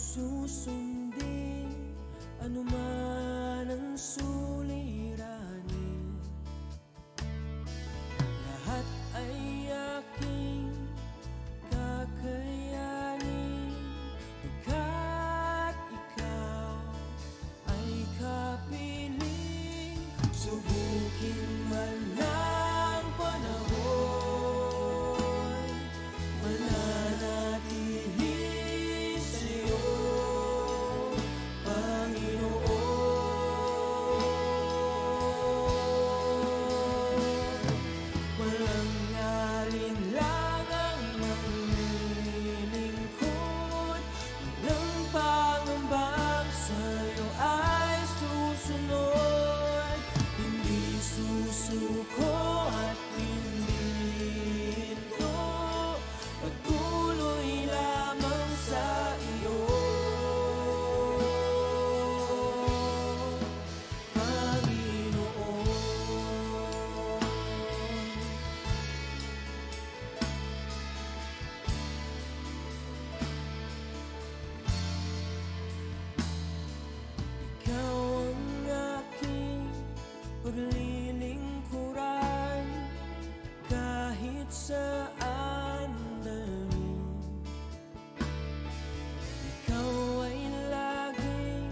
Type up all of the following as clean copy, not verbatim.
susundin anuman ang suliranin. Lahat ay aking kakayanin, pagkat ikaw ay kapiling. Subukin man ng panahon, mananatili sa'yo, Panginoon. Walang alinlangang maglilingkod, walang pangambang sa'yo ay susunod. Hindi susuko at hindi hinto, patuloy lamang sa iyo, Panginoon. Ikaw ang aking paglilingkuran, kahit saan dalhin. Ikaw ay lagi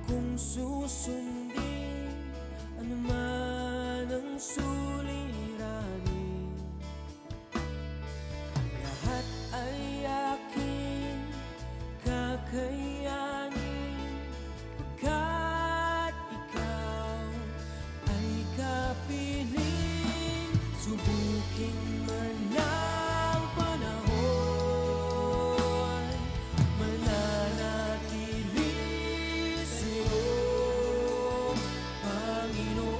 kung susundin anuman ang suliranin. Lahat ay aking kakayanin, pagkat ikaw ay kapiling. Subukin man ng panahon, mananatili sa'yo, Panginoon.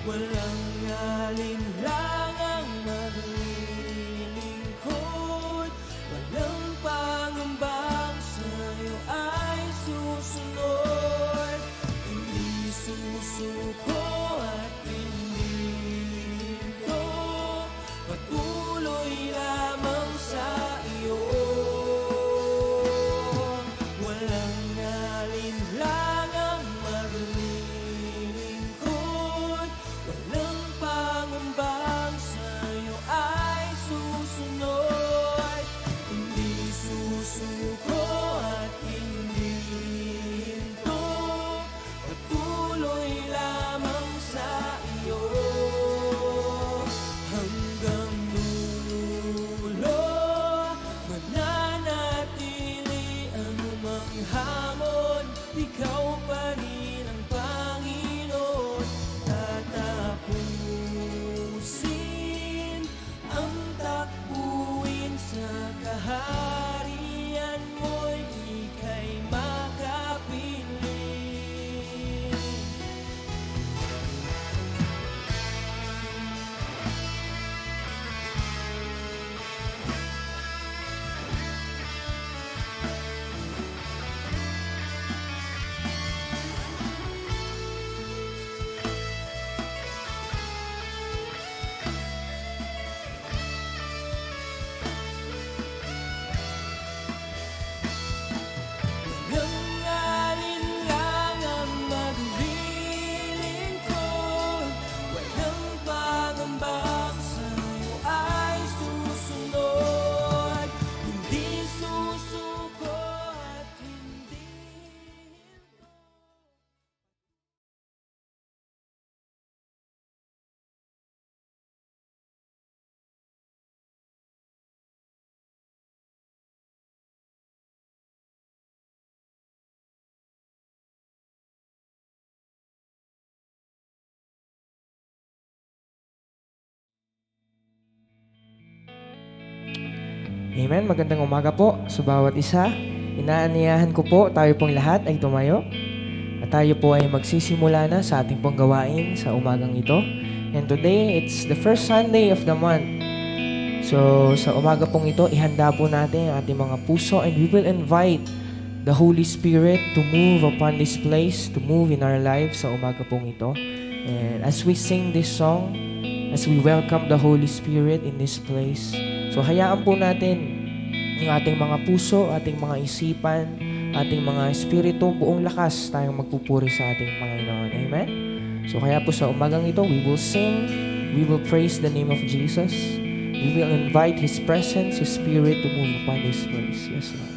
Walang alinlangang maglilingkod, walang pangambang sa'yo ay susunod. Hindi susuko at hindi hinto, patuloy lamang sa iyo. Walang alinlangang maglilingkod, walang pangambang sa'yo ay susunod. Hindi susuko at hindi hinto, patuloy lamang sa iyo, hanggang dulo. Mananatili anumang hamon, ikaw pa rin ang Panginoon. Tatapusin ang takbuhin sa kaharian mo'y ika'y makapiling. Walang alinlangang maglilingkod, walang pangambang sa'yo ay susunod. Hindi susuko at hindi hinto. Amen. Magandang umaga po sa bawat isa. Inaanyayahan ko po tayo pong lahat ay tumayo at tayo po ay magsisimula na sa ating pong gawain sa umagang ito. And today, it's the first Sunday of the month. So, sa umaga pong ito, ihanda po natin ang ating mga puso and we will invite the Holy Spirit to move upon this place, to move in our lives sa umaga pong ito. And as we sing this song, as we welcome the Holy Spirit in this place. So hayaan po natin yung ating mga puso, ating mga isipan, ating mga espiritu, buong lakas tayong magpupuri sa ating Panginoon. Amen? So kaya po sa umagang ito, we will sing, we will praise the name of Jesus. We will invite His presence, His Spirit to move upon this place. Yes, Lord.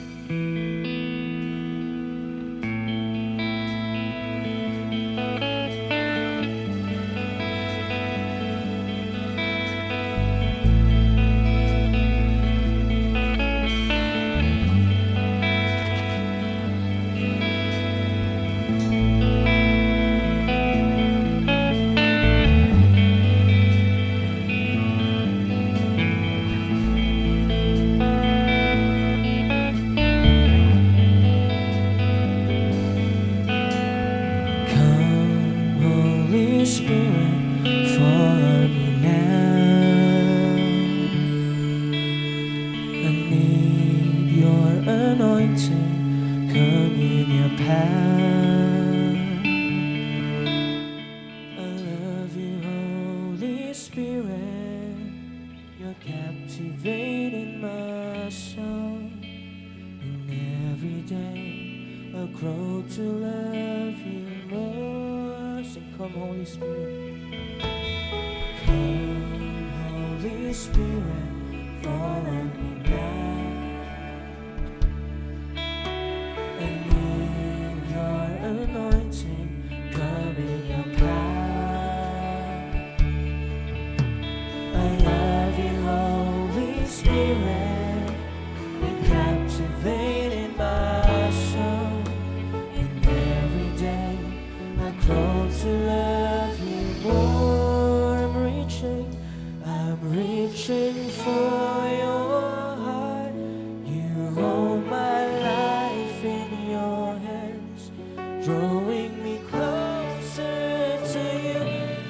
Holy Spirit, fall on me now. I need your anointing, come in your power. I love you, Holy Spirit, you're captivating my soul. And every day I grow to love you more. Sing, come Holy Spirit. Come Holy Spirit, fall on me now. I need your anointing, come in your power. I love you, Holy Spirit, you're captivating my soul. And every day I grow to love you more. I'm reaching for your heart. You hold my life in your hands, drawing me closer to you.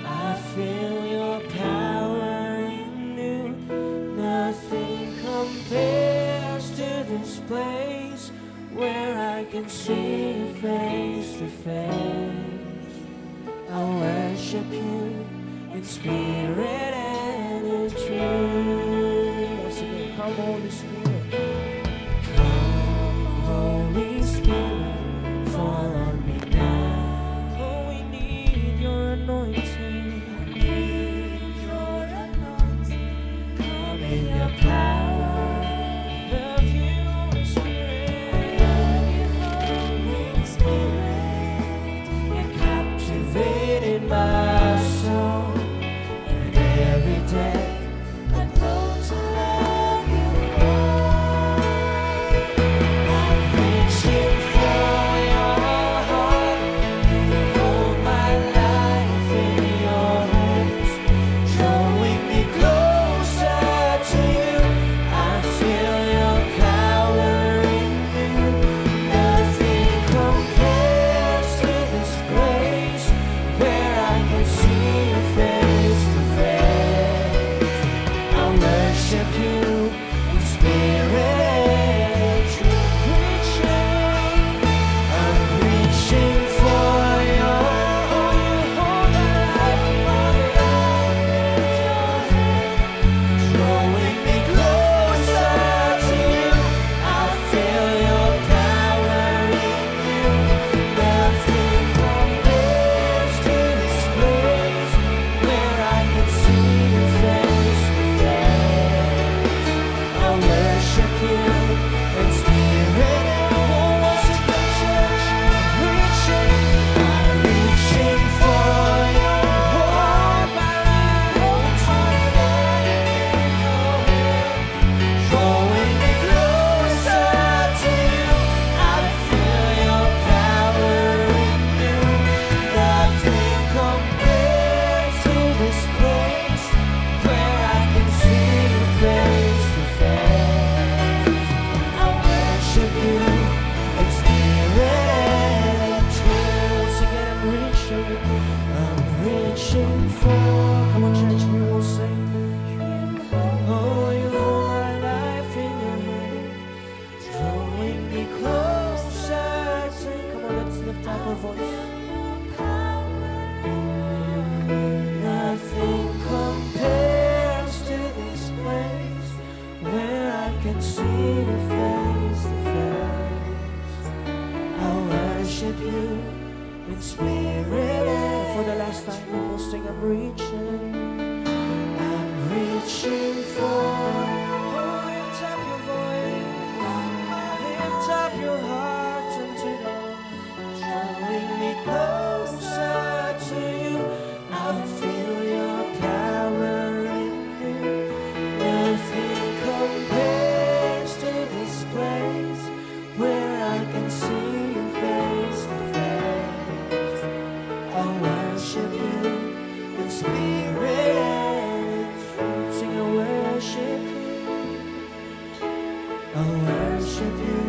I feel your power in you. Nothing compares to this place where I can see you face to face. I worship you in spirit and in truth. Once again, come Holy Spirit. Come Holy Spirit, fall on me now. Oh, we need your anointing. I need your anointing. Come in your power. Love you, Holy Spirit. Love you, Holy Spirit. You're captivating my soul. And every day I grow to love you more. I'm reaching for your heart. You hold my life in your hands, drawing me closer to you. I feel your power in you. Nothing compares to this place where I can see you face to face. I worship you in spirit and truth. I'm reaching for your heart. You hold my life in your hands, drawing me closer to you. I feel your power in you. Nothing compares to this place where I can see you face to face. I worship you in spirit and once again, church. I'm reaching for your heart. My life in your hands, drawing me closer to you. I feel your power in you. Nothing compares to this place where I can see you face to face. I worship you in spirit and truth. Again, I'm reaching for. Come on, church, we will sing. Oh, you hold my life in your hands, drawing me closer to you. Come on, let's lift up our voice. Nothing compares. Spirit and in truth. Sing, I worship you. I worship you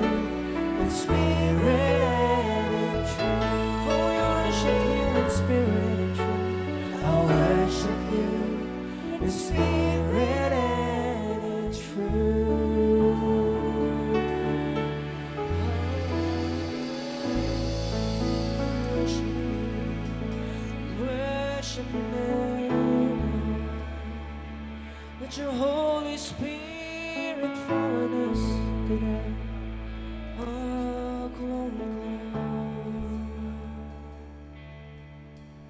in spirit and in truth. Oh, I worship you in spirit and truth. I worship you in spirit and in truth. Worship your name. Let your Holy Spirit fall on us today. Oh, glory, glory.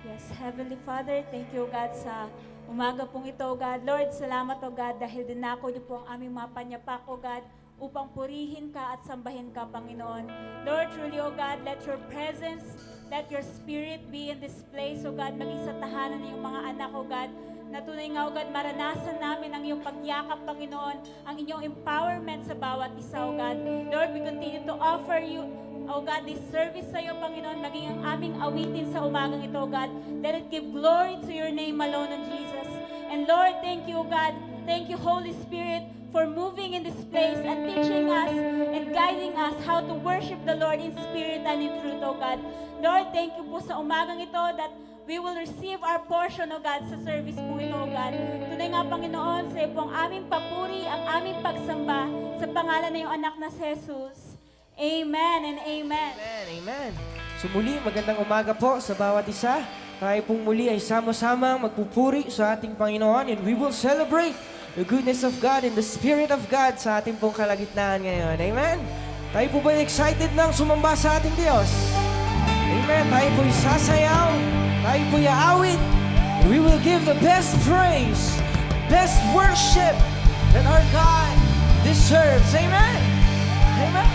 Yes, Heavenly Father, thank you, God, sa umaga pong ito, God. Lord, salamat, O God, dahil dinako niyo po ang aming mga panyapak, O God, upang purihin ka at sambahin ka, Panginoon. Lord, truly, O God, let your presence, let your spirit be in this place, O God, maging sa tahanan ng iyong mga anak, O God, na tunay nga, O God, maranasan namin ang iyong pagyakap, Panginoon, ang inyong empowerment sa bawat isa, O God. Lord, we continue to offer you, O God, this service sa iyo, Panginoon, maging ang aming awitin sa umagang ito, O God. Let it give glory to your name alone, O Jesus. And Lord, thank you, O God. Thank you, Holy Spirit, for moving in this place and teaching us and guiding us how to worship the Lord in spirit and in truth, O God. Lord, thank you po sa umagang ito that we will receive our portion, O God, sa service po ito, O God. Tunay nga, Panginoon, sa iyo po ang aming papuri, ang aming pagsamba sa pangalan ng iyong anak na si Jesus. Amen and amen. Amen, amen. So muli, magandang umaga po sa bawat isa. Tayo pong muli ay sama-sama magpupuri sa ating Panginoon and we will celebrate the goodness of God and the Spirit of God sa ating pong kalagitnaan ngayon. Amen? Tayo po ba excited nang sumamba sa ating Diyos? Amen. Tayo po'y sasayaw. Tayo po'y aawit. We will give the best praise, best worship that our God deserves. Amen? Amen?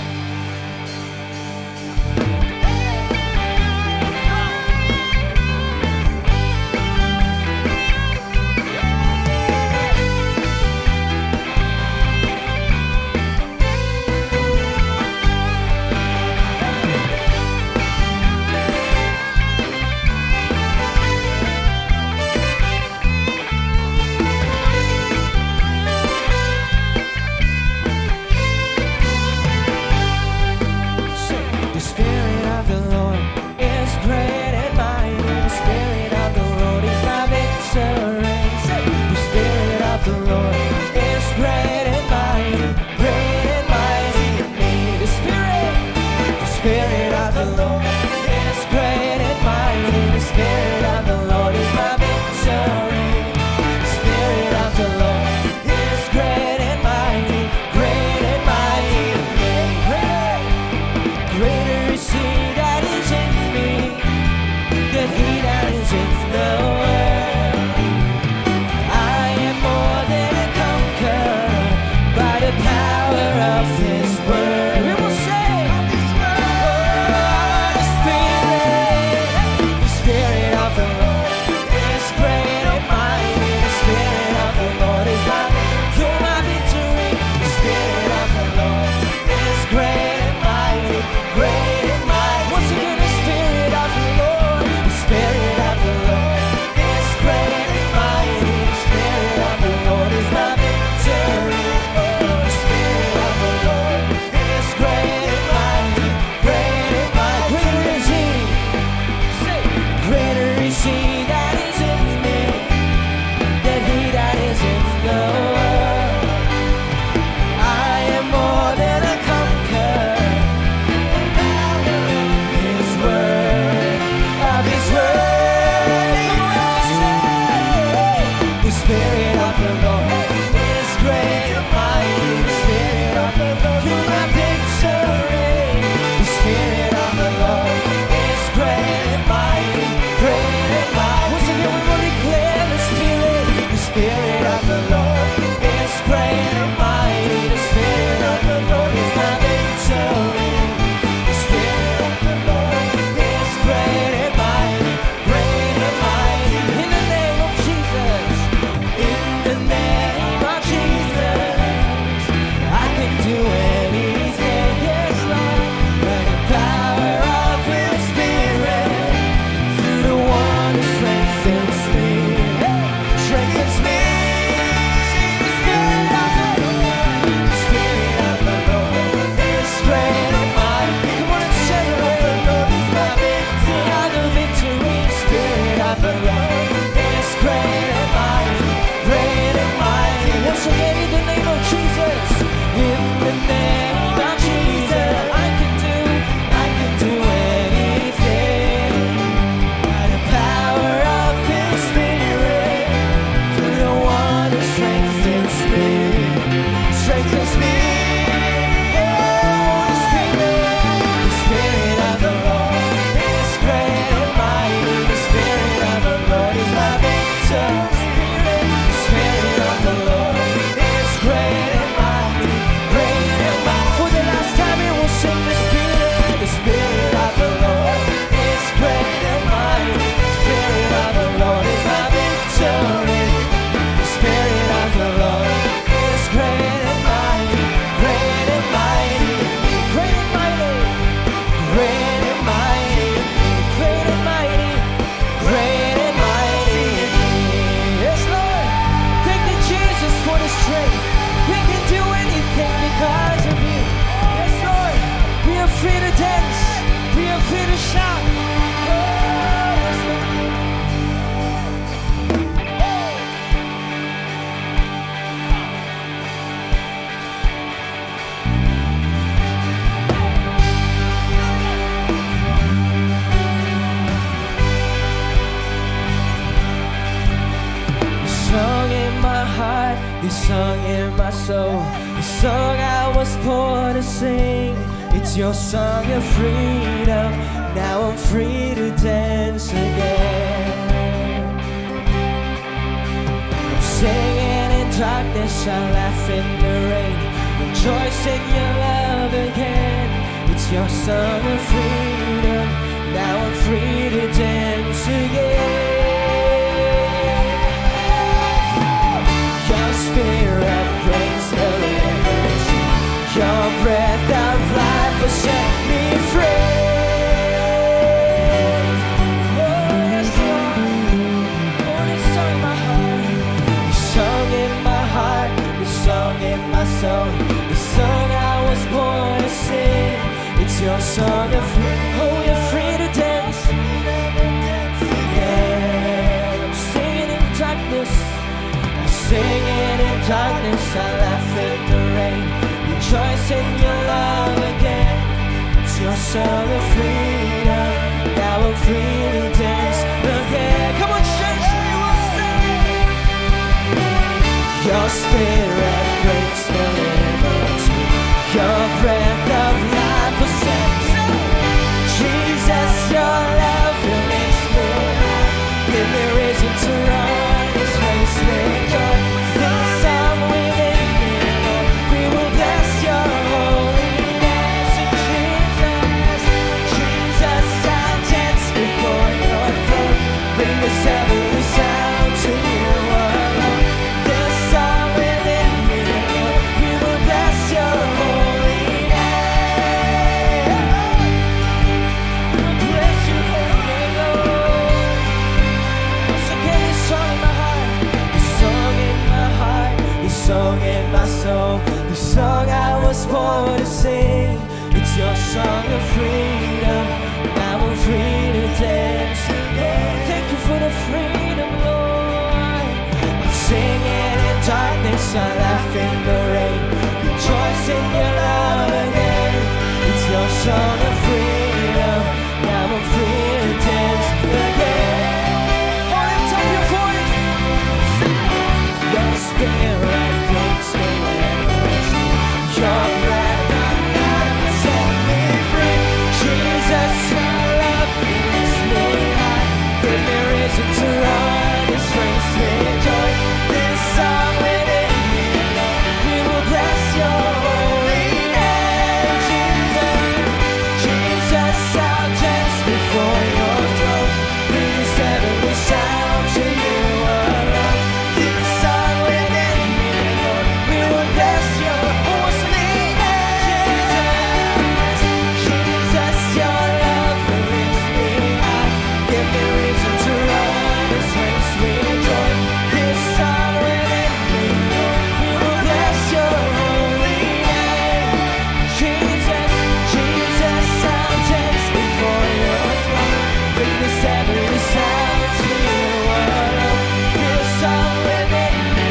this song in my soul, the song I was born to sing. It's your song of freedom. Now I'm free to dance again. I'm singing in darkness, I laugh in the rain, rejoice in your love again. It's your song of freedom. Now I'm free to dance again. Your spirit brings deliverance. Your breath of life will set me free. Oh, yes, Lord. Oh, this song in my heart, this song in my heart, this song in my soul, the song I was born to sing. It's your song of freedom. Oh, you're free to dance. Yeah, I'm singing in darkness. I'm singing in darkness. I laugh in the rain, rejoice in your love again. It's your song of freedom. Now I'm free to dance again. Come on, church, we will sing. Your spirit brings deliverance. Your breath of life will set me. Jesus, your love release me. Give me reason to run this race with joy. This song within me, Lord, we will bless your holy name. So Jesus, Jesus, I'll dance before your throne. Bring this heavenly sound to you alone. This song within me, Lord, we will bless your holy name. Bless your holy name, Lord. So get this song in my heart, this song in my heart, this song in my soul, the song I was born to sing. It's your song of freedom. Now I'm free to dance again. Thank you for the freedom, Lord. I'm singing in darkness, I laugh in the rain, rejoice in your love again. It's your song of freedom. Now I'm free to dance again. Oh, lift up your voice. Your spirit brings deliverance. Your breath of life will set me free. Jesus, your love lifts me high. Give me reason to run this race with joy. This song within me, Lord, we will bless your holy name. Jesus, Jesus, I'll dance before your throne. Bring this heavenly sound to you alone. This song within me, Lord, we will bless your holy name. Jesus, your love lifts me high. Give me reason to run this race with joy. This song within me, Lord, we will bless your holy name. Jesus, Jesus, I'll dance before your throne. Bring this heavenly sound to you alone. This song within me,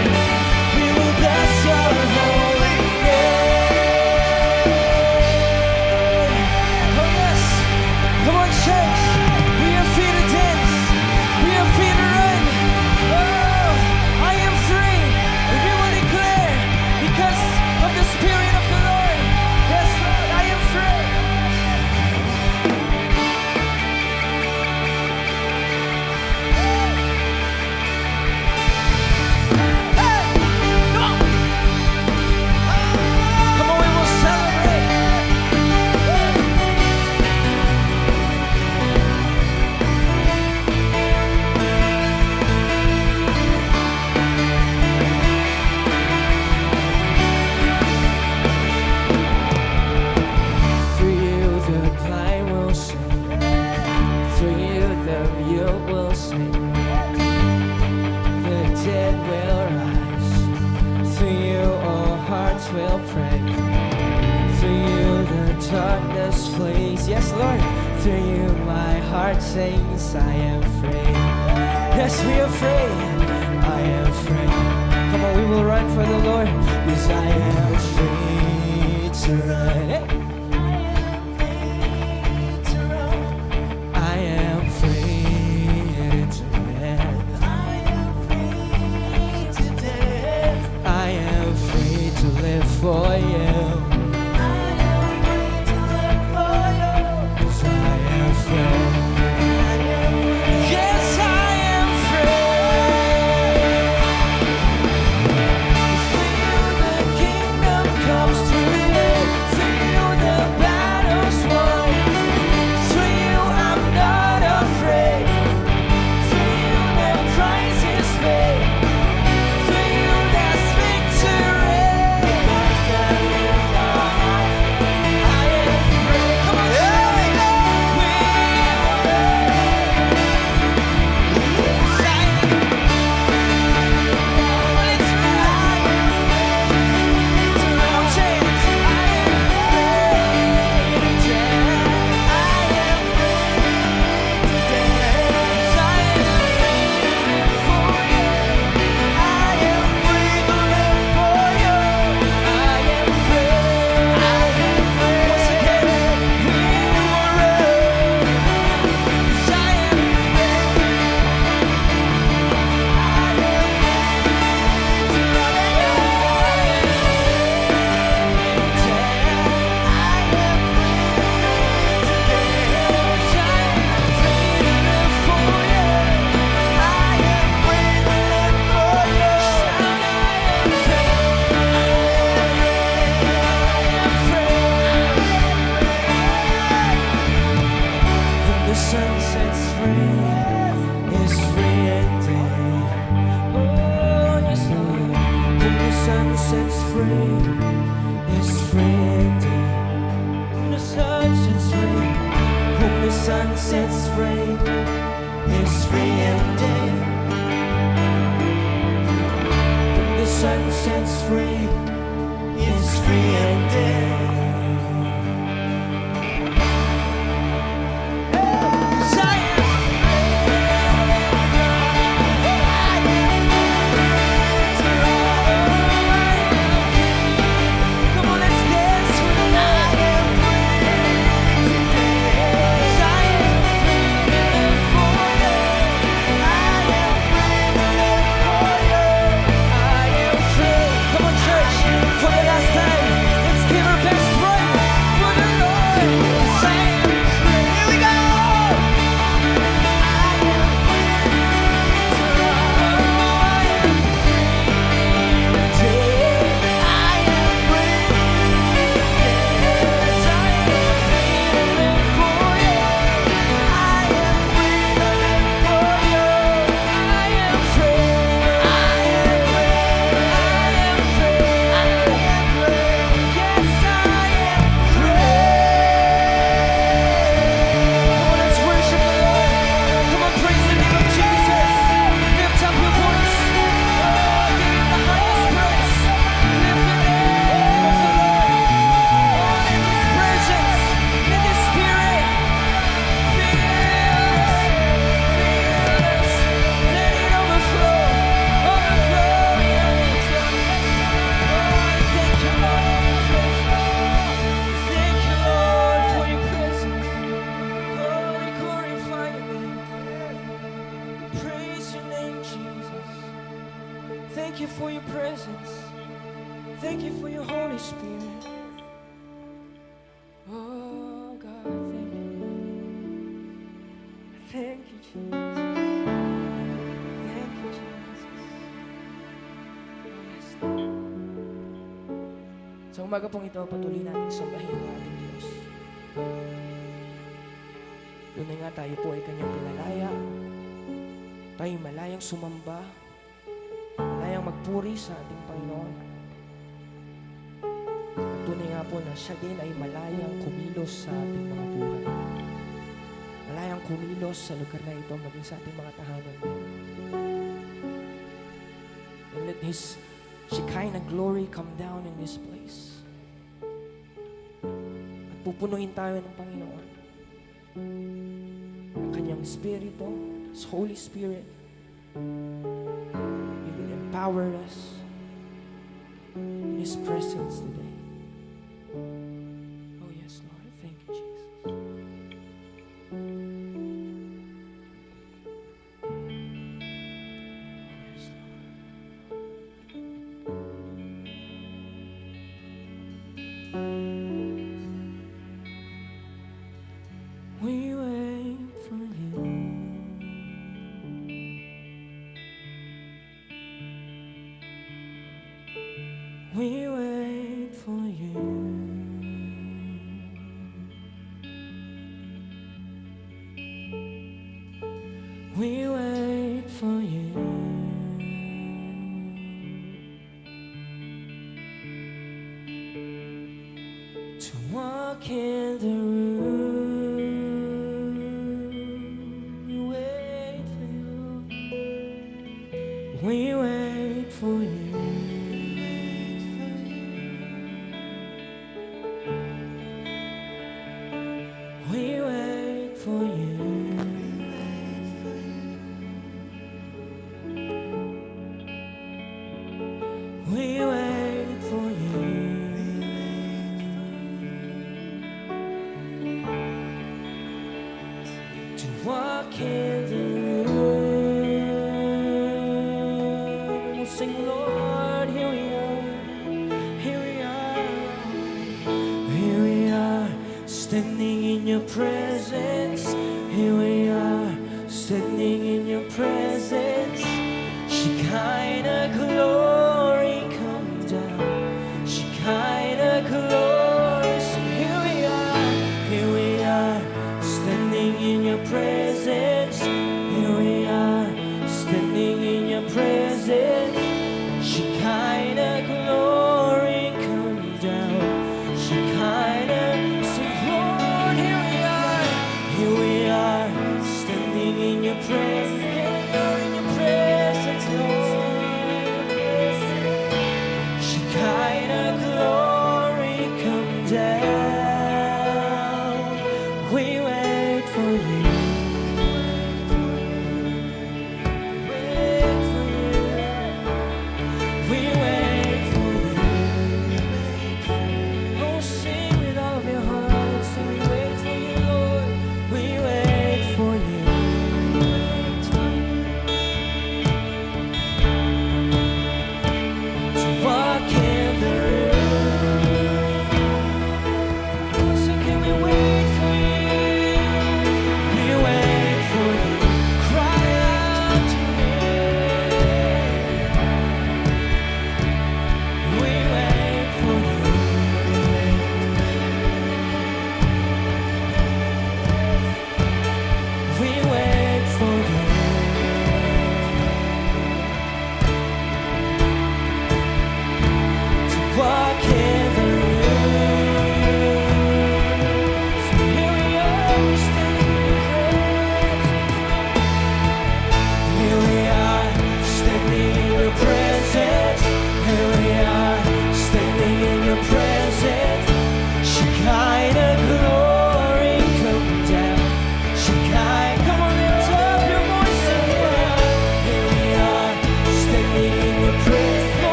we will bless your holy name. Oh yes, come on, church. We are free to dance. We are free to run. Oh, I am free. And we will declare, because of the Spirit of the Lord. Yes, Lord, I am free. Hey, come on. Come on, we will celebrate. Through you the blind will sing. Through you the mute will sing. The dead will rise. Through you all hearts will pray. Through you the darkness flees. Yes, Lord. Through you my heart sings, I am free. Yes, we are free. I am free. Come on, we will run for the Lord. Because I am free to run. Hey. I am free to dance. I sun sets free is free indeed. Whom the sun sets free, whom the sun sets free is free indeed. Whom the sun sets free is free indeed. Thank you for your presence. Thank you for your Holy Spirit. Oh God, thank you. Thank you, Jesus. Thank you, Jesus. Oh, yes. Sa umaga pong ito, patuloy natin sambahin ang ating Diyos. Tunay nga tayo po ay Kanyang pinalaya. Tayo malayang sumamba, malayang magpuri sa ating Panginoon. At tunay nga po na siya din ay malayang kumilos sa ating mga buhay. Malayang kumilos sa lugar na ito, maging sa ating mga tahanan. And let His Shekinah glory come down in this place. At pupunuin tayo ng Panginoon. Ang Kanyang Espiritu, His Holy Spirit, He will empower us in His presence today. Oh yes, Lord. Thank you, Jesus. Yes, Lord. We wait for You. We wait for You. We wait for You. To walk in the room. We wait for You. We wait for You. We wait for You. We wait for You. To walk in the room. We'll sing, Lord, here we are. Here we are. Here we are, standing in Your presence. Here we are, standing in Your presence. Shekinah glory come down. Shekinah glory. So here we are, standing in Your presence. Here we are, standing in Your presence. Shekinah glory.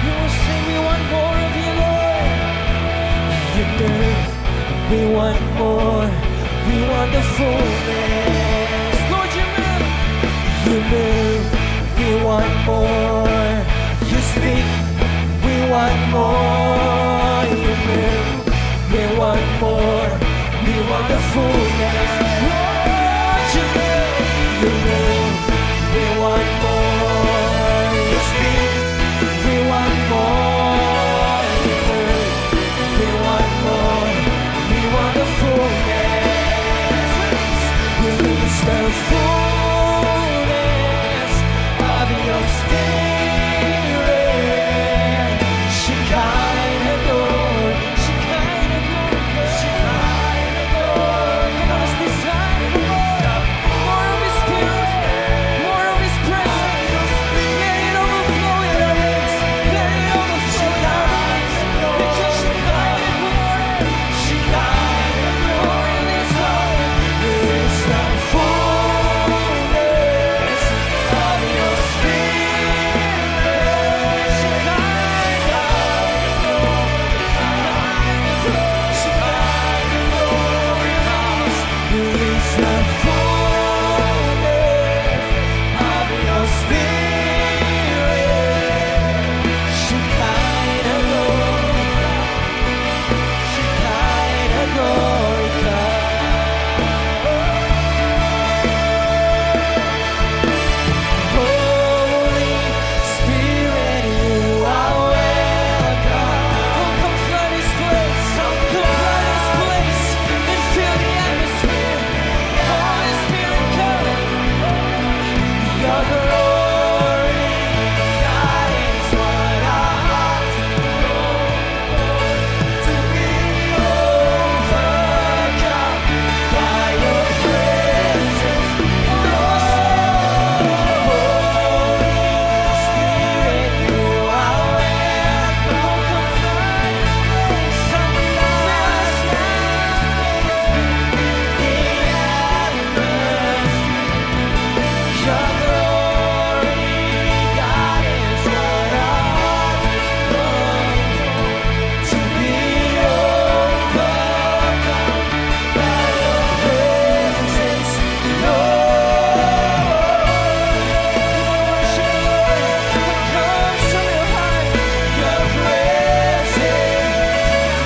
We will sing, we want more of you, Lord. You move, we want more. We want the fullness. Lord, you move. You move, we want more. You speak, we want more. You move, we want more. We want the fullness. Lord, you move, we want more. You speak, we want more. You move, we want more. We want the fullness. Release the fullness of your spirit. Shekinah glory, Shekinah glory, Shekinah glory. Let us desire more of His Spirit, more of His presence. Let it overflow in our lips. Let it overflow in our lives. Let your Shekinah glory, Shekinah glory, release the fullness of your spirit. Shekinah glory, release the fullness of your spirit. Shekinah glory, come. Holy Spirit, you are welcome. Oh, come flood this place. Come flood this place and fill the atmosphere. Holy Spirit, come. Your glory, God, is what our hearts long for. To be overcome by your presence, Lord. Holy Spirit, you are welcome. Come flood this place. Come flood this atmosphere. Your glory, God, is what our hearts long for. To be overcome by your presence, Lord. Worship the Lord. What comes from your heart? Your presence,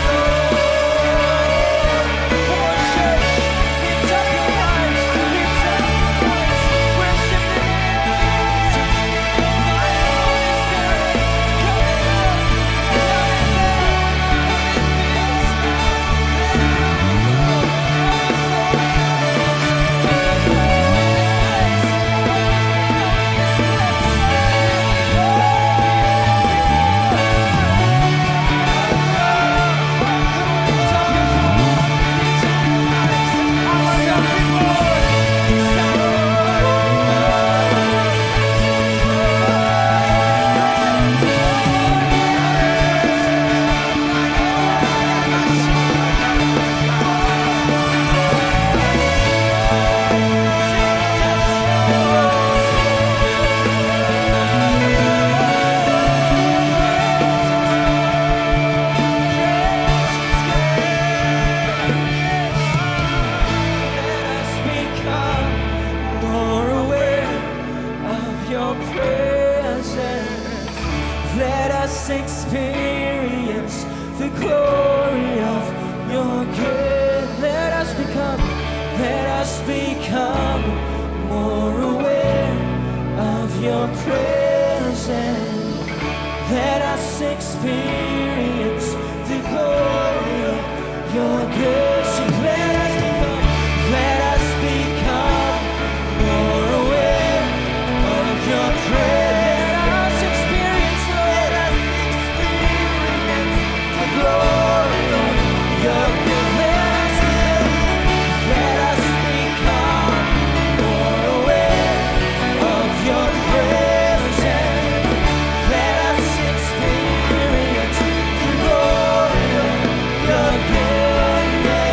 Lord. Come on, church. Lift up your heart. Lift up your voice. Worship the name of Jesus. My Holy Spirit, come and move. Let us become more aware of your presence. Let us experience the glory of your good. Let us become more aware of your presence. Let us experience the glory of your good. Sing, let us become more aware of your presence. Let us experience the glory of your good. Let us become more aware of your presence. Let us experience the glory of your goodness.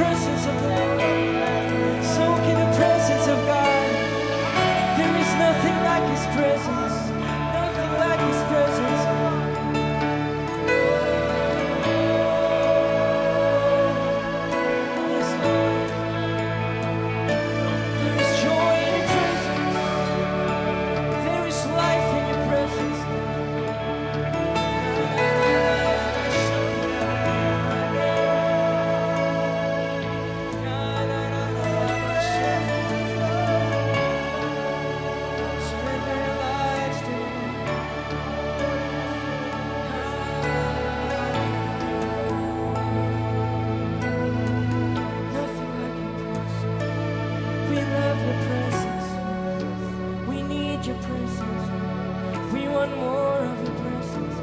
presence of the Lord. Soak in the presence of God. There is nothing like His presence. Nothing like His presence. Yes, Lord. There is joy in your presence. There is life in your presence. Surrender your lives to Him. Nothing like your presence. We love your presence. We need your presence. We want more of your presence.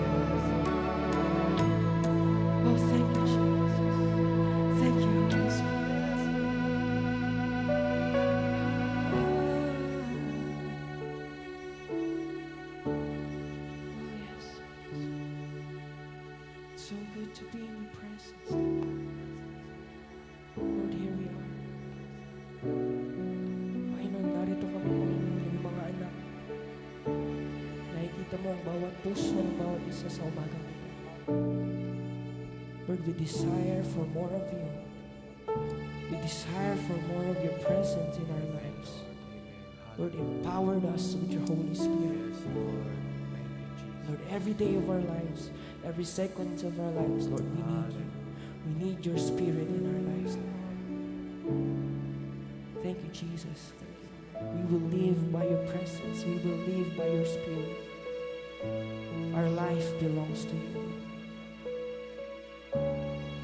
Oh, thank you, Jesus. Thank you, Holy Spirit. Oh, yes. So good to be in your presence. Lord, here we are. Panginoon, narito kami, Panginoon, yung mga anak. Nakikita mo ang bawat puso ng bawat isa sa umagang ito. Lord, we desire for more of you. We desire for more of your presence in our lives. Lord, empower us with your Holy Spirit. Lord, every day of our lives, every second of our lives, Lord, we need you. We need your Spirit in our lives. Thank you, Jesus. Thank you. We will live by your presence. We will live by your Spirit. Our life belongs to you.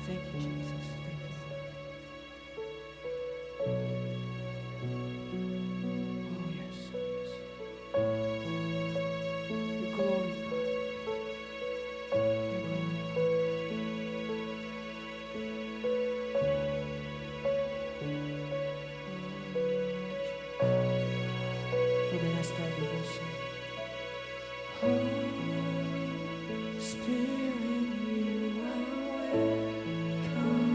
Thank you, Jesus. Thank you. Oh, yes. Yes. Your glory, God. Your glory. For the last time we will sing. Holy Spirit, you are welcome.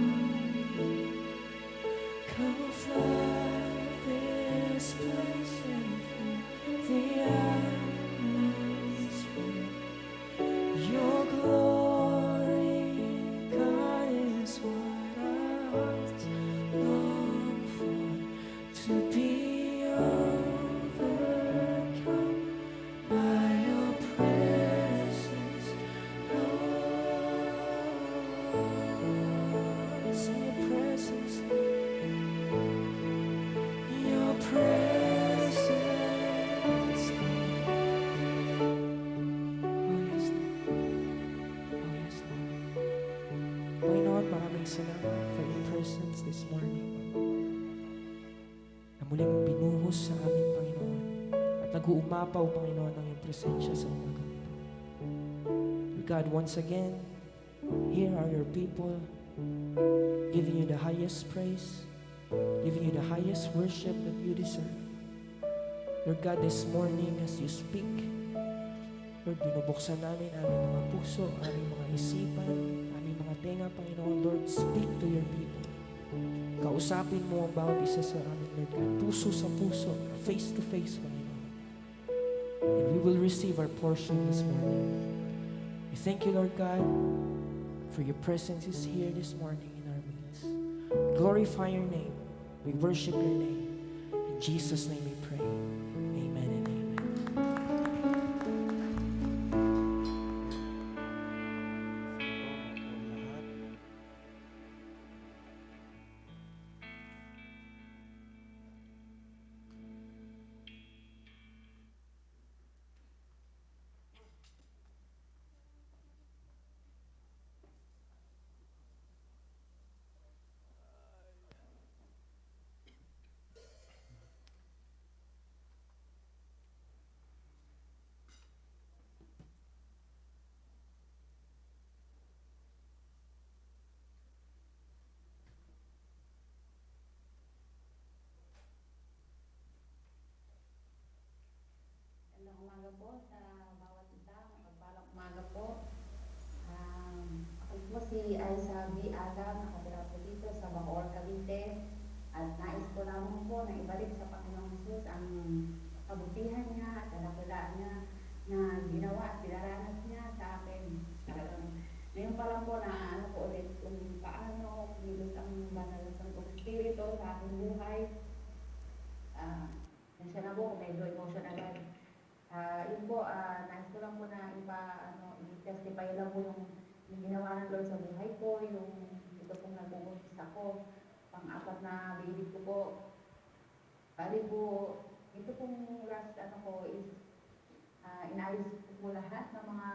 Come flood this place and fill the atmosphere. Your glory, God, is what our hearts long for. To be overcome by your presence, Lord. Sing your presence, your presence. Oh yes, Lord. Oh yes, Lord. Panginoon, maraming salamat for your presence this morning. Na muling binuhos sa amin, Panginoon. At nag-uumapaw, Panginoon, ang iyong presensya sa umagang ito. God, once again, here are your people giving you the highest praise, giving you the highest worship that you deserve. Lord God, this morning as you speak, Lord, binubuksan namin aming mga puso, aming mga isipan, aming mga tenga, Panginoon. Lord, speak to your people. Kausapin mo ang bawat isa sa amin, Lord God, puso sa puso, face to face, Panginoon. And we will receive our portion this morning. We thank you, Lord God, for your presence is here this morning in our midst. We glorify your name. We worship your name. In Jesus' name we pray. Amen and amen. aking buhay. Nasya na po, medyo emotion agad. Yun po, nais ko lang po na i-testify lang po yung ginawa ng Lord sa buhay ko, yung ito pong nagbubutis ako, pang-apat na baby ko po. Bali po, ito pong last ko is inayos ko po lahat ng mga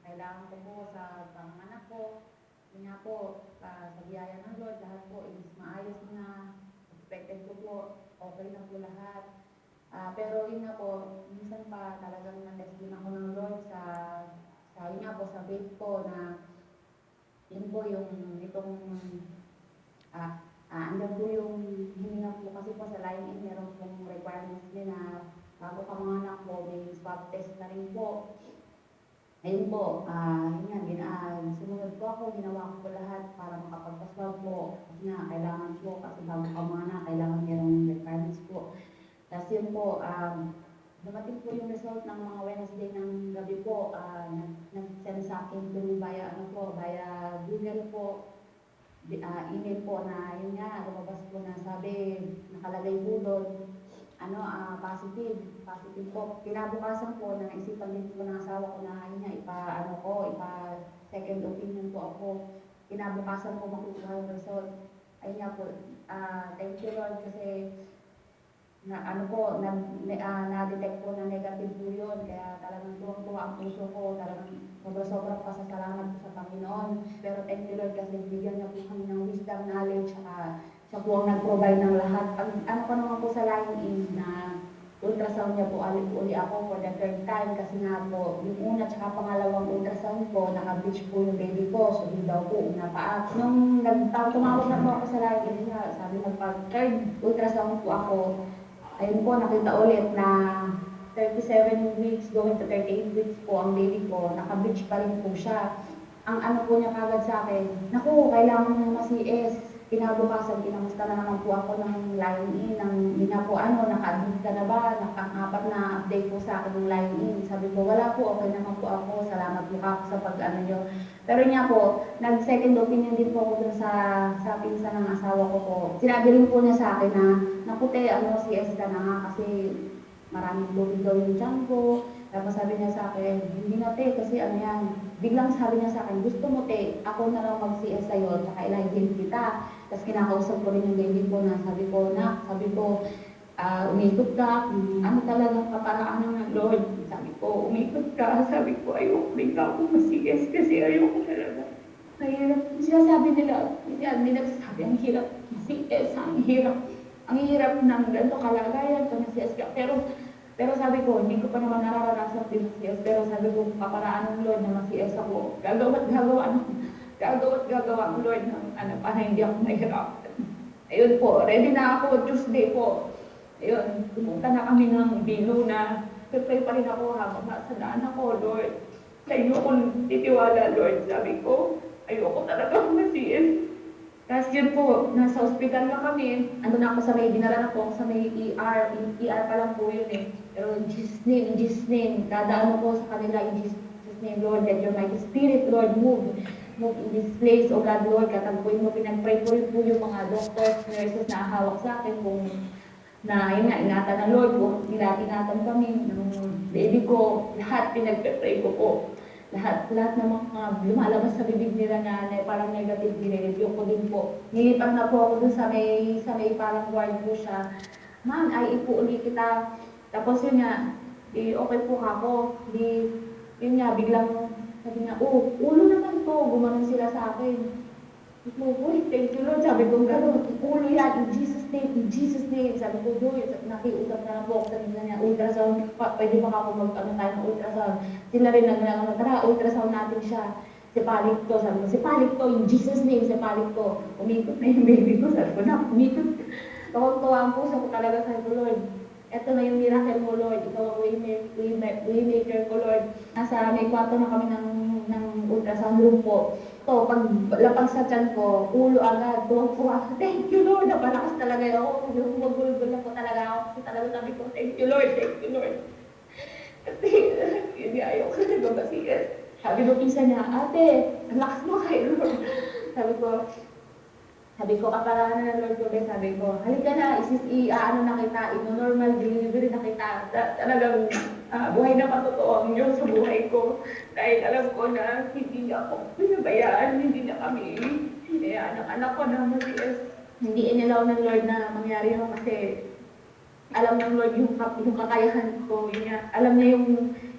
kailangan ko po sa panganak ko. Yun nga po, sa biyaya ng Lord, lahat po is maayos na, expected ko po, okay na po lahat. Pero yun nga po, minsan pa talagang na-test din ako ng Lord yun nga po, sa faith ko na yun po yung itong andyan po yung hininga po kasi po sa line-in, meron pong requirements din na bago ka mga anak po, may swab test na rin po. Ayun po, yun nga, sumunod po ako, ginawa ko po lahat para makapagpaswab po. Kasi nga, kailangan po, kasi bago ka mga anak, kailangan merong requirements po. Tapos yun po, dumating po yung result ng mga Wednesday ng gabi po, nag-send sa akin through via Google po, email po na yun nga, lumabas po na sabi, nakalagay po doon, positive po. Kinabukasan po, na naisipan din po ng asawa ko na yun nga, second opinion po ako. Kinabukasan po makukuha yung result. Ayun nga po, thank you Lord kasi na-detect po na negative po yun, kaya talagang tuwang-tuwa ang puso ko, talagang sobrang pasasalamat po sa Panginoon. Pero thank you Lord kasi bigyan niya po kami ng wisdom, knowledge, saka siya po ang nag-provide ng lahat. Ano pa naman po sa line na ultrasound niya po, uli ako for the third time kasi nga po, yung una tsaka pangalawang ultrasound po, naka-bleach po yung baby ko, so hindi daw po una pa. Nung tumawag na po ako sa line, sabi nagpag-third ultrasound po ako, ayun po, nakita ulit na 37 weeks going to 38 weeks po ang baby ko, naka-bleach pa rin po siya. Ang po niya kagad sa akin, naku, kailangan mo ma-CS. Kinabukasan, kinamusta na naman po ako ng line-in, naka-admit ka na ba? Nakang-apat na update po sa akin ng line-in. Sabi ko, wala po, okay naman po ako, salamat po ako sa pag-ano nyo. Pero niya po, nag-second opinion din po ako dun sa pinsan ng asawa ko po. Sinabi rin po niya sa akin na, naku te, CS ka na nga kasi maraming tubig daw yung tiyan ko. Tapos sabi niya sa akin, hindi na te, kasi biglang sabi niya sa akin, gusto mo te, ako na lang mag-CS sa'yo, tsaka ilagin kita. Tapos kinakausap ko rin yung baby ko na sabi ko, umikot ka, ano talagang kaparaan ng Lord. Sabi ko, umikot ka, sabi ko, ayoko rin ka ako mag-CS kasi ayoko talaga. Mahirap, sinasabi nila, sabi, ang hirap, CS, ang hirap ng ganito kalagayan, kung CS ka. Pero sabi ko, hindi ko pa naman nararanasan din CS, pero sabi ko, kaparaan ng Lord na mag-CS ako, gagawa't gagawa ng Lord para hindi ako mahirap. Ayun po, ready na ako, Tuesday po. Ayun, pumunta na kami ng Bilo na, pray pa rin ako habang nasa daan ako, Lord. Ayoko titiwala, Lord, sabi ko, ayoko talaga mag-CS. Tapos yun po, nasa ospital na kami, na ako sa may, dinala na po ako sa may ER pa lang po yun eh. Pero in Jesus' name, dadaan po sa kanila in Jesus' name, Lord, let your mighty spirit, Lord, move in this place, O God, Lord, katagpuin mo, pinag-pray ko rin po yung mga doctors, nurses na hawak sa akin kung yun nga, ingatan na Lord ko, ingatan kami, ng baby ko, lahat pinag-pray ko po. Lahat ng mga lumalabas sa bibig nila na parang negative, dinireview ko din po. Nilipat na po ako dun sa may parang ward po siya. Ma'am, ay ipo ulit kita. Tapos yun nga, okay po ako. Yun nga, biglang sabi niya, ulo naman to. Gumanon sila sa akin. Uy, thank you Lord. Sabi ko, gano'n, ulo yan, in Jesus' name. Sabi ko, nakiusap na lang po ako sa nila niya, ultrasound, pwede ba ako tayo ng ultrasound? Sila rin tara, ultrasound natin siya. Sipalit ko, sabi ko, sipalit ko, in Jesus' name, sipalit ko. Umikot na yung baby ko, sabi ko, umikot. Tuwang-tuwa ang puso ko talaga, sabi ko, Lord, eto na yung miracle mo, Lord. Ikaw ang waymaker ko, Lord. May kwarto na kami ng ultrasound room po. So, pag lapag sa tiyan ko, ulo agad, tuwang-tuwa. Thank you, Lord. Napalakas talaga ako. Magulgul na po talaga ako. Kasi talaga sabi ko, thank you, Lord. Kasi, hindi ayaw ko na mag-CS. Sabi ko, isa niya, ate, ang lakas mo kayo, Lord. Sabi ko, Sabi ko, kaparanan ng Lord ko, sabi ko, halika na, ano na kita, normal delivery na kita. Talagang buhay na patotoo ang Diyos sa buhay ko. Dahil alam ko na hindi niya ako pinabayaan, hindi niya kami hinayaan ang anak ko na matiis. Hindi inilaw ng Lord na mangyari yun kasi alam ng Lord yung kakayahan ko. Alam niya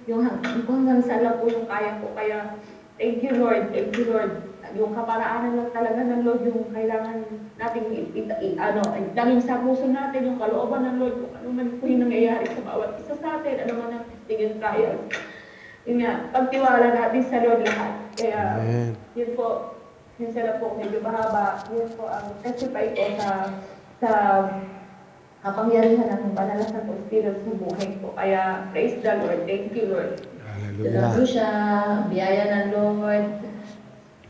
yung hanggang saan lang po yung kaya ko. Kaya, thank you Lord, thank you Lord. Yung kaparaanan lang talaga ng Lord yung kailangan nating dalhin sa puso natin, yung kalooban ng Lord, kung ano man po yung nangyayari sa bawat isa sa atin, ano man ang tingin tayo. Yun nga, pagtiwala natin sa Lord lahat. Kaya, yun po, yun sila po, medyo mahaba, yun po ang testify ko sa kapangyarihan ng banal na Santo Espiritu sa buhay ko. Kaya, praise the Lord. Thank you, Lord. Salamat po siya, biyaya ng Lord,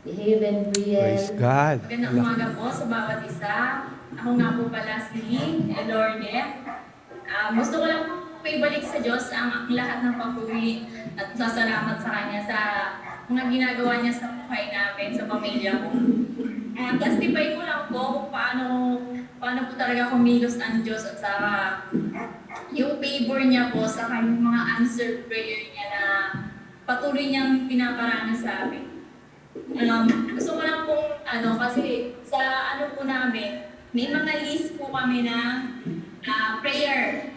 behave and Praise real. God. Magandang umaga po sa bawat isa. Ako nga po pala si Lorde. Gusto ko lang po ibalik sa Diyos ang lahat ng papuri at sasalamat sa Kanya sa mga ginagawa niya sa buhay namin, sa pamilya ko. Testify ko lang po kung paano po talaga kumilos ang Diyos at saka yung favor niya po sa kanyang mga answered prayer niya na patuloy niyang pinaparana sa amin. Gusto ko lang pong kasi sa po namin, may mga list po kami na prayer.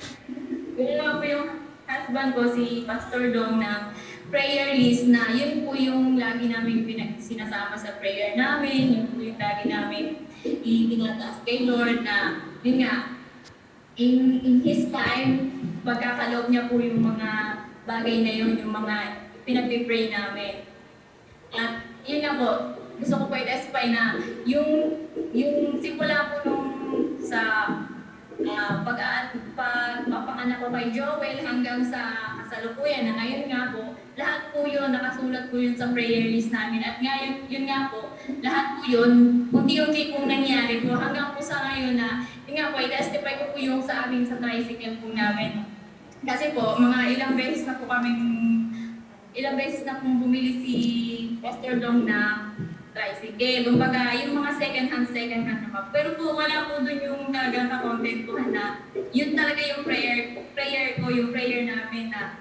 Yun lang po yung husband ko, si Pastor Dong, na prayer list na yun po yung lagi namin sinasama sa prayer namin, yun po yung lagi namin itinataas kay Lord na yun nga, in His time, pagkakaloob niya po yung mga bagay na yun, yung mga pinag-pray namin. At yun nga po, gusto ko po i-testify na yung simula po nung sa pagpapanganak ko kay Joel hanggang sa kasalukuyan na ngayon nga po, lahat po yun, nakasulat po yun sa prayer list namin. At ngayon, yun nga po, lahat po yun, unti-unti pong nangyari po hanggang po sa ngayon na, yun nga po, i-testify ko po yung sa aming sa tricycle po namin. Kasi po, mga ilang beses na pong bumili si Pastor Dong na tricycle. Kumbaga, yung mga second hand naman. Pero po, wala po dun yung talagang kakontentuhan na yun talaga yung prayer ko, yung prayer namin na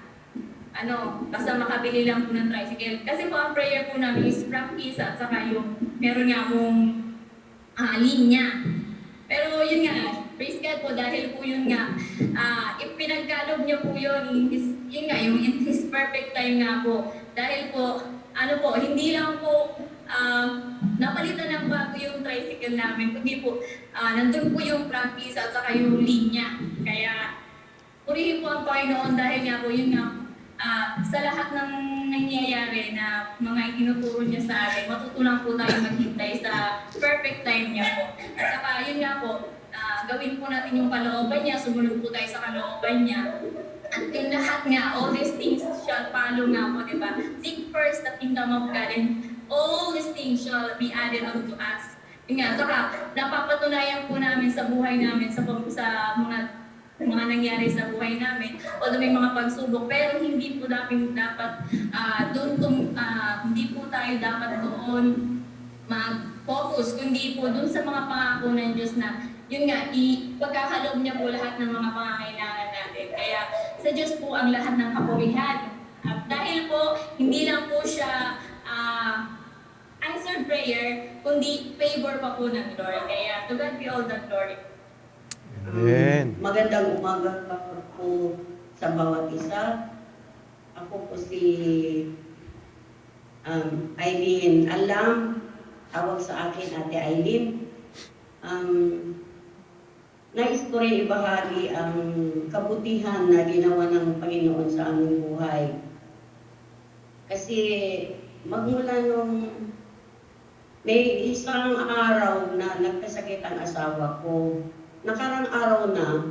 basta makabili lang po ng tricycle. Kasi po, ang prayer po namin is practice at saka yung meron nga akong linya. Pero yun nga, praise God po dahil po yun nga, ipinagkalob niya po yun, yun nga, yung in His perfect time nga po. Dahil po, hindi lang po napalitan ng bago yung tricycle namin, kundi po, nandun po yung practice at saka yung linya. Kaya, purihin po ang Panginoon dahil nga po yun nga, sa lahat ng nangyayari na mga itinuturo niya sa atin, matutunan po tayo maghintay sa perfect time niya po. At saka yun nga po, gawin po natin yung kalooban niya, sumunod po tayo sa kalooban niya. At yung lahat nga, all these things shall follow nga po, di ba? Seek first the kingdom of God and all these things shall be added unto us. Yun nga, saka napapatunayan po namin sa buhay namin, sa mga nangyari sa buhay namin, although may mga pagsubok, pero hindi po dapat hindi po tayo dapat doon mag-focus, kundi po doon sa mga pangako ng Diyos na yun nga, ipagkakaloob niya po lahat ng mga pangangailangan natin. Kaya sa Diyos po ang lahat ng kapurihan. At dahil po, hindi lang po siya answered prayer, kundi favor pa po ng Lord. Kaya to God be all the glory. Amen. Magandang umaga po sa bawat isa. Ako po si Eileen Alam. Tawag sa akin Ate Eileen. Nais ko rin ibahagi ang kabutihan na ginawa ng Panginoon sa aming buhay. Kasi magmula nung may isang araw na nagkasakit ang asawa ko, nakarang araw na,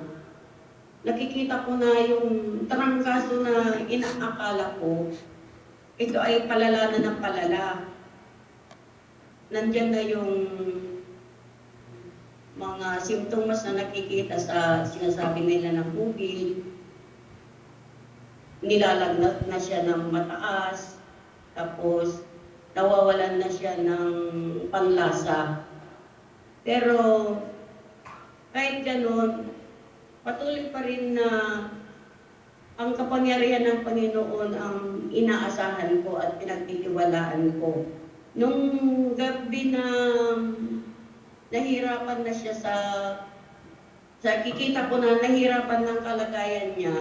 nakikita ko na yung trangkaso na inaakala ko, ito ay palala na ng palala. Nandyan na yung mga simptomas na nakikita sa sinasabi nila ng bukid. Nilalagnat na siya ng mataas, tapos nawawalan na siya ng panlasa. Pero kahit ganun, patuloy pa rin na ang kapangyarihan ng Panginoon ang inaasahan ko at pinagtitiwalaan ko. Nung gabi na nahirapan na siya sa kikita ko na nahirapan ng kalagayan niya,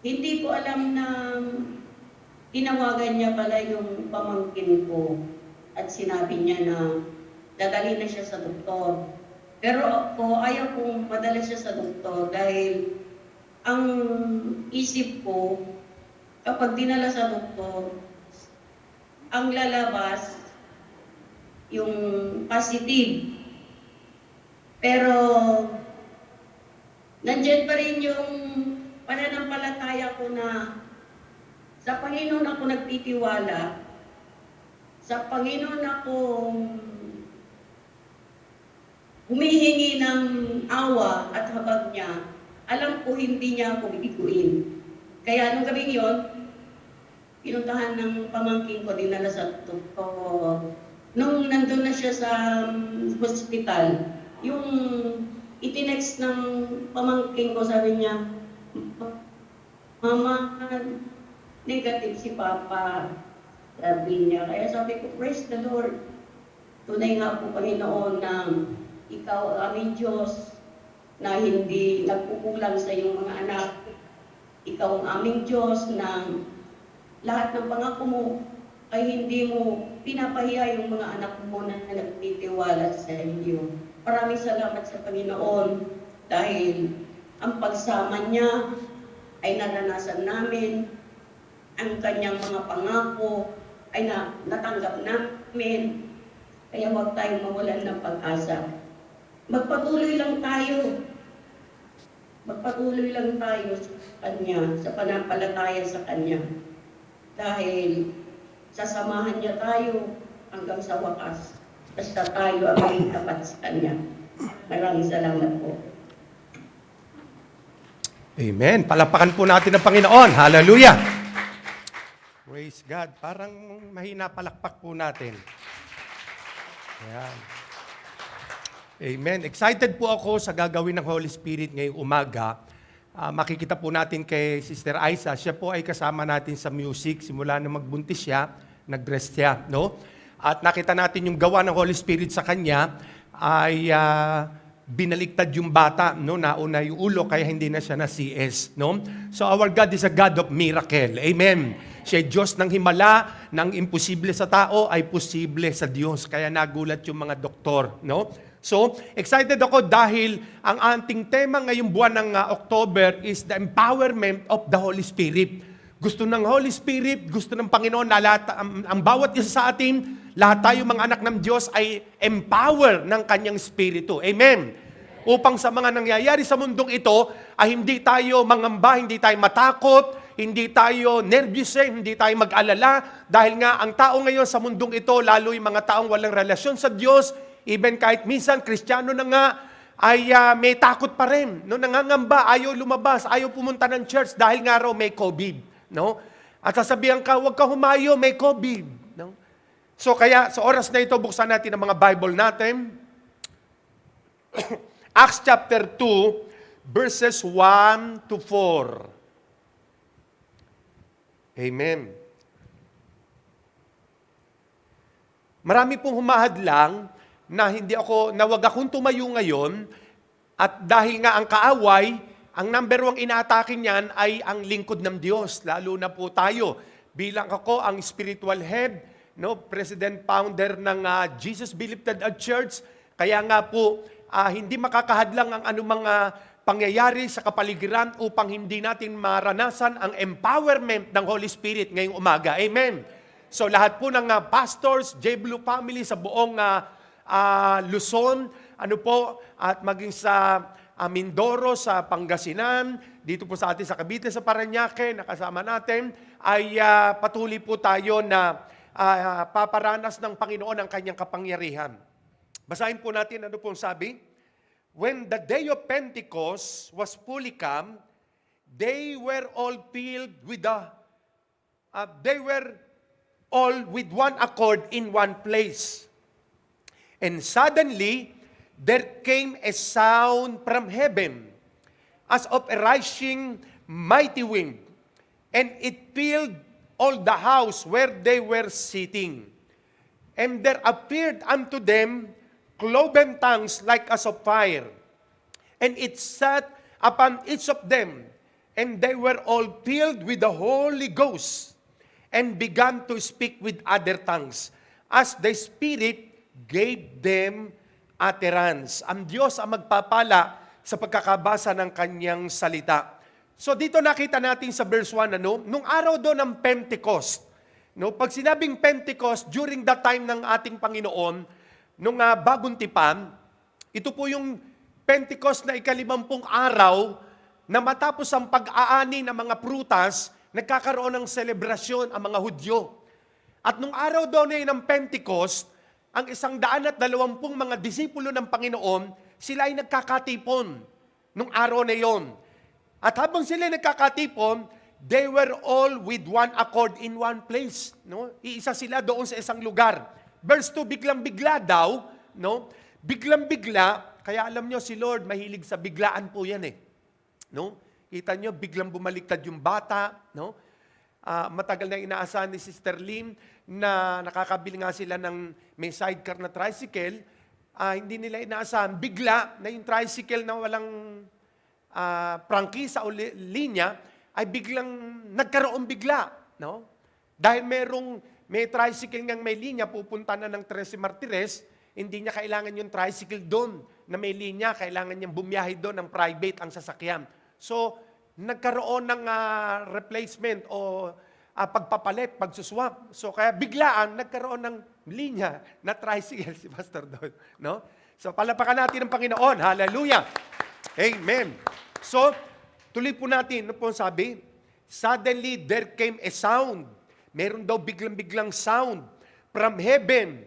hindi ko alam na tinawagan niya pala yung pamangkin ko at sinabi niya na dadali na siya sa doktor. Pero ako, ayaw kong madala siya sa doktor dahil ang isip ko, kapag dinala sa doktor, ang lalabas yung positive. Pero nandiyan pa rin yung pananampalataya ko na sa Panginoon ako nagtitiwala, sa Panginoon ako humihingi ng awa at habag niya. Alam ko hindi niya ako bibiguin. Kaya nung gabing yon, pinuntahan ng pamangkin ko, dinala sa doktor. Nung nandun na siya sa hospital, yung itinext ng pamangkin ko, sabi niya, Mama, negative si Papa. Sabi niya. Kaya sabi ko, praise the Lord. Tunay nga po, Panginoon, na ikaw ang aming Diyos, na hindi nagkukulang sa iyong mga anak. Ikaw ang aming Diyos na lahat ng pangako mo ay hindi mo pinapahiya yung mga anak mo na nagtitiwala sa iyo. Maraming salamat sa Panginoon dahil ang pagsama niya ay naranasan namin, ang kanyang mga pangako ay natanggap namin, kaya huwag tayong mawalan ng pag-asa. Magpatuloy lang tayo. Magpatuloy lang tayo sa Kanya, sa panampalataya sa Kanya. Dahil sasamahan niya tayo hanggang sa wakas. Basta tayo ang maging tapat sa Kanya. Maraming salamat po. Amen. Palapakan po natin ang Panginoon. Hallelujah. Praise God. Parang mahina palakpak po natin. Ayan. Amen. Excited po ako sa gagawin ng Holy Spirit ngayong umaga. Makikita po natin kay Sister Aiza. Siya po ay kasama natin sa music. Simula na magbuntis siya, nag-breast siya. No? At nakita natin yung gawa ng Holy Spirit sa kanya ay binaliktad yung bata. No? Nauna yung ulo kaya hindi na siya na CS. No? So our God is a God of miracle. Amen. Siya ay Diyos ng himala, ng imposible sa tao ay posible sa Diyos. Kaya nagulat yung mga doktor. No? So, excited ako dahil ang ating tema ngayong buwan ng October is the empowerment of the Holy Spirit. Gusto ng Holy Spirit, gusto ng Panginoon na lahat, ang bawat isa sa atin, lahat tayo mga anak ng Diyos ay empower ng Kanyang Espiritu. Amen. Upang sa mga nangyayari sa mundong ito, ay hindi tayo mangamba, hindi tayo matakot, hindi tayo nervous, hindi tayo mag-alala. Dahil nga, ang tao ngayon sa mundong ito, lalo yung mga taong walang relasyon sa Diyos, even kahit minsan, Kristiyano na nga, ay may takot pa rin. No? Nangangamba, ayaw lumabas, ayaw pumunta ng church dahil nga raw may COVID. No? At sasabihan ka, huwag ka humayo, may COVID. No? So kaya, sa oras na ito, buksan natin ang mga Bible natin. Acts chapter 2, verses 1 to 4. Amen. Marami pong humahadlang na wag akong tumayo ngayon at dahil nga ang kaaway, ang number 1 inaatake niyan ay ang lingkod ng Diyos. Lalo na po tayo. Bilang ako ang spiritual head, no, president founder ng Jesus Be Lifted Up Church, kaya nga po hindi makakahadlang ang anumang pangyayari sa kapaligiran upang hindi natin maranasan ang empowerment ng Holy Spirit ngayong umaga. Amen. So lahat po ng pastors, JBLU family sa buong Luzon, at maging sa Mindoro, sa Pangasinan, dito po sa atin sa Cavite, sa Parañaque, nakasama natin, ay patuloy po tayo na paparanas ng Panginoon ang kanyang kapangyarihan. Basahin po natin ano pong sabi. When the day of Pentecost was fully come, they were all filled with with one accord in one place. And suddenly, there came a sound from heaven, as of a rushing mighty wind, and it filled all the house where they were sitting. And there appeared unto them cloven tongues like as of fire, and it sat upon each of them, and they were all filled with the Holy Ghost, and began to speak with other tongues, as the Spirit gave them utterance. Ang Diyos ang magpapala sa pagkakabasa ng kanyang salita. So dito nakita natin sa verse 1, nung araw doon ng Pentecost, pag sinabing Pentecost, during that time ng ating Panginoon, nung bagong tipan, ito po yung Pentecost na ika-50 araw na matapos ang pag-aani ng mga prutas, nagkakaroon ng selebrasyon ang mga Hudyo. At nung araw doon ng Pentecost, ang 120 mga disipulo ng Panginoon, sila ay nagkakatipon nung araw na yon. At habang sila nagkakatipon, they were all with one accord in one place. Iisa sila doon sa isang lugar. Verse 2, biglang-bigla daw, biglang-bigla, kaya alam nyo, si Lord, mahilig sa biglaan po yan eh. Kita nyo, biglang bumaliktad yung bata, matagal na inaasahan ni Sister Lim na nakakabili nga sila ng may sidecar na tricycle, hindi nila inaasahan, bigla na yung tricycle na walang prangkisa o linya, ay biglang nagkaroon bigla. Dahil may tricycle ngang may linya, pupunta na ng 13 Martires, hindi niya kailangan yung tricycle doon na may linya, kailangan niyang bumiyahe doon ng private ang sasakyan. So, nagkaroon ng replacement o pagpapalit, pagsuswap. So, kaya biglaan, nagkaroon ng linya na tricycle si Pastor doon. So, palapakan natin ang Panginoon. Hallelujah! Amen! So, tuloy po natin, po sabi, suddenly there came a sound. Meron daw biglang-biglang sound from heaven,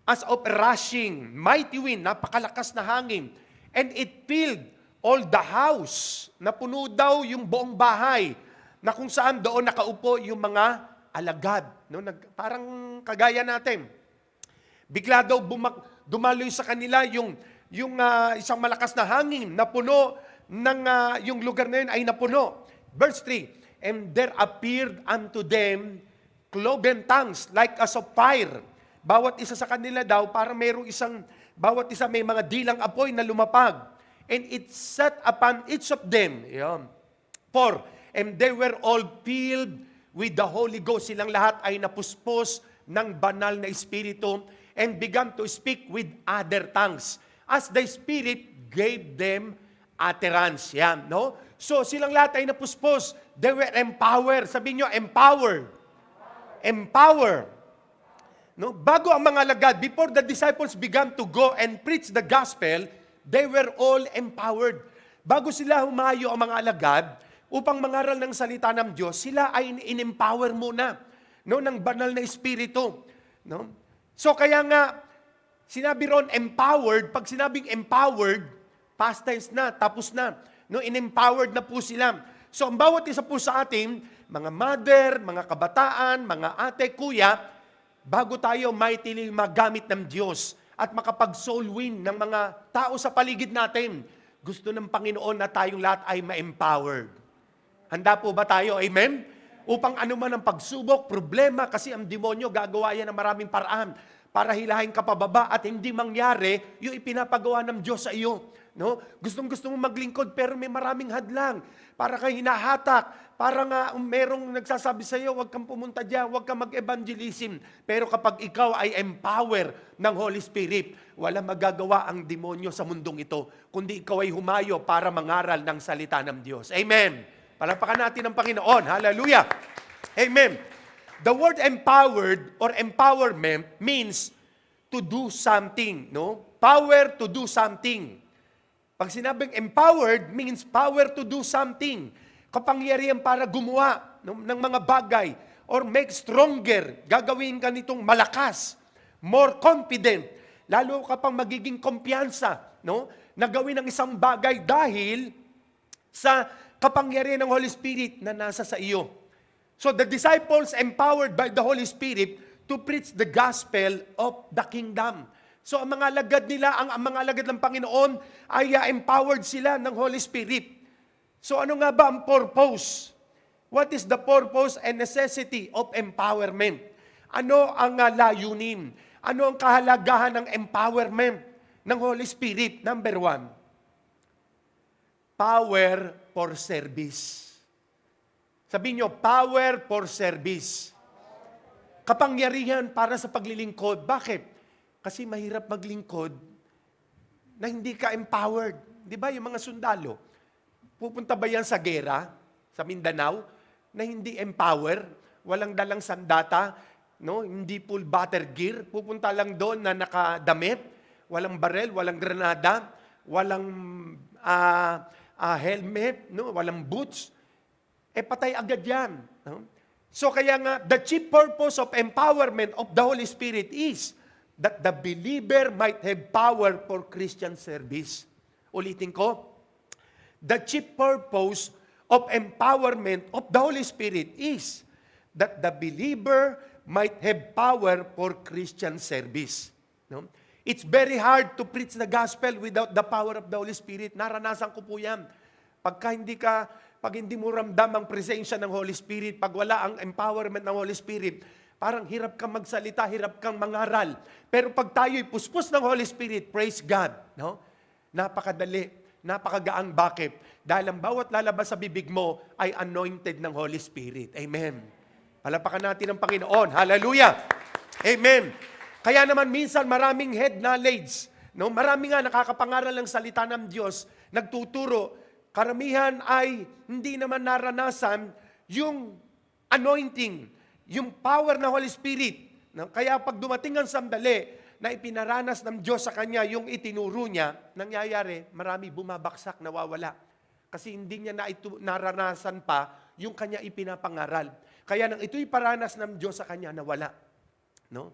as of a rushing, mighty wind, napakalakas na hangin. And it filled all the house. Napuno daw yung buong bahay, na kung saan doon nakaupo yung mga alagad. Parang kagaya natin. Bigla daw dumaloy sa kanila yung isang malakas na hangin, napuno ng yung lugar na yun ay napuno. Verse 3, and there appeared unto them cloven tongues like as of fire. Bawat isa sa kanila daw, parang mayroong bawat isa may mga dilang apoy na lumapag. And it sat upon each of them. And they were all filled with the Holy Ghost. Silang lahat ay napuspos ng banal na Espiritu and began to speak with other tongues, as the Spirit gave them utterance. So silang lahat ay napuspos. They were empowered. Sabihin nyo, empowered. Empower. Bago ang mga alagad, before the disciples began to go and preach the gospel, they were all empowered. Bago sila humayo ang mga alagad, upang mangaral ng salita ng Diyos, sila ay in-empower muna ng banal na Espiritu. So kaya nga, sinabi ron empowered, pag sinabing empowered, past tense na, tapos na. In-empowered na po sila. So ang bawat isa po sa atin, mga mother, mga kabataan, mga ate, kuya, bago tayo mightily magamit ng Diyos at makapag-soul win ng mga tao sa paligid natin, gusto ng Panginoon na tayong lahat ay ma-empowered. Handa po ba tayo? Amen? Upang anuman ang pagsubok, problema, kasi ang demonyo gagawa yan ng maraming paraan para hilahin ka pababa at hindi mangyari yung ipinapagawa ng Diyos sa iyo. Gustong-gusto mo maglingkod pero may maraming hadlang. Para kang hinahatak. Para nga merong nagsasabi sa iyo, huwag kang pumunta dyan, huwag kang mag-evangelism. Pero kapag ikaw ay empower ng Holy Spirit, wala magagawa ang demonyo sa mundong ito, kundi ikaw ay humayo para mangaral ng salita ng Diyos. Amen. Palapakan natin ang Panginoon. Hallelujah. Amen. The word empowered or empowerment means to do something. Power to do something. Pag sinabing empowered means power to do something. Kapangyarihan para gumawa ng mga bagay or make stronger. Gagawin ka nitong malakas, more confident. Lalo kapag magiging kumpiyansa, na gawin ang isang bagay dahil sa kapangyarihan ng Holy Spirit na nasa sa iyo. So the disciples empowered by the Holy Spirit to preach the gospel of the kingdom. So ang mga alagad nila, ang mga alagad ng Panginoon ay empowered sila ng Holy Spirit. So ano nga ba ang purpose? What is the purpose and necessity of empowerment? Ano ang layunin? Ano ang kahalagahan ng empowerment ng Holy Spirit? Number 1, power for service. Sabihin nyo, power for service. Kapangyarihan para sa paglilingkod. Bakit? Kasi mahirap maglingkod na hindi ka empowered. Di ba yung mga sundalo? Pupunta ba yan sa gera, sa Mindanao, na hindi empower, walang dalang sandata, no? Hindi full battle gear, pupunta lang doon na nakadamit, walang barel, walang granada, walang helmet, no? Walang boots, patay agad yan. No? So kaya nga, the chief purpose of empowerment of the Holy Spirit is that the believer might have power for Christian service. Ulitin ko, the chief purpose of empowerment of the Holy Spirit is that the believer might have power for Christian service. No? It's very hard to preach the gospel without the power of the Holy Spirit. Naranasan ko po yan. Pag hindi mo ramdam ang presensya ng Holy Spirit, pag wala ang empowerment ng Holy Spirit, parang hirap kang magsalita, hirap kang mangaral. Pero pag tayo'y puspos ng Holy Spirit, praise God. No? Napakadali. Napakagaang. Bakit? Dahil ang bawat lalabas sa bibig mo ay anointed ng Holy Spirit. Amen. Palapakan natin ang Panginoon. Hallelujah. Amen. Kaya naman minsan maraming head knowledge. No? Marami nga nakakapangaral ng salita ng Diyos, nagtuturo. Karamihan ay hindi naman naranasan yung anointing, yung power ng Holy Spirit. No? Kaya pag dumating ang sandali, na ipinaranas ng Diyos sa kanya yung itinuro niya, nangyayari, marami bumabaksak, nawawala. Kasi hindi niya naranasan pa yung kanya ipinapangaral. Kaya nang ito'y paranas ng Diyos sa kanya, nawala. No?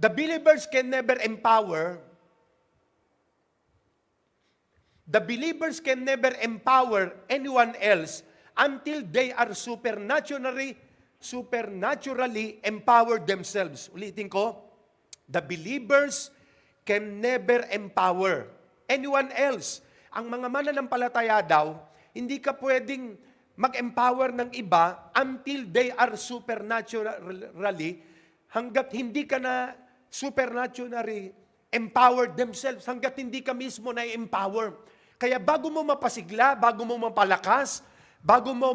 The believers can never empower. The believers can never empower anyone else until they are supernaturally empowered themselves. Ulitin ko, the believers can never empower anyone else. Ang mga mananampalataya daw, hindi ka pwedeng mag-empower ng iba until they are supernaturally, hanggat hindi ka na supernaturally empowered themselves, hanggat hindi ka mismo na empower. Kaya bago mo mapasigla, bago mo mapalakas, bago mo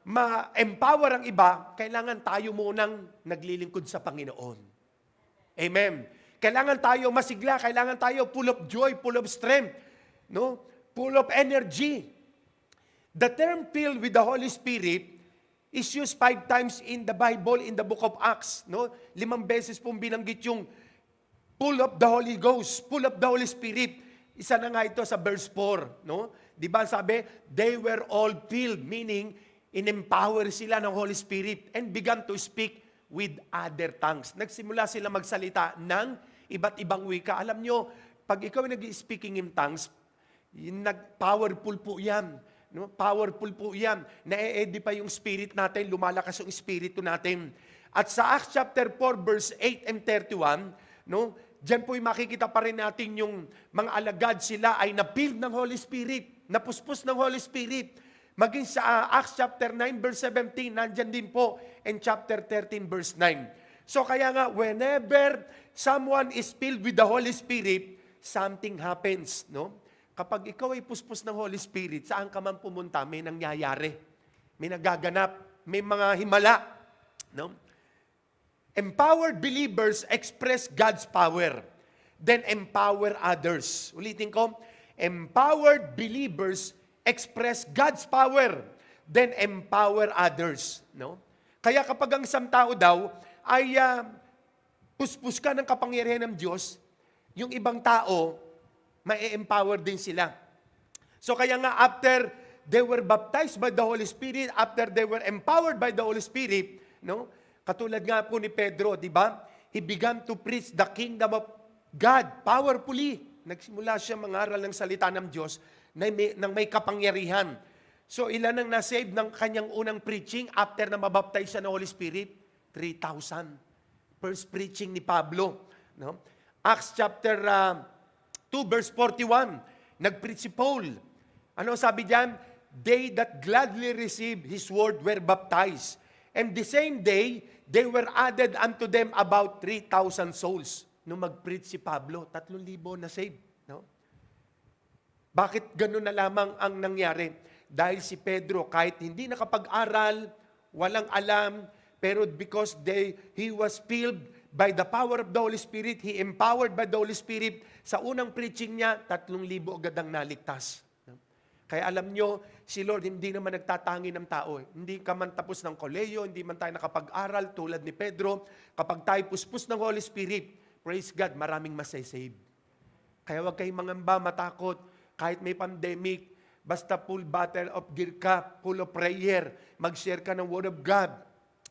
ma-empower ang iba, kailangan tayo munang naglilingkod sa Panginoon. Amen. Kailangan tayo masigla, kailangan tayo full of joy, full of strength, no? Full of energy. The term filled with the Holy Spirit is used 5 times in the Bible, in the book of Acts, no? 5 beses pong binanggit yung full of the Holy Ghost, full of the Holy Spirit. Isa na nga ito sa verse 4, no? Di ba sabi, they were all filled, meaning in-empower sila ng Holy Spirit and began to speak with other tongues. Nagsimula sila magsalita ng iba't ibang wika. Alam nyo, pag ikaw nag-speaking in tongues, powerful po yan. No? Powerful po yan. Na-edify yung spirit natin, lumalakas yung espiritu natin. At sa Acts chapter 4, verse 8 and 31, no? Diyan po'y makikita pa rin natin yung mga alagad, sila ay na-filled ng Holy Spirit, napuspos ng Holy Spirit. Maging sa Acts chapter 9 verse 17, nandyan din po, and chapter 13 verse 9. So kaya nga, whenever someone is filled with the Holy Spirit, something happens. No? Kapag ikaw ay puspos ng Holy Spirit, saan ka man pumunta, may nangyayari. May nagaganap, may mga himala. No? Empowered believers express God's power, then empower others. Ulitin ko, empowered believers express God's power, then empower others. No? Kaya kapag ang isang tao daw ay puspos ka ng kapangyarihan ng Diyos, yung ibang tao, ma-empower din sila. So kaya nga after they were baptized by the Holy Spirit, after they were empowered by the Holy Spirit, no? Katulad nga po ni Pedro, di ba? He began to preach the kingdom of God powerfully. Nagsimula siya mangaral ng salita ng Diyos nang may kapangyarihan. So ilan ang nasave ng kanyang unang preaching after na mabaptize siya ng Holy Spirit? 3,000. first preaching ni Pablo. No? Acts chapter 2 verse 41, nag-preach si Paul. Ano sabi diyan? They that gladly received his word were baptized. And the same day, they were added unto them about 3,000 souls. Nung mag-preach si Pablo, 3,000 na saved. No? Bakit ganun na lamang ang nangyari? Dahil si Pedro, kahit hindi nakapag-aral, walang alam, pero because he was filled by the power of the Holy Spirit, he empowered by the Holy Spirit, sa unang preaching niya, 3,000 agad ang naligtas. Kaya alam nyo, si Lord hindi naman nagtatangi ng tao. Hindi ka man tapos ng koleyo, hindi man tayo nakapag-aral tulad ni Pedro. Kapag tayo puspos ng Holy Spirit, praise God, maraming masasave. Kaya huwag kayong mangamba, matakot, kahit may pandemic, basta full battle of gear ka, full of prayer, mag-share ka ng Word of God.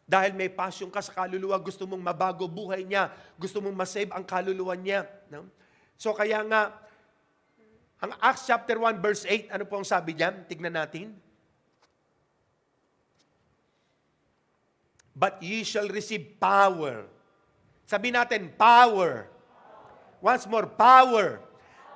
Dahil may passion ka sa kaluluwa, gusto mong mabago buhay niya, gusto mong masave ang kaluluwa niya. No? So kaya nga, ang Acts chapter 1 verse 8, ano po ang sabi diyan? Tignan natin. But ye shall receive power. Sabi natin, power. Once more, power.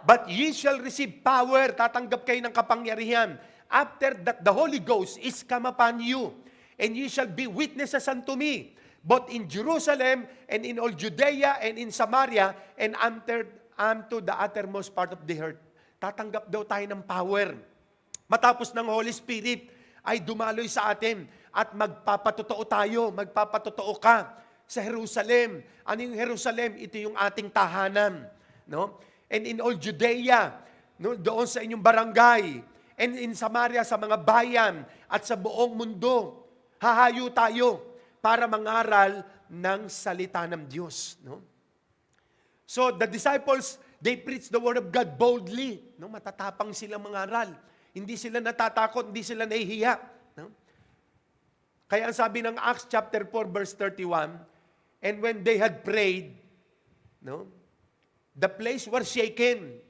But ye shall receive power. Tatanggap kayo ng kapangyarihan. After that the Holy Ghost is come upon you. And ye shall be witnesses unto me, both in Jerusalem and in all Judea and in Samaria and unto the uttermost part of the earth. Tatanggap daw tayo ng power. Matapos ng Holy Spirit ay dumaloy sa atin at magpapatotoo tayo, magpapatotoo ka sa Jerusalem. Ano yung Jerusalem? Ito yung ating tahanan. No? And in all Judea, no? Doon sa inyong barangay, and in Samaria, sa mga bayan, at sa buong mundo, hahayo tayo para mangaral ng salita ng Diyos. No? So the disciples, they preach the Word of God boldly. No? Matatapang silang mangaral. Hindi sila natatakot, hindi sila nahihiya. No? Kaya ang sabi ng Acts chapter 4 verse 31, and when they had prayed, no, the place was shaken.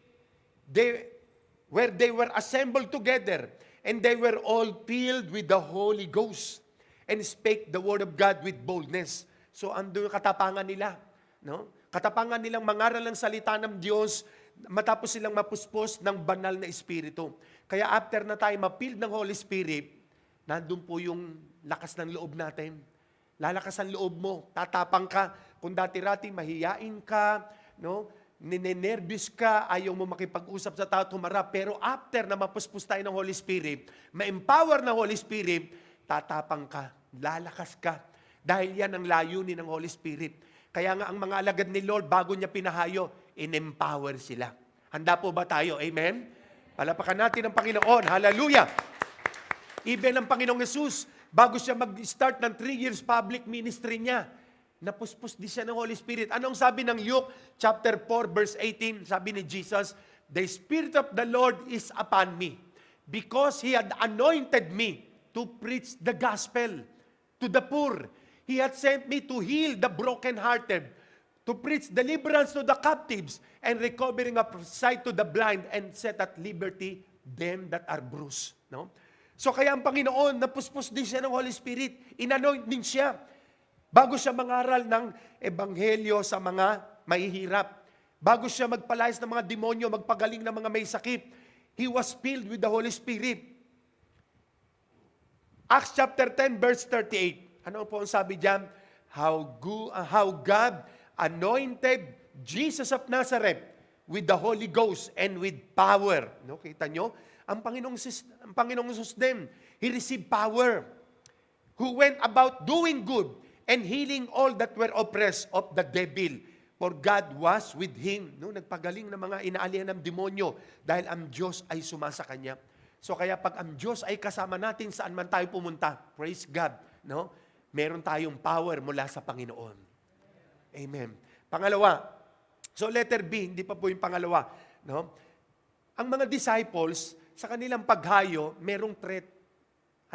Where they were assembled together, and they were all filled with the Holy Ghost, and spake the Word of God with boldness. So ando yung katapangan nila. No? Katapangan nilang mangaral ng salita ng Diyos matapos silang mapuspos ng banal na Espiritu. Kaya after na tayo ma-filled ng Holy Spirit, nandun po yung lakas ng loob natin. Lalakas ang loob mo, tatapang ka. Kung dati-rati mahiyain ka, no? Ninenervous ka, ayaw mo makipag-usap sa tao, tumarap. Pero after na mapuspos tayo ng Holy Spirit, ma-empower ng Holy Spirit, tatapang ka, lalakas ka. Dahil yan ang layunin ng Holy Spirit. Kaya nga ang mga alagad ni Lord, bago niya pinahayo, in-empower sila. Handa po ba tayo? Amen? Palapakan natin ang Panginoon. Hallelujah! Even ang Panginoong Jesus, bago siya mag-start ng 3 years public ministry niya, napuspos di siya ng Holy Spirit. Anong sabi ng Luke chapter 4 verse 18? Sabi ni Jesus, the Spirit of the Lord is upon me, because He had anointed me to preach the gospel to the poor. He had sent me to heal the brokenhearted, to preach deliverance to the captives, and recovering of sight to the blind, and set at liberty them that are bruised. No? So kaya ang Panginoon, napuspos din siya ng Holy Spirit. Inanoint din siya. Bago siya mangaral ng ebanghelyo sa mga mahihirap. Bago siya magpalayas ng mga demonyo, magpagaling ng mga may sakit, He was filled with the Holy Spirit. Acts chapter 10 verse 38. Ano po ang sabi diyan? How God anointed Jesus of Nazareth with the Holy Ghost and with power. No, kita nyo? Ang Panginoong Jesus din, He received power. Who went about doing good and healing all that were oppressed of the devil. For God was with Him. No, nagpagaling ng mga inaalihan ng demonyo dahil ang Diyos ay sumasa Kanya. So kaya pag ang Diyos ay kasama natin saan man tayo pumunta, praise God, no? Meron tayong power mula sa Panginoon. Amen. Pangalawa, so letter B, hindi pa po yung pangalawa. No? Ang mga disciples, sa kanilang paghayo, merong threat.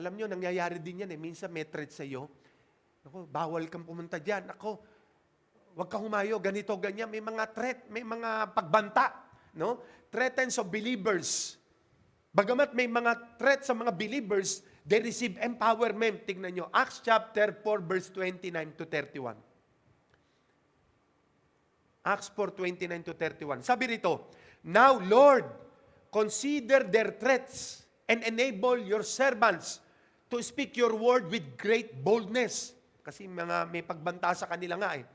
Alam nyo, nangyayari din yan. Minsan may threat sa iyo. Ako, bawal kang pumunta dyan. Ako, huwag kang humayo, ganito, ganyan. May mga threat, may mga pagbanta. No? Threats of believers. Bagamat may mga threat sa mga believers, they receive empowerment. Tingnan nyo, Acts chapter 4 verse 29 to 31. Acts 4:29 to 31. Sabi rito, "Now, Lord, consider their threats and enable your servants to speak your word with great boldness." Kasi may pagbanta sa kanila nga eh.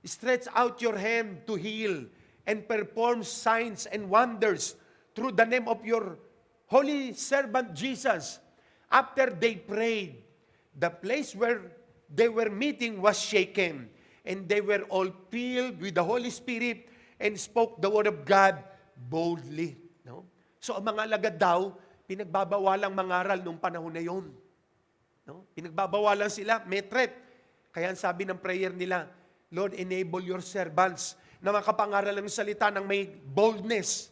"Stretch out your hand to heal and perform signs and wonders through the name of your holy servant Jesus." After they prayed, the place where they were meeting was shaken, and they were all filled with the Holy Spirit and spoke the word of God boldly. No? So ang mga alagad daw, pinagbabawalang mangaral nung panahon na yun. No? Pinagbabawalan sila, may threat. Kaya ang sabi ng prayer nila, "Lord, enable your servants na makapangaral ng salita ng may boldness.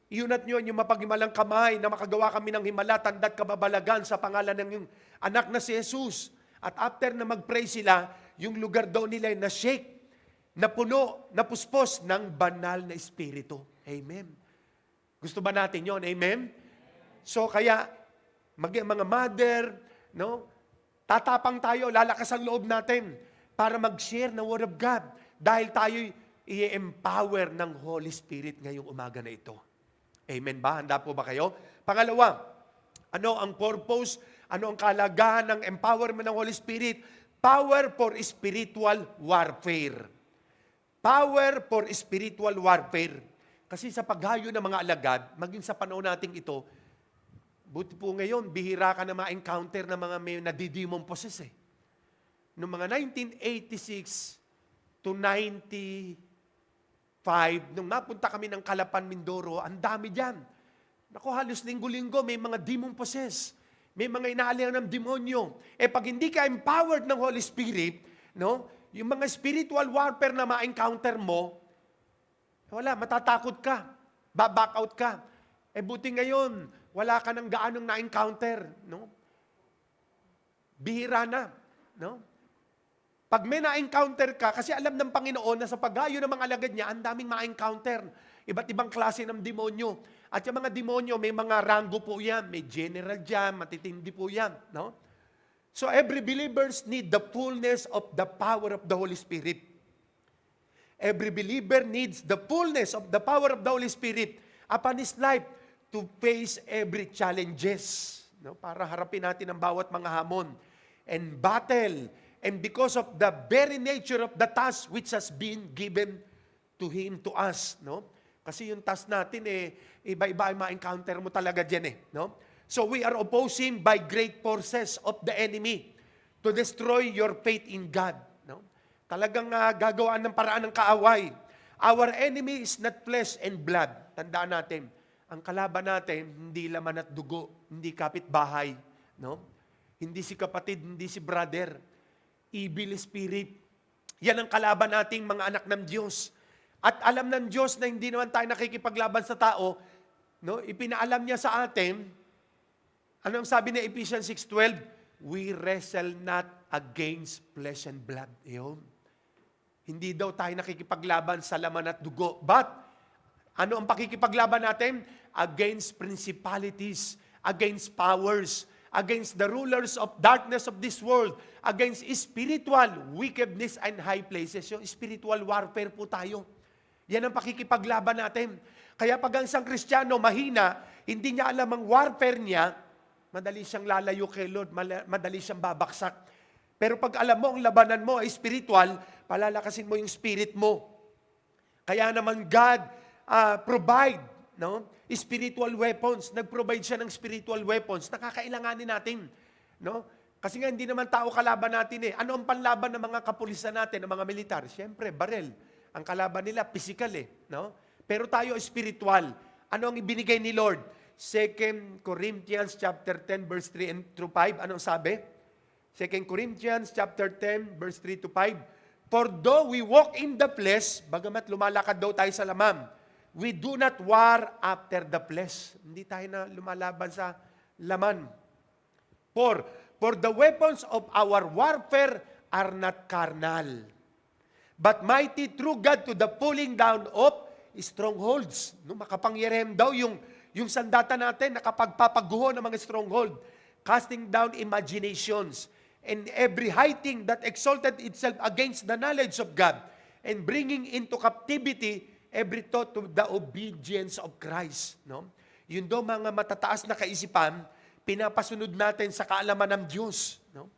Iunat nyo yung mapaghimalang kamay na makagawa kami ng himala, tanda't kababalagan sa pangalan ng yung anak na si Jesus." At after na mag-pray sila, yung lugar daw nila ay na-shake, napuno, napuspos ng banal na Espiritu. Amen. Gusto ba natin yon? Amen? So kaya, mga mother, no, tatapang tayo, lalakas ang loob natin para mag-share ng Word of God dahil tayo'y i-empower ng Holy Spirit ngayong umaga na ito. Amen ba? Handa po ba kayo? Pangalawa, ano ang purpose? Ano ang kalagahan ng empowerment ng Holy Spirit? Power for spiritual warfare. Power for spiritual warfare. Kasi sa paghayo ng mga alagad, maging sa panahon nating ito, buti po ngayon, bihira ka na ma-encounter ng mga may nadidemon possess eh. Noong mga 1986 to 95, nung napunta kami ng Calapan, Mindoro, ang dami dyan. Naku, halos linggo-linggo, may mga demon possess. May mga inaalihan ng demonyo. Pag hindi ka empowered ng Holy Spirit, no, yung mga spiritual warfare na ma-encounter mo, wala, matatakot ka. Back out ka. Buti ngayon, wala ka nang gaanong na-encounter. No? Bihira na. No? Pag may na-encounter ka, kasi alam ng Panginoon na sa paghayo ng mga alagad niya, ang daming ma-encounter. Iba't ibang klase ng demonyo. At yung mga demonyo, may mga ranggo po yan. May general dyan, matitindi po yan. No? So every believers need the fullness of the power of the Holy Spirit. Every believer needs the fullness of the power of the Holy Spirit upon his life to face every challenges. No? Para harapin natin ang bawat mga hamon and battle. And because of the very nature of the task which has been given to Him, to us. No? Kasi yung task natin, iba-iba ay ma-encounter mo talaga dyan. No? So we are opposing by great forces of the enemy to destroy your faith in God. No? Talagang gagawaan ng paraan ng kaaway. Our enemy is not flesh and blood. Tandaan natin, ang kalaban natin, hindi laman at dugo, hindi kapitbahay. No? Hindi si kapatid, hindi si brother. Evil spirit. Yan ang kalaban nating mga anak ng Diyos. At alam ng Diyos na hindi naman tayo nakikipaglaban sa tao, no? Ipinaalam niya sa atin, anong sabi ni Ephesians 6:12? We wrestle not against flesh and blood. Yun. Hindi daw tayo nakikipaglaban sa laman at dugo. But, ano ang pakikipaglaban natin? Against principalities, against powers, against the rulers of darkness of this world, against spiritual wickedness and high places. Yung spiritual warfare po tayo. Yan ang pakikipaglaban natin. Kaya pag ang isang Kristiyano mahina, hindi niya alam ang warfare niya, madali siyang lalayo kay Lord, madali siyang babaksak. Pero pag alam mo ang labanan mo ay spiritual, palalakasin mo yung spirit mo. Kaya naman God provide, no? Spiritual weapons. Nag-provide siya ng spiritual weapons. Nakakailanganin natin. No? Kasi nga hindi naman tao kalaban natin eh. Ano ang panlaban ng mga kapulisan natin, ng mga militar? Siyempre, barel. Ang kalaban nila, physical eh. No? Pero tayo spiritual. Ano ang ibinigay ni Lord? 2 Corinthians chapter 10 verse 3 and through 5. Anong sabi? 2 Corinthians chapter 10 verse 3 to 5. For though we walk in the flesh, bagamat lumalakad daw tayo sa laman, we do not war after the flesh. Hindi tayo na lumalaban sa laman. For the weapons of our warfare are not carnal, but mighty through God to the pulling down of strongholds. No, makapangyarihan daw yung sandata natin, nakapagpapaguho ng mga stronghold, casting down imaginations, and every high thing that exalted itself against the knowledge of God, and bringing into captivity every thought to the obedience of Christ. No? Yun do mga matataas na kaisipan, pinapasunod natin sa kaalaman ng Diyos. No?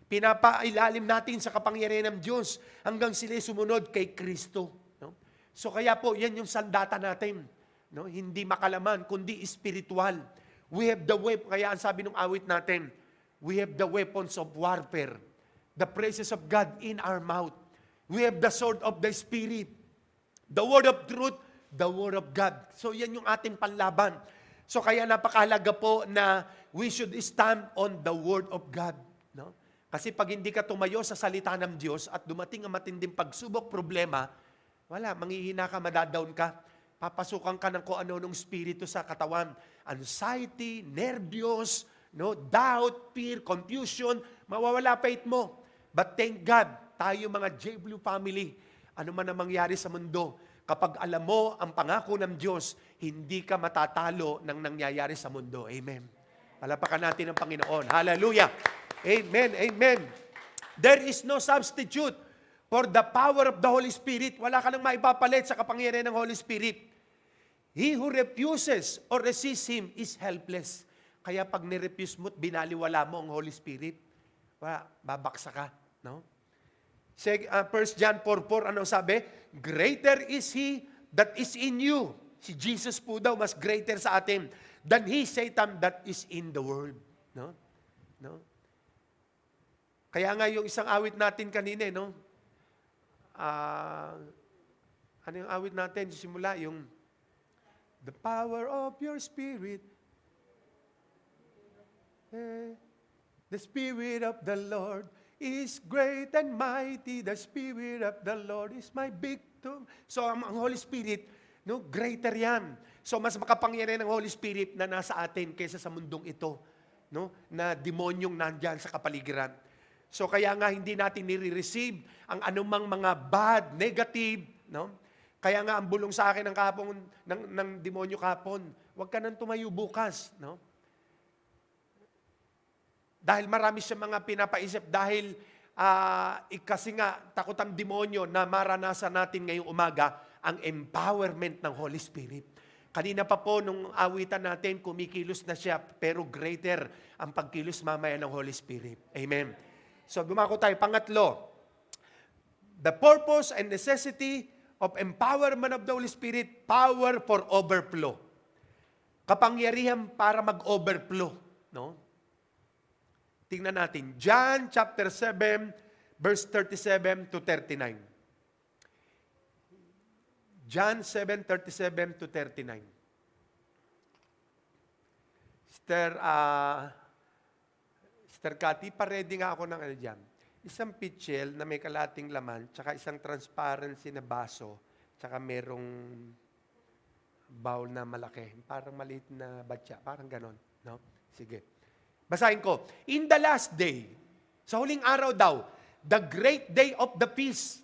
Pinapailalim natin sa kapangyarihan ng Diyos hanggang sila sumunod kay Kristo. No? So kaya po, yan yung sandata natin. No? Hindi makalaman, kundi spiritual. We have the weapon, kaya ang sabi ng awit natin, we have the weapons of warfare. The praises of God in our mouth. We have the sword of the Spirit. The word of truth, the word of God. So yan yung ating panlaban. So kaya napakahalaga po na we should stand on the word of God. No? Kasi pag hindi ka tumayo sa salita ng Diyos at dumating ang matinding pagsubok, problema, wala, manghihina ka, madadown ka. Papasukan ka ng kung ano ng spirito sa katawan. Anxiety, nervyos, no, doubt, fear, confusion, mawawala faith mo. But thank God, tayo mga JBLU family, ano man ang mangyari sa mundo, kapag alam mo ang pangako ng Diyos, hindi ka matatalo ng nangyayari sa mundo. Amen. Palapakan natin ang Panginoon. Hallelujah. Amen. Amen. There is no substitute for the power of the Holy Spirit. Wala ka nang maipapalit sa kapangyarihan ng Holy Spirit. He who refuses or resists Him is helpless. Kaya pag nirefuse mo at binaliwala mo ang Holy Spirit, babaksa ka. No? 1 John 4:4, ano sabi? Greater is He that is in you. Si Jesus po daw, mas greater sa atin than he, Satan, that is in the world. No? No? Kaya nga yung isang awit natin kanina, no? Ano yung awit natin? Simula yung the power of your spirit. The Spirit of the Lord is great and mighty. The Spirit of the Lord is my victim. So, ang Holy Spirit, no, greater yan. So, mas makapangyarihan ng Holy Spirit na nasa atin kaysa sa mundong ito, no, na demonyong nandyan sa kapaligiran. So, kaya nga hindi natin nire-receive ang anumang mga bad, negative, no? Kaya nga ang bulong sa akin ng demonyo kapon, huwag ka nang tumayo bukas, no? Dahil marami siya mga pinapaisip dahil kasi nga takot ang demonyo na maranasan natin ngayong umaga ang empowerment ng Holy Spirit. Kanina pa po nung awitan natin, kumikilos na siya pero greater ang pagkilos mamaya ng Holy Spirit. Amen. So dumako tayo. Pangatlo, the purpose and necessity of empowerment of the Holy Spirit, power for overflow. Kapangyarihan para mag-overflow. No? Tingnan natin, John chapter 7, verse 37 to 39. John 7, 37 to 39. Sister Cathy, pa-ready nga ako ng ano dyan. Isang pitchel na may kalating laman, tsaka isang transparency na baso, tsaka merong bowl na malaki. Parang maliit na batya, parang ganon. No? Sige. Basahin ko. In the last day, sa huling araw daw, the great day of the feast,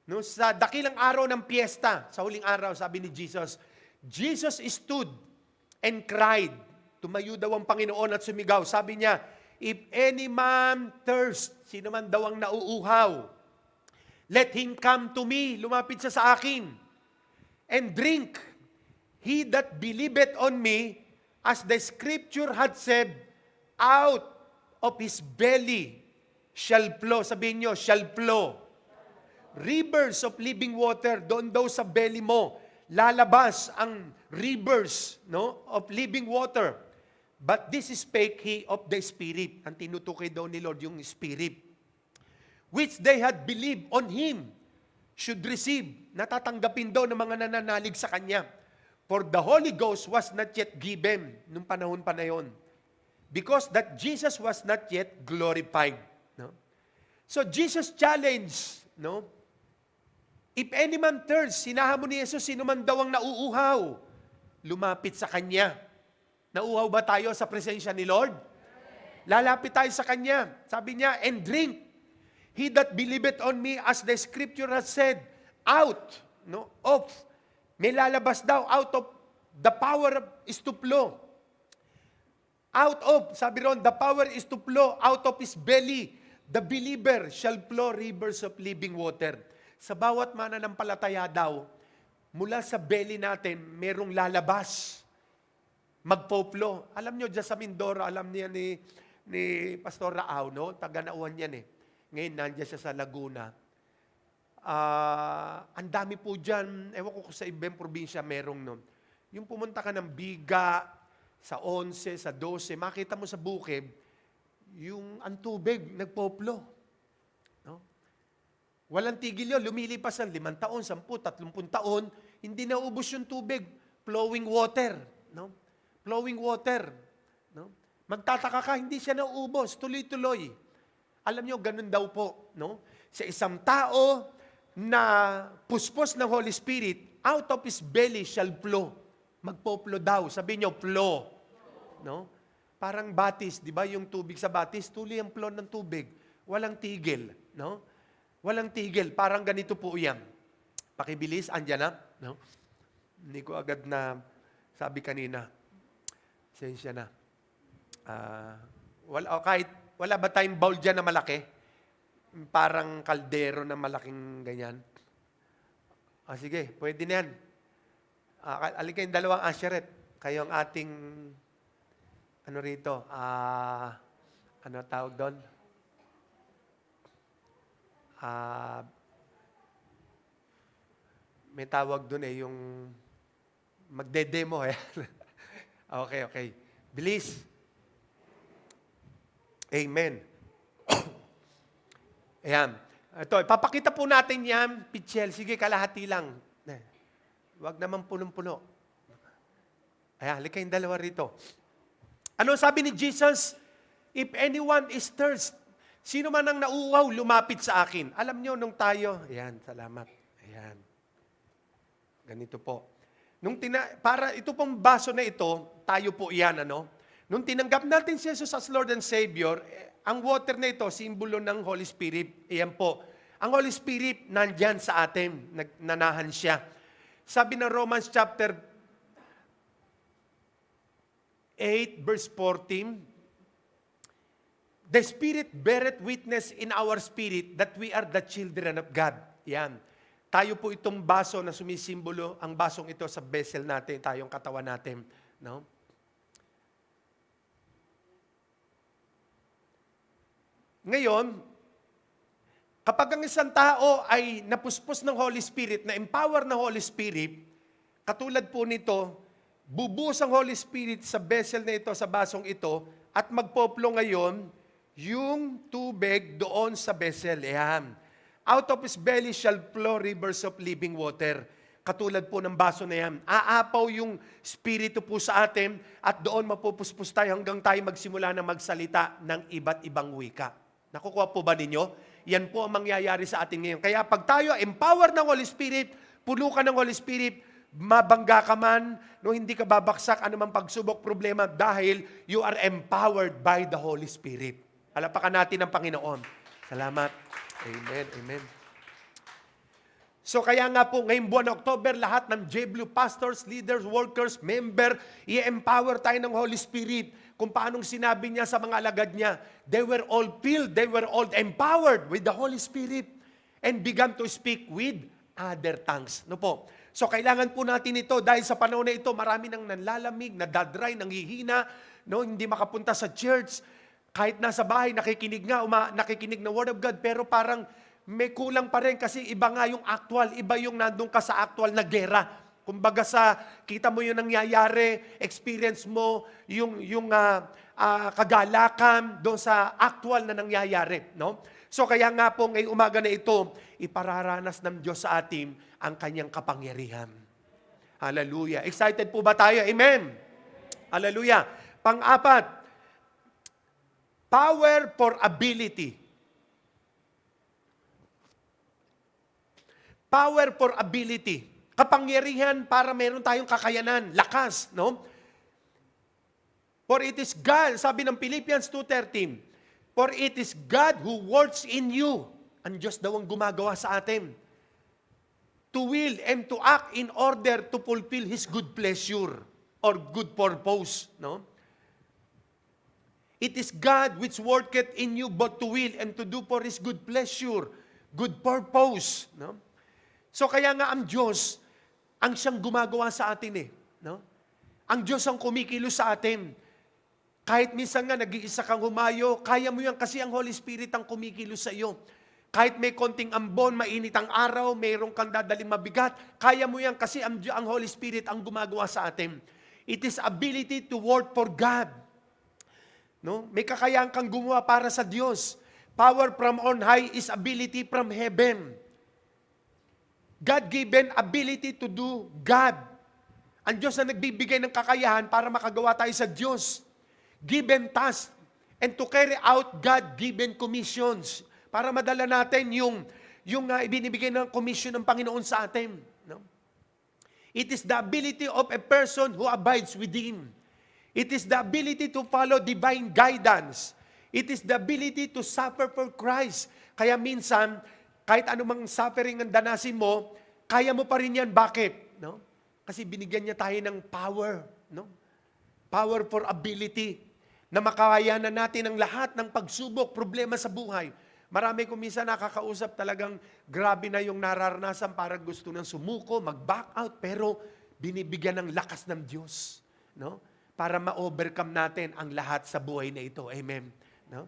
no, sa dakilang araw ng piyesta, sa huling araw, sabi ni Jesus, Jesus stood and cried. Tumayo daw ang Panginoon at sumigaw. Sabi niya, if any man thirst, sino man daw ang nauuhaw, let him come to me, lumapit siya sa akin, and drink. He that believeth on me, as the scripture had said, out of his belly shall flow. Sabihin nyo, shall flow. Rivers of living water, doon daw sa belly mo, lalabas ang rivers, no, of living water. But this spake he of the Spirit. Ang tinutukoy daw ni Lord yung Spirit. Which they had believed on Him should receive. Natatanggapin daw ng mga nananalig sa Kanya. For the Holy Ghost was not yet given nung panahon pa na yun. Because that Jesus was not yet glorified. No? So Jesus challenged, no? If any man thirsts, sinahamon ni Jesus, sino man daw ang nauuhaw, lumapit sa Kanya. Nauuhaw ba tayo sa presensya ni Lord? Lalapit tayo sa Kanya. Sabi niya, and drink. He that believeth on me, as the scripture has said, out, no, of. May lalabas daw, out of the power is to flow. Out of, sabi ron, the power is to flow out of his belly. The believer shall flow rivers of living water. Sa bawat mananampalataya daw, mula sa belly natin, merong lalabas. Magpoplo. Alam nyo, dyan sa Mindoro, alam niya ni Pastor Raaw, no? Taga-Nauhan yan eh. Ngayon, nandiyan siya sa Laguna. Ang dami po dyan, ewan ko kung sa ibang probinsya merong nun. Yung pumunta ka ng Biga, sa 11, sa 12, makita mo sa bukid, yung ang tubig, nagpoplo. No? Walang tigil yun, lumilipas ng 5 taon, 10, 30 taon, hindi naubos yung tubig. Flowing water. No? Flowing water. No? Magtataka ka, hindi siya naubos, tuloy-tuloy. Alam nyo, ganun daw po. No? Sa isang tao na puspos ng Holy Spirit, out of his belly shall flow. Magpo-flow daw. Sabi nyo, flow. No? Parang batis, di ba? Yung tubig sa batis, tuloy ang flow ng tubig. Walang tigil. No? Walang tigil. Parang ganito po yan. Pakibilis, andyan na. No? Hindi ko agad na sabi kanina. Sensya na. Kahit wala ba tayong bowl dyan na malaki? Parang kaldero na malaking ganyan. Sige, pwede na yan. Alin kayong dalawang asheret. Kayo ang ating, ano rito, ano tawag doon? May tawag doon eh, yung magde-demo eh. Okay. Bilis. Amen. Ayan. Ito, papakita po natin yan, Pichel. Sige, kalahati lang. Huwag naman punong-puno. Ayan, halika yung dalawa rito. Ano sabi ni Jesus? If anyone is thirst, sino man ang nauuhaw, lumapit sa akin. Alam nyo, nung tayo, ayan, salamat. Ayan. Ganito po. Para ito pong baso na ito, tayo po iyan, ano? Nung tinanggap natin si Jesus as Lord and Savior, ang water na ito, simbolo ng Holy Spirit. Iyan po. Ang Holy Spirit, nandyan sa atin. Nanahan siya. Sabi ng Romans chapter 8, verse 14, the Spirit beareth witness in our spirit that we are the children of God. Yan. Tayo po itong baso na sumisimbolo, ang basong ito sa vessel natin, tayong katawan natin. No? Ngayon, kapag ang isang tao ay napuspos ng Holy Spirit, na-empower ng Holy Spirit, katulad po nito, bubuhos ang Holy Spirit sa vessel na ito, sa basong ito, at magpoplo ngayon yung tubig doon sa vessel. Ayan. Out of his belly shall flow rivers of living water. Katulad po ng baso na yan. Aapaw yung Espiritu po sa atin at doon mapupuspos tayo hanggang tayo magsimula na magsalita ng iba't ibang wika. Nakukuha po ba ninyo? Yan po ang mangyayari sa atin ngayon. Kaya pag tayo empower ng Holy Spirit, puno ka ng Holy Spirit, mabangga ka man, no, hindi ka babaksak anumang pagsubok, problema, dahil you are empowered by the Holy Spirit. Alapakan natin ang Panginoon. Salamat. Amen. Amen. So kaya nga po, ngayong buwan ng October, lahat ng JBLU pastors, leaders, workers, member, i-empower tayo ng Holy Spirit. Kung paanong sinabi niya sa mga alagad niya, they were all filled, they were all empowered with the Holy Spirit and began to speak with other tongues. No po? So kailangan po natin ito dahil sa panahon na ito, marami nang nanlalamig, nadadry, nanghihina, no, hindi makapunta sa church. Kahit nasa bahay, nakikinig ng Word of God, pero parang may kulang pa rin kasi iba nga yung actual, iba yung nandun ka sa actual na gera. Kumbaga kita mo yung nangyayari, experience mo, yung kagalakan doon sa actual na nangyayari. No? So kaya nga po ngayong umaga na ito, ipararanas ng Diyos sa atin ang kanyang kapangyarihan. Hallelujah. Excited po ba tayo? Amen. Hallelujah. Pang-apat, power for ability. Power for ability. Kapangyarihan para meron tayong kakayanan, lakas, no? For it is God, sabi ng Philippians 2:13, for it is God who works in you. Ang Diyos daw ang gumagawa sa atin. To will and to act in order to fulfill His good pleasure or good purpose, no? It is God which worketh in you both to will and to do for His good pleasure, good purpose, no? So kaya nga ang Diyos, ang siyang gumagawa sa atin eh. No? Ang Diyos ang kumikilos sa atin. Kahit minsan nga nag-iisa kang humayo, kaya mo yan kasi ang Holy Spirit ang kumikilos sa iyo. Kahit may konting ambon, mainit ang araw, mayroong kang dadaling mabigat, kaya mo yan kasi ang Holy Spirit ang gumagawa sa atin. It is ability to work for God. No? May kakayahan kang gumawa para sa Diyos. Power from on high is ability from heaven. God-given ability to do God. Ang Diyos na nagbibigay ng kakayahan para makagawa tayo sa Diyos. Given task and to carry out God-given commissions. Para madala natin yung ibinibigay ng commission ng Panginoon sa atin. No? It is the ability of a person who abides with Him. It is the ability to follow divine guidance. It is the ability to suffer for Christ. Kaya minsan, kahit anumang suffering ang danasin mo, kaya mo pa rin yan. Bakit? No? Kasi binigyan niya tayo ng power. No? Power for ability. Na makayanan natin ang lahat ng pagsubok, problema sa buhay. Marami ko minsan nakakausap talagang grabe na yung nararanasan, parang gusto nang sumuko, mag-back out, pero binibigyan ng lakas ng Diyos. No? Para ma-overcome natin ang lahat sa buhay na ito. Amen. No?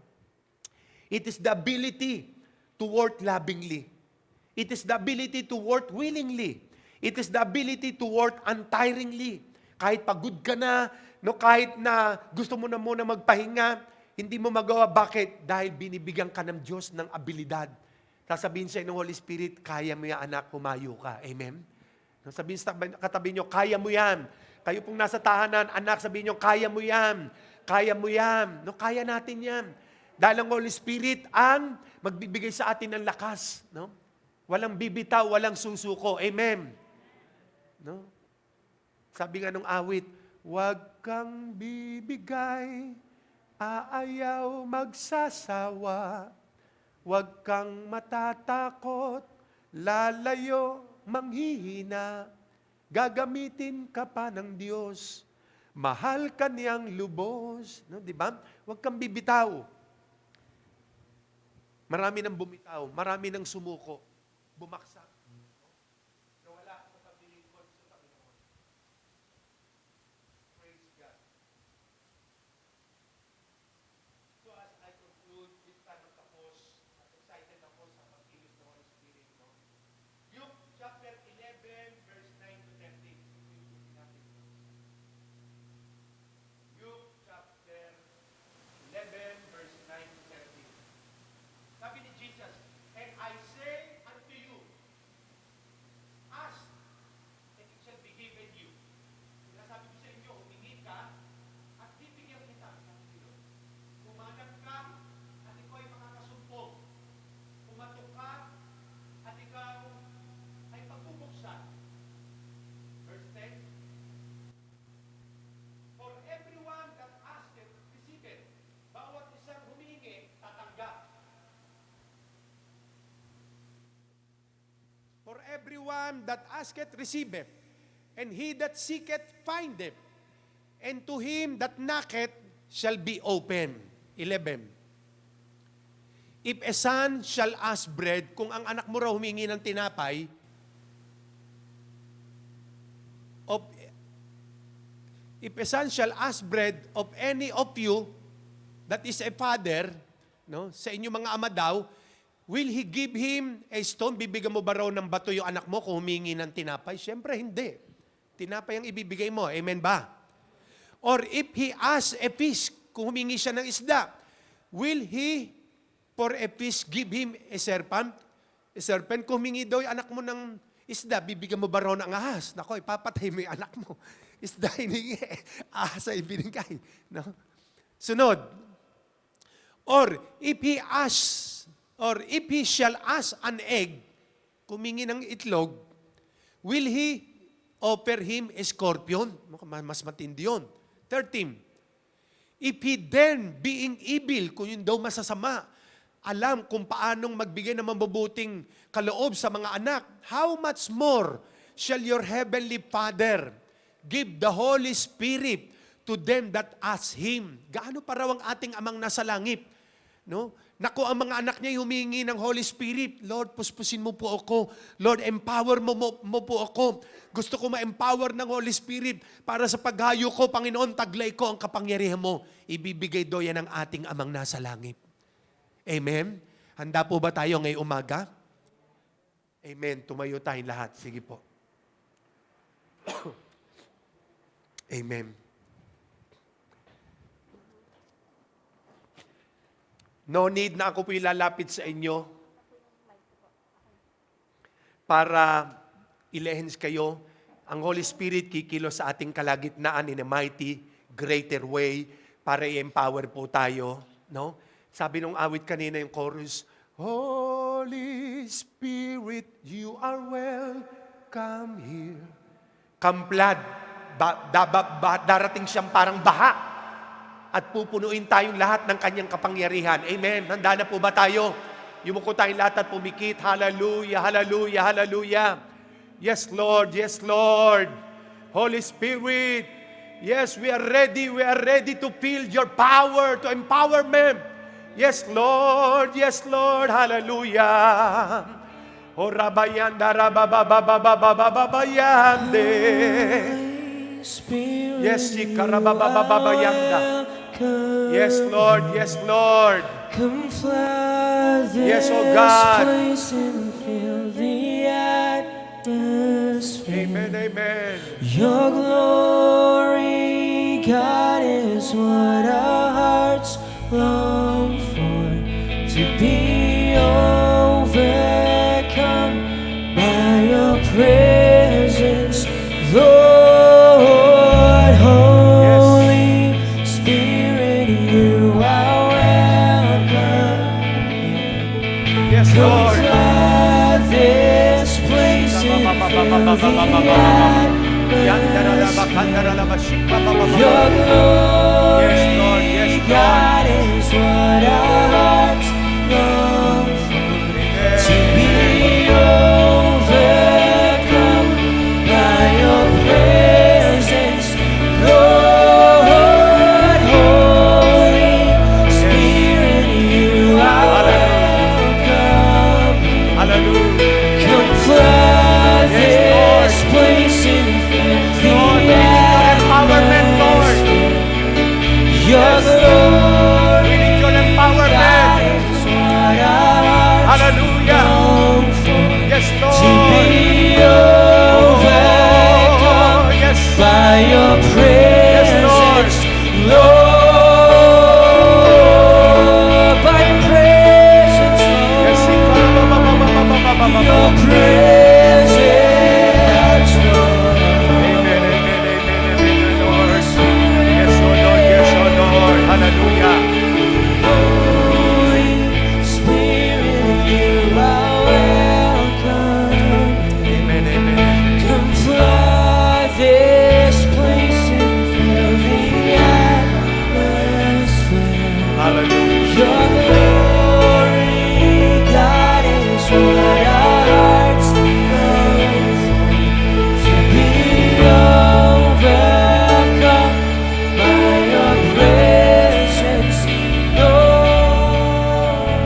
It is the ability to work lovingly. It is the ability to work willingly. It is the ability to work untiringly. Kahit pagod ka na, no, kahit na gusto mo na muna magpahinga, hindi mo magawa. Bakit? Dahil binibigyan ka ng Diyos ng abilidad. Sasabihin sa'yo ng Holy Spirit, kaya mo yan anak, humayo ka. Amen? Sabihin sa katabi nyo, kaya mo yan. Kayo pong nasa tahanan, anak, sabihin nyo, kaya mo yan. Kaya mo yan. No, kaya natin yan. Dahil ang Holy Spirit ang magbibigay sa atin ng lakas. No? Walang bibitaw, walang susuko. Amen? No? Sabi nga nung awit, huwag kang bibigay, aayaw magsasawa, huwag kang matatakot, lalayo, manghihina, gagamitin ka pa ng Diyos, mahal ka niyang lubos. No, di ba? Huwag kang bibitaw. Marami nang bumitaw, marami nang sumuko, bumaksak. Nawala sa paglilingkod sa Panginoon. Praise God. So as I conclude this time of tapos, excited ako sa pagkilos ng Holy Spirit. No? Luke chapter 11, verse 9 to 13. Luke chapter 11, verse 9 to 13. Sabi ni Jesus, and I say unto you, ask, and it shall be given you. Sinasabi ko sa inyo, humingi ka, at bibigyan kita. Humanap ka, at ikaw ay makakasumpong. Pumatok ka, at ikaw ay pagbubuksan. Verse 10, for everyone that asketh, receiveth. Bawat isang humingi, tatanggap. For everyone that asketh, receiveth. And he that seeketh, findeth. And to him that knocketh, shall be open. 11. If a son shall ask bread, kung ang anak mo raw humingi ng tinapay, if a son shall ask bread of any of you, that is a father, no, sa inyong mga ama daw, will he give him a stone? Bibigyan mo ba raw ng bato yung anak mo kung humingi ng tinapay? Siyempre, hindi. Tinapay ang ibibigay mo. Amen ba? Or if he asks a fish, kung humingi siya ng isda, will he, for a fish, give him a serpent? A serpent, kung humingi daw yung anak mo ng isda, bibigyan mo ba raw ng ahas? Nako, ipapatay mo yung anak mo. Isda hiningi, ahas ay binigay. No? Sunod. Or if he shall ask an egg, kumingi ng itlog, will he offer him a scorpion? Mas matindi yun. 13. If he then, being evil, kung yun daw masasama, alam kung paanong magbigay ng mabubuting kaloob sa mga anak, how much more shall your heavenly Father give the Holy Spirit to them that ask Him? Gaano pa raw ang ating amang nasa langit, no? Naku, ang mga anak niya humingi ng Holy Spirit. Lord, puspusin mo po ako. Lord, empower mo po ako. Gusto ko ma-empower ng Holy Spirit para sa paghayo ko, Panginoon, taglay ko ang kapangyarihan mo. Ibibigay do yan ng ating amang nasa langit. Amen? Handa po ba tayo ngayong umaga? Amen. Tumayo tayong lahat. Sige po. Amen. No need na ako po ilalapit sa inyo para ilehens kayo. Ang Holy Spirit kikilos sa ating kalagitnaan in a mighty, greater way para i-empower po tayo. No? Sabi nung awit kanina yung chorus, Holy Spirit, you are welcome here. Kamplad, darating siyang parang baha. At pupunuin tayong lahat ng kanyang kapangyarihan. Amen. Handa na po ba tayo? Yumuko tayong lahat at pumikit. Hallelujah, hallelujah, hallelujah. Yes, Lord. Yes, Lord. Holy Spirit. Yes, we are ready. We are ready to feel your power, to empowerment. Yes, Lord. Yes, Lord. Hallelujah. O rabayanda, rabababababababayande. Yes, ikarababababayanda. Yes, Lord. Yes, Lord. Come flood this Yes, oh God. place and fill the atmosphere. Amen, amen. Your glory, God, is what our hearts long for. To be overcome by your presence, Lord. Holy Spirit, you are welcome. Yes, Come Lord. flood this place and fill the atmosphere. Your glory, Yes, Lord. Yes, Lord. God, is what our hearts long for. To be overcome by your presence, Lord. Holy Spirit, you are welcome. Hallelujah. Come flood Yes, this place and fill Lord, we the need your empowerment, Lord. Your Yes. glory, We need your God, empowerment. is what our hearts Hallelujah. long for. Yes, To Lord. be overcome Oh, yes. by your Lord. presence, Lord. By your presence, Yes, Lord. Your presence, Lord. Amen, amen, amen, amen, Lord. Yes, oh Lord, yes, oh Lord. Hallelujah. Holy Spirit, you are welcome. Amen, amen, amen. Come flood this place and fill the atmosphere. Hallelujah. Your glory, God, is what our hearts long for. To be overcome by your presence, Lord.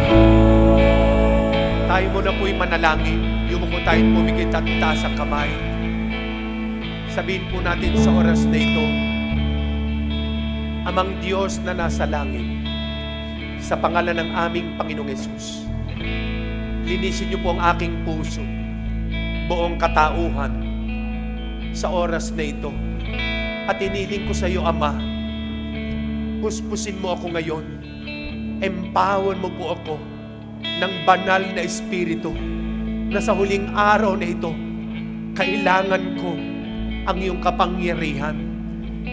Tayo muna po'y manalangin. Yumuko tayong pumikit at itaas ang kamay. Sabihin po natin sa oras na ito, Amang Diyos na nasa langit, sa pangalan ng aming Panginoong Yesus, linisin niyo po ang aking puso, buong katauhan, sa oras na ito. At iniling ko sa iyo, Ama, puspusin mo ako ngayon. Empower mo po ako ng banal na Espiritu na sa huling araw na ito, kailangan ko ang iyong kapangyarihan.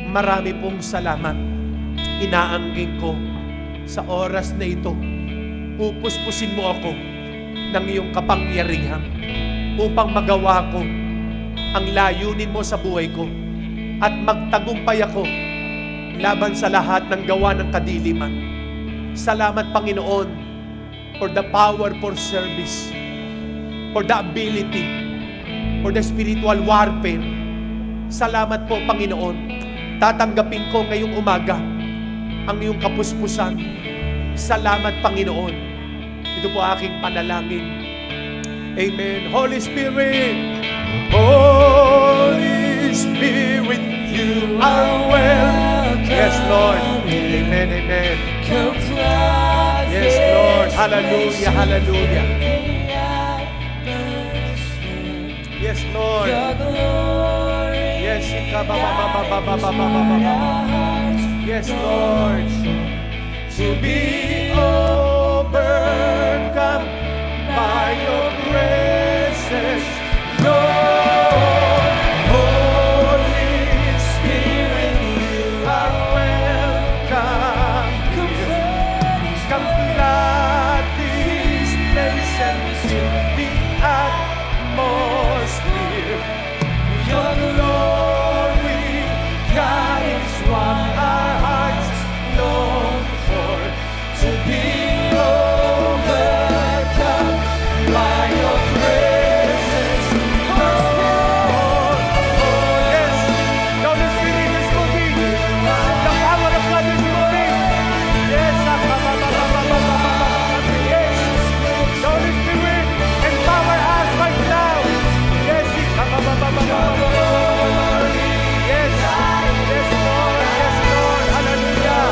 Marami pong salamat. Inaangging ko sa oras na ito, pupuspusin mo ako ng iyong kapangyarihan upang magawa ko ang layunin mo sa buhay ko at magtagumpay ako laban sa lahat ng gawa ng kadiliman. Salamat, Panginoon, for the power for service, for the ability, for the spiritual warfare. Salamat po, Panginoon. Tatanggapin ko ngayong umaga ang iyong kapuspusan. Salamat, Panginoon. Ito po aking panalangin. Amen. Holy Spirit, Holy Spirit, you are welcome. Yes, Lord. Amen, amen. Yes, Lord. Hallelujah, hallelujah. Yes, Lord. Yes, yes, Lord. To be overcome by your presence, Lord. Holy Spirit, you are welcome. Come flood this place and fill the atmosphere. Your glory, God, is what our hearts long for. To be overcome by your presence, Lord. Oh, yes, the Holy Spirit is moving. The power of God is moving. Yes, yes. The Holy Spirit, empower us right now. Yes, yes, yes, Lord, hallelujah.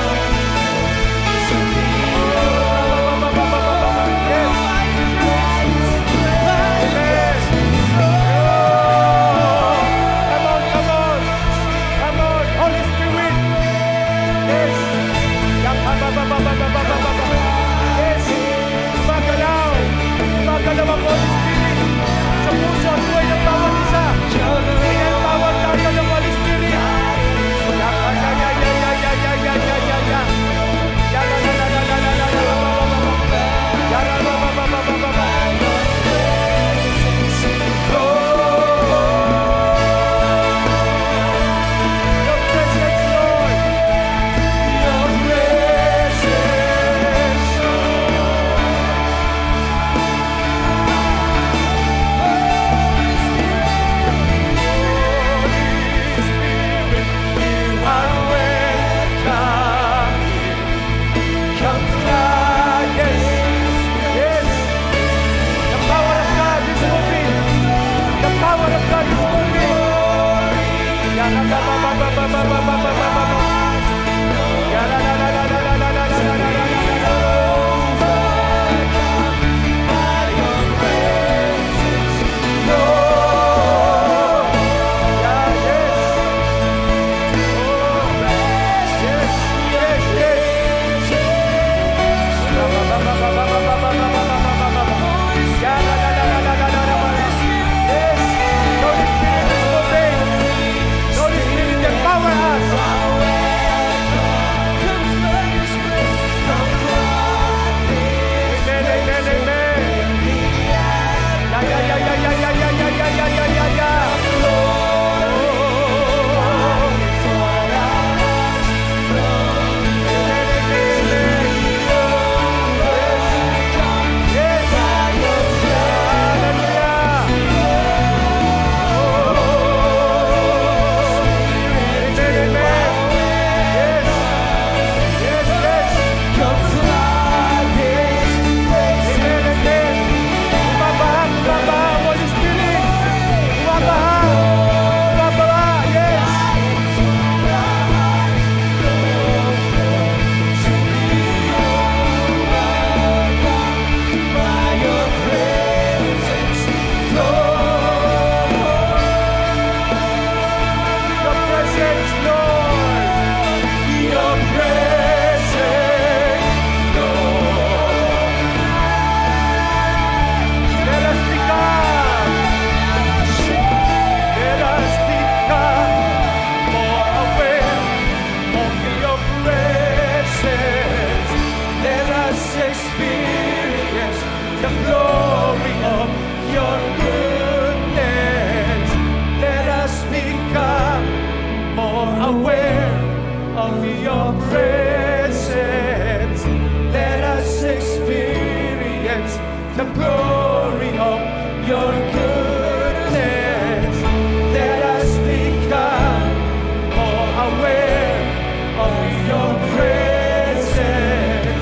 Your presence,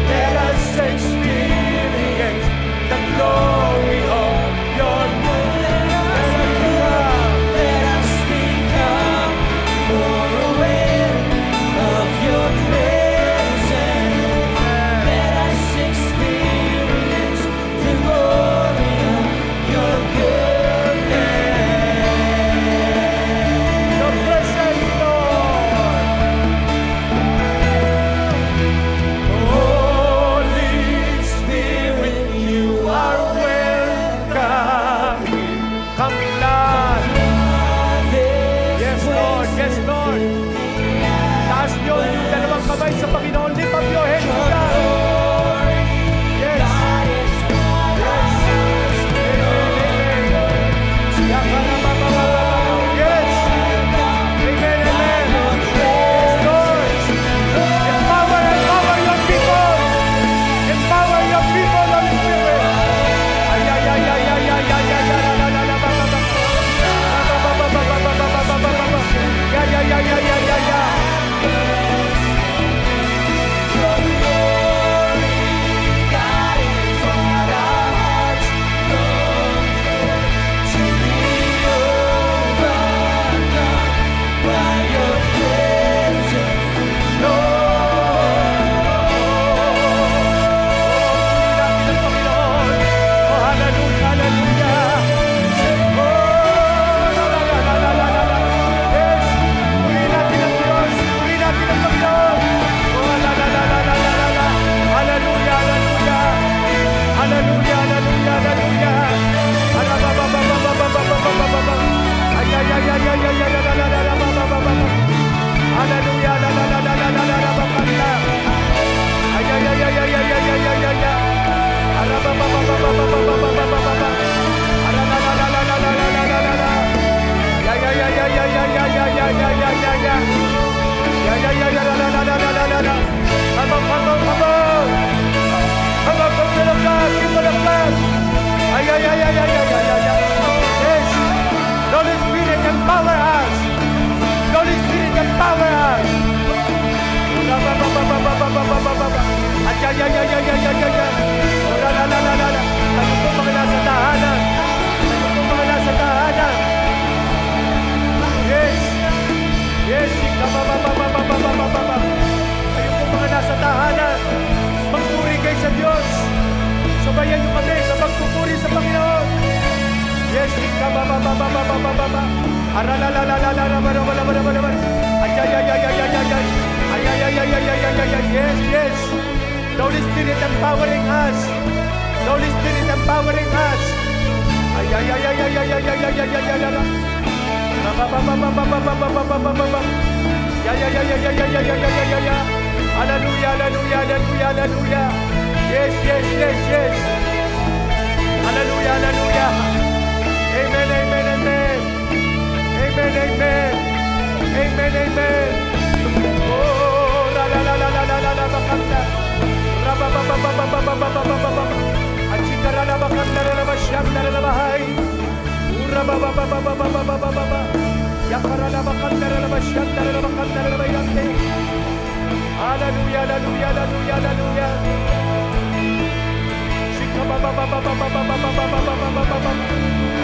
let us experience ay, ay, la, la, la, la, la, la, la, la. Come on, come on, come on. Come on, people of God, people of God. Ay, ay, ay, ay, ay, ay, ay, ay, ay. Yes. The Holy Spirit empower us. The Holy Spirit empower us. Ay, ay, ay, ay, ay, ay, ay, ay, ay. La, la, la, la, la, la. Tayo po mga nasa tahanan. Tayo po mga nasa tahanan. Yes. Yes. Tayo po mga nasa tahanan. Magpuri kayo sa Diyos. Sabayan niyo kami sa pagpupuri sa Panginoon. Yes. Yes, yes. The Holy Spirit empowering us. The Holy Spirit empowering us. Ay, ay, ay, ay, ay, ay, ay, ay, ay, ay, ay, ay, ay. Hallelujah, hallelujah, hallelujah, hallelujah. Yes, yes, yes, yes. Hallelujah, hallelujah. Amen, amen, amen. Amen, amen. Amen, amen. Oh, la la la la la la la la bakanda. Raba ba ba ba ba ba ba ba ba ba ba ba. Achikara la bakanda la bashanda la bahay. Raba ba ba ba ba ba ba ba ba ba ba. Yakara la bakanda la bashanda la bakanda la bayante. Hallelujah, hallelujah, hallelujah, hallelujah. Shika ba ba ba ba ba ba ba ba ba ba ba ba ba ba.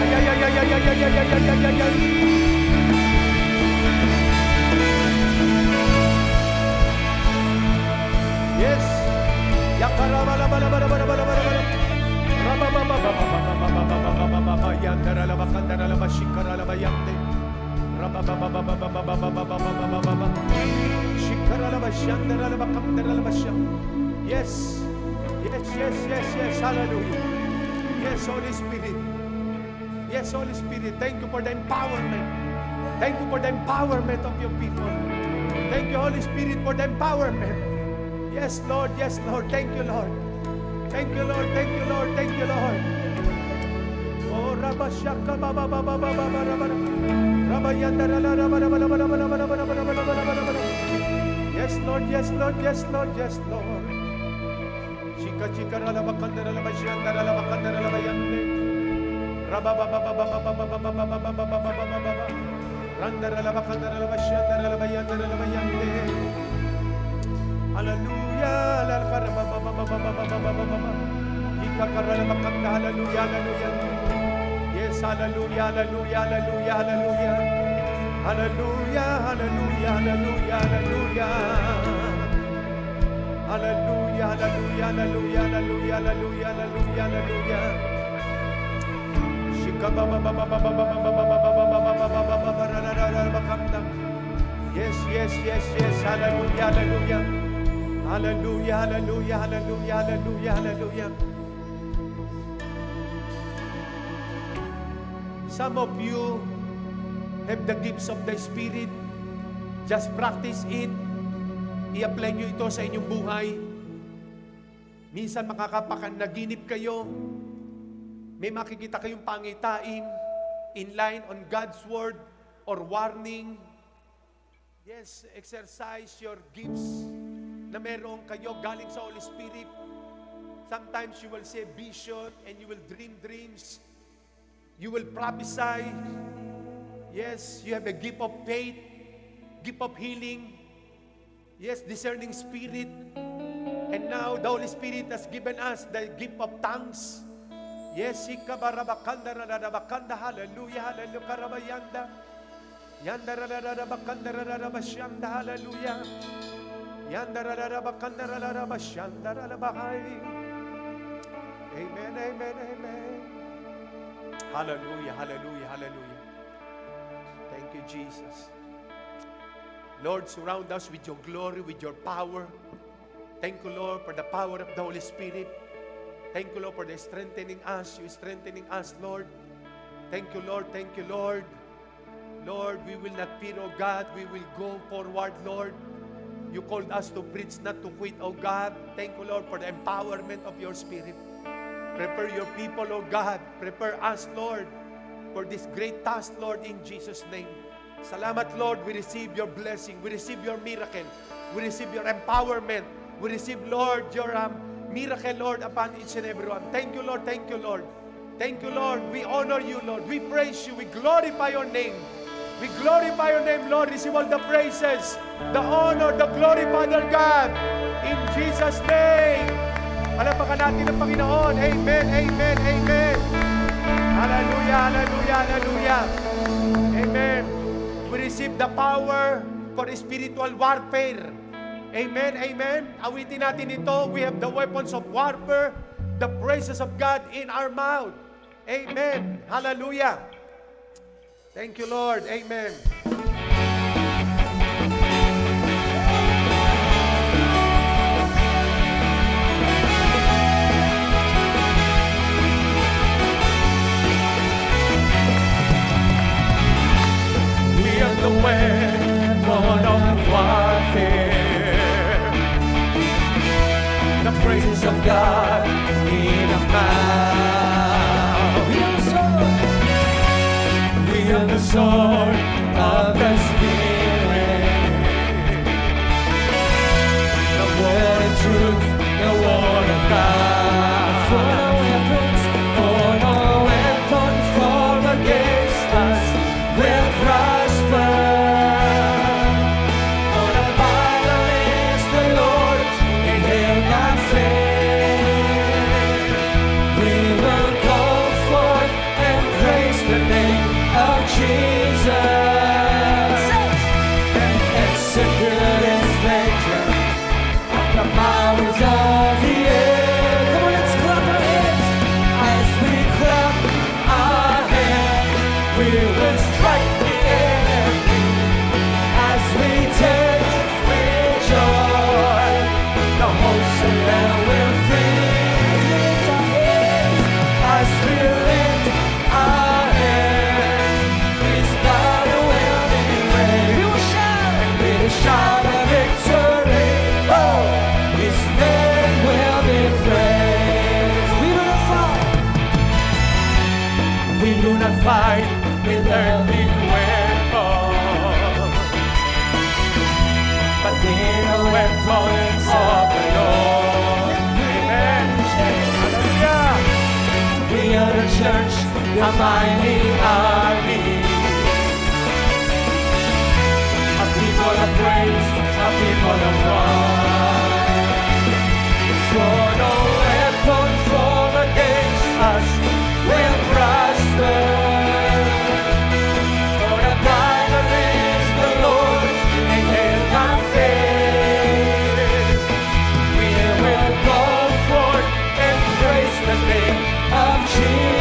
Ay ay ay ay ay ay ay ay ay ay ay ay. Yes. Yakara bala bala bala bala bala bala bala. Raba ba ba ba ba ba ba ba ba ba ba ba ba. Yandara la bakandara la bashikara la bayante. Raba ba ba ba ba ba ba ba ba ba ba ba ba ba. Shikara la bashandara la bakandara la basham. Yes. Yes, yes, yes, yes. Hallelujah. Yes, Holy Spirit. Yes, Holy Spirit. Thank you for the empowerment. Thank you for the empowerment of your people. Thank you, Holy Spirit, for the empowerment. Yes, Lord. Yes, Lord. Thank you, Lord. Thank you, Lord. Thank you, Lord. Thank you, Lord. Oh, Rabashaka Baba Baba Baba Baba Rabayandara Raba Raba Raba Raba Raba Raba Raba Raba Raba Raba. Yes, Lord. Yes, Lord. Yes, Lord. Yes, Lord. Chika chika rala bakandara la bashandara la bakandara la bayande. Raba Baba Baba Baba Baba Baba Baba Baba Baba Baba. Randara la bakandara la bashandara la bayandara la bayande. Hallelujah, la karaba baba baba baba baba baba. Ika karala bakanda hallelujah, hallelujah. Yes, hallelujah, hallelujah, hallelujah, hallelujah. Hallelujah, hallelujah, hallelujah, hallelujah. Hallelujah, hallelujah, hallelujah, hallelujah, hallelujah, hallelujah, hallelujah. Shika baba baba baba baba baba baba baba baba baba rara bakanda. Yes, yes, yes, yes, hallelujah, hallelujah. Hallelujah, hallelujah, hallelujah, hallelujah, hallelujah. Some of you have the gifts of the Spirit. Just practice it. I-apply nyo ito sa inyong buhay. Minsan makakapanaginip kayo. May makikita kayong pangitain in line on God's Word or warning. Yes, exercise your gifts na meron kayo galing sa Holy Spirit. Sometimes you will see vision and you will dream dreams. You will prophesy. Yes, you have a gift of faith, gift of healing. Yes, discerning spirit. And now the Holy Spirit has given us the gift of tongues. Yes, ikabarabakanda rarabakanda hallelujah, hallelujah karabayanda. Yanda rarabakanda rarabasyanda hallelujah. Amen, amen, amen. Hallelujah, hallelujah, hallelujah. Thank you, Jesus. Lord, surround us with your glory, with your power. Thank you, Lord, for the power of the Holy Spirit. Thank you, Lord, for the strengthening us. You strengthening us, Lord. Thank you, Lord. Thank you, Lord. Lord, we will not fear, oh God. We will go forward, Lord. You called us to preach, not to quit, oh God. Thank you, Lord, for the empowerment of your Spirit. Prepare your people, oh God. Prepare us, Lord, for this great task, Lord, in Jesus' name. Salamat, Lord. We receive your blessing. We receive your miracle. We receive your empowerment. We receive, Lord, your miracle, Lord, upon each and every one. Thank you, Lord. Thank you, Lord. Thank you, Lord. We honor you, Lord. We praise you. We glorify your name. We glorify your name, Lord. Receive all the praises, the honor, the glory, Father God. In Jesus' name. Palapakan natin ang Panginoon. Amen, amen, amen. Hallelujah, hallelujah, hallelujah. Amen. We receive the power for spiritual warfare. Amen, amen. Awitin natin ito. We have the weapons of warfare, the praises of God in our mouth. Amen. Hallelujah. Thank you, Lord. Amen. We have the weapon of warfare, the praises of God in our mouth. We have the sword of the Spirit, the word of truth, the word of God. For no weapons formed against us will prosper. For the battle is the Lord's, and He'll not fail. We will go forth and praise the name of Jesus, and execute His vengeance on the powers of the air. Come on, let's clap our hands. As we clap our hands, we will strike the enemy. As we take with joy, the hosts of hell will sing. As we lift our hands, this battle will be won. We will shout a victory. Oh, His name will be praised. We do not fight with earthly weapons, but in the weapons of the Lord. Amen. Hallelujah. We are the church, the mighty army, a people of praise, a people of pride. For no weapon formed against us will prosper. For the battle is the Lord's, and He'll not fail. We will go forth and praise the name of Jesus.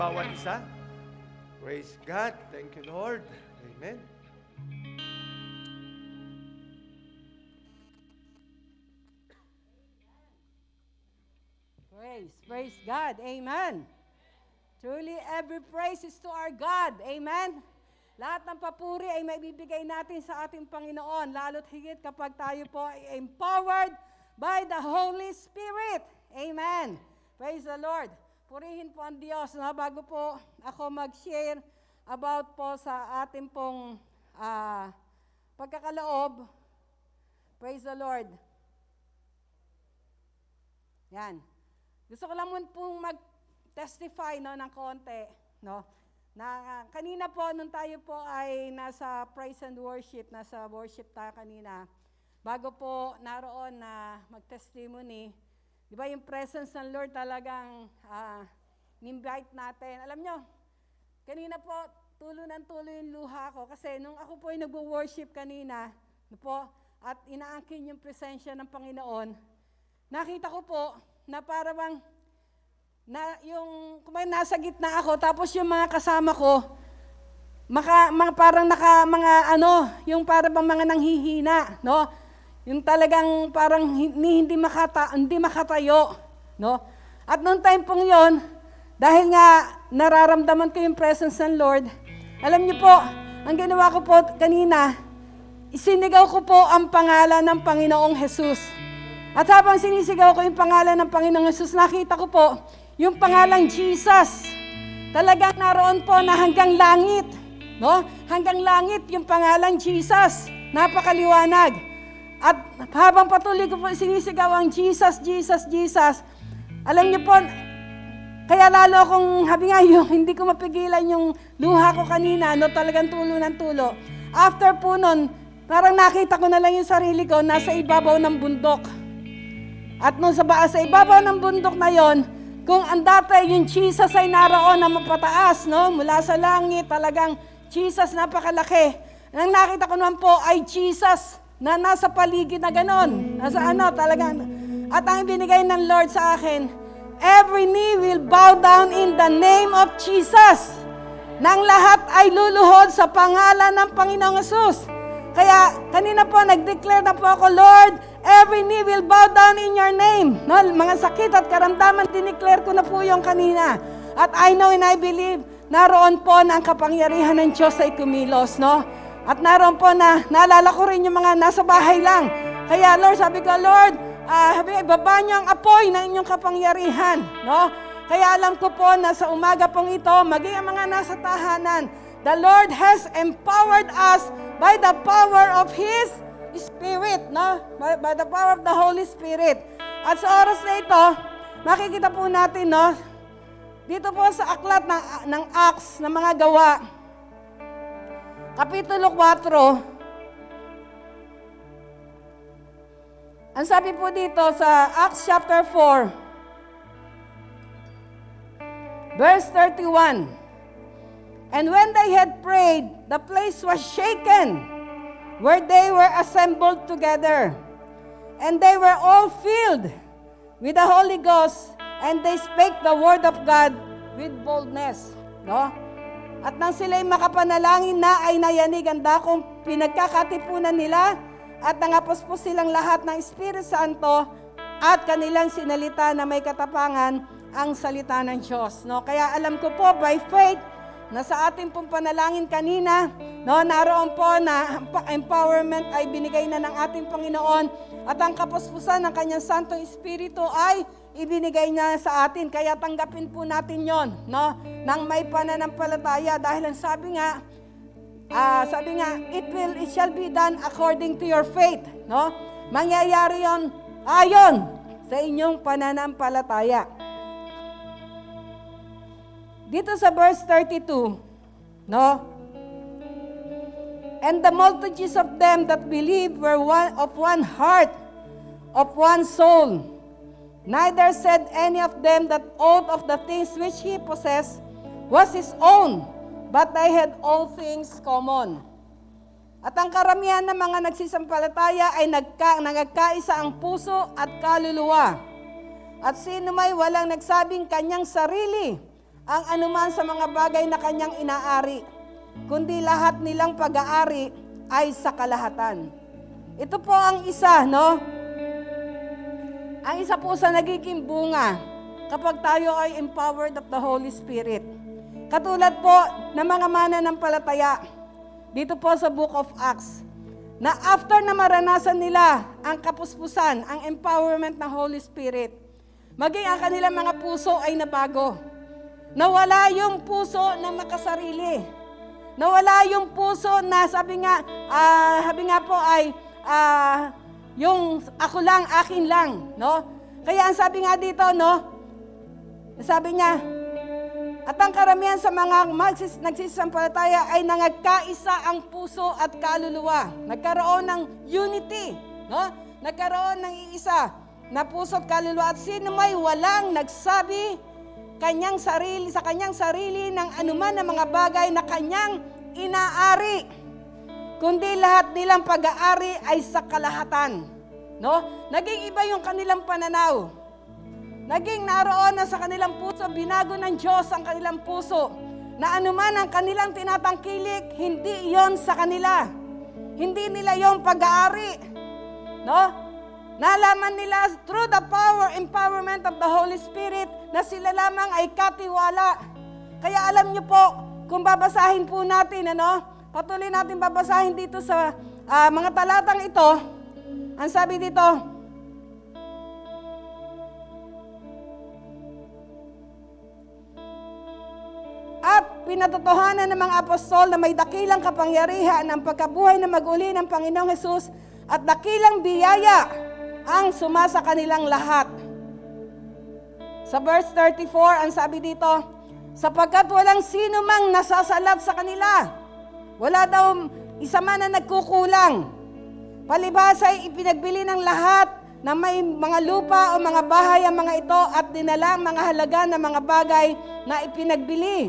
bawat isa. Praise God. Thank you, Lord. Amen. Praise God. Amen. Truly, every praise is to our God. Amen. Lahat ng papuri ay maibibigay natin sa ating Panginoon, lalo't higit kapag tayo po ay empowered by the Holy Spirit. Amen. Praise the Lord. Purihin po ang Diyos. No? Bago po ako mag-share about po sa ating pong pagkakaloob. Praise the Lord. Yan. Gusto ko lang muna pong mag-testify no, ng konti. No? Na kanina po, nung tayo po ay nasa praise and worship, nasa worship tayo kanina, bago po naroon na mag-testimony, di ba yung presence ng Lord talagang ni-invite natin. Alam nyo, kanina po, tulo yung luha ko kasi nung ako po ay nag-worship kanina, no po, at inaangkin yung presensya ng Panginoon, nakita ko po na para bang yung kumain nasa gitna ako tapos yung mga kasama ko yung para bang mga nanghihina, no? Yung talagang parang hindi makatayo, no? At noong time pong 'yon, dahil nga nararamdaman ko yung presence ng Lord, alam niyo po, ang ginawa ko po kanina, isinigaw ko po ang pangalan ng Panginoong Jesus. At habang sinisigaw ko yung pangalan ng Panginoong Jesus, nakita ko po yung pangalang Jesus. Talagang naroon po na hanggang langit. No? Hanggang langit yung pangalang Jesus. Napakaliwanag. At habang patuloy ko po sinisigaw ang Jesus, Jesus, Jesus, alam niyo po, kaya lalo akong, habi nga yung, hindi ko mapigilan yung luha ko kanina, no? Talagang tulo ng tulo. After po nun, parang nakita ko na lang yung sarili ko nasa ibabaw ng bundok. At nung sa ibabaw ng bundok na yon, kung ang dati yung Jesus ay naroon na mapataas, no? Mula sa langit, talagang Jesus napakalaki. Ang nakita ko naman po ay Jesus na nasa paligid na ganon. Nasa talagang. At ang binigay ng Lord sa akin, every knee will bow down in the name of Jesus. Nang lahat ay luluhod sa pangalan ng Panginoong Hesus. Kaya kanina po, nag-declare na po ako, Lord, every knee will bow down in your name. No, mga sakit at karamdaman, dineclare ko na po yung kanina. At I know and I believe, naroon po na ang kapangyarihan ng Diyos ay kumilos. No? At naroon po na naalala ko rin yung mga nasa bahay lang. Kaya Lord, sabi ko, Lord, ibaba niyo ang apoy ng inyong kapangyarihan. No? Kaya alam ko po na sa umaga pong ito, maging ang mga nasa tahanan, the Lord has empowered us by the power of His Spirit. No? By the power of the Holy Spirit. At sa oras na ito, makikita po natin, no? Dito po sa aklat ng Acts na mga gawa, Kapitulo 4, ang sabi po dito sa Acts chapter 4, verse 31, and when they had prayed, the place was shaken, where they were assembled together, and they were all filled with the Holy Ghost, and they spake the word of God with boldness. No? At nang sila'y makapanalangin na ay nayanig ang dakong pinagkakatipunan nila at nangapuspos silang lahat ng Espiritu Santo at kanilang sinalita na may katapangan ang salita ng Diyos. No? Kaya alam ko po by faith na sa ating pong panalangin kanina, no, naroon po na empowerment ay binigay na ng ating Panginoon at ang kapuspusan ng Kanyang Santong Espiritu ay ibinigay niya sa atin. Kaya tanggapin po natin yon, no? Nang may pananampalataya dahil ang sabi nga, it shall be done according to your faith, no? Mangyayari yon ayon sa inyong pananampalataya. Dito sa verse 32, no? And the multitudes of them that believed were of one heart, of one soul. Neither said any of them that aught of the things which he possessed was his own, but they had all things common. At ang karamihan ng mga nagsisampalataya ay nagkaisa ang puso at kaluluwa. At sino may walang nagsabing kanyang sarili ang anuman sa mga bagay na kanyang inaari, kundi lahat nilang pag-aari ay sa kalahatan. Ito po ang isa, no? Ang isa po sa nagiging bunga kapag tayo ay empowered of the Holy Spirit. Katulad po ng mga mananampalataya dito po sa Book of Acts, na after na maranasan nila ang kapuspusan, ang empowerment ng Holy Spirit, maging ang kanilang mga puso ay nabago. Nawala yung puso na makasarili. Nawala yung puso na sabi nga po ay yung ako lang, akin lang, no? Kaya ang sabi nga dito, no? Sabi niya, at ang karamihan sa mga nagsisampalataya ay nangagkaisa ang puso at kaluluwa. Nagkaroon ng unity, no? Nagkaroon ng iisa na puso at kaluluwa. At sino may walang nagsabi sa kanyang sarili ng anuman na mga bagay na kanyang inaari, kundi lahat nilang pag-aari ay sa kalahatan. No? Naging iba yung kanilang pananaw. Naging naroon na sa kanilang puso, binago ng Diyos ang kanilang puso, na anuman ang kanilang tinatangkilik, hindi iyon sa kanila. Hindi nila yung pag-aari. No? Nalaman nila through the empowerment of the Holy Spirit na sila lamang ay katiwala. Kaya alam niyo po, kung babasahin po natin, patuloy natin babasahin dito sa mga talatang ito, ang sabi dito, at pinatotohanan ng mga apostol na may dakilang kapangyarihan ang pagkabuhay na mag-uli ng Panginoong Hesus at dakilang biyaya ang sumasa kanilang lahat. Sa verse 34, ang sabi dito, sapagkat walang sino mang nasasalat sa kanila. Wala daw isa man na nagkukulang. Palibhasa ay ipinagbili ng lahat na may mga lupa o mga bahay ang mga ito at dinala ang mga halaga ng mga bagay na ipinagbili.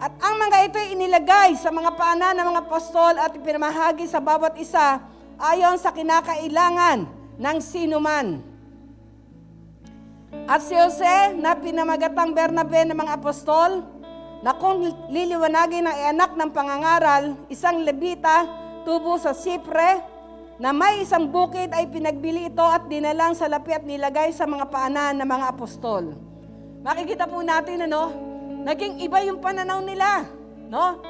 At ang mga ito ay inilagay sa mga paanan ng mga apostol at ipinamahagi sa bawat isa ayon sa kinakailangan ng sinuman. At si Jose na pinamagatang Bernabe ng mga apostol, na kung liliwanagin ang anak ng pangangaral, isang Levita, tubo sa Sipre, na may isang bukid ay pinagbili ito at dinalang sa lapi at nilagay sa mga paanan ng mga apostol. Makikita po natin, naging iba yung pananaw nila, no?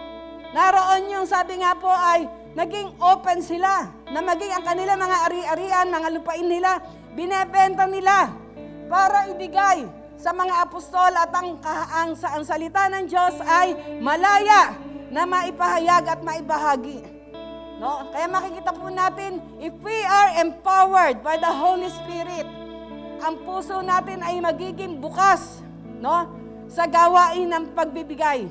naroon yung sabi nga po ay naging open sila na maging ang kanila mga ari-arian, mga lupain nila, binebenta nila para ibigay sa mga apostol at ang salita ng Diyos ay malaya na maipahayag at maibahagi. No? Kaya makikita po natin, if we are empowered by the Holy Spirit, ang puso natin ay magiging bukas, no? Sa gawain ng pagbibigay.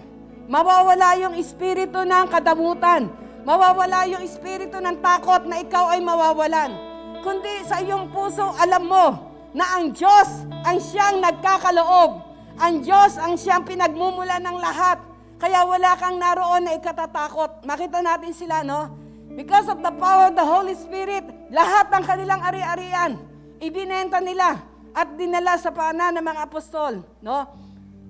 Mawawala yung espiritu ng kadamutan. Mawawala yung espiritu ng takot na ikaw ay mawawalan. Kundi sa iyong puso, alam mo na ang Diyos ang siyang nagkakaloob. Ang Diyos ang siyang pinagmumula ng lahat. Kaya wala kang naroon na ikatatakot. Makita natin sila, no? Because of the power of the Holy Spirit, lahat ng kanilang ari-arian, ibinenta nila at dinala sa paanan ng mga apostol, no?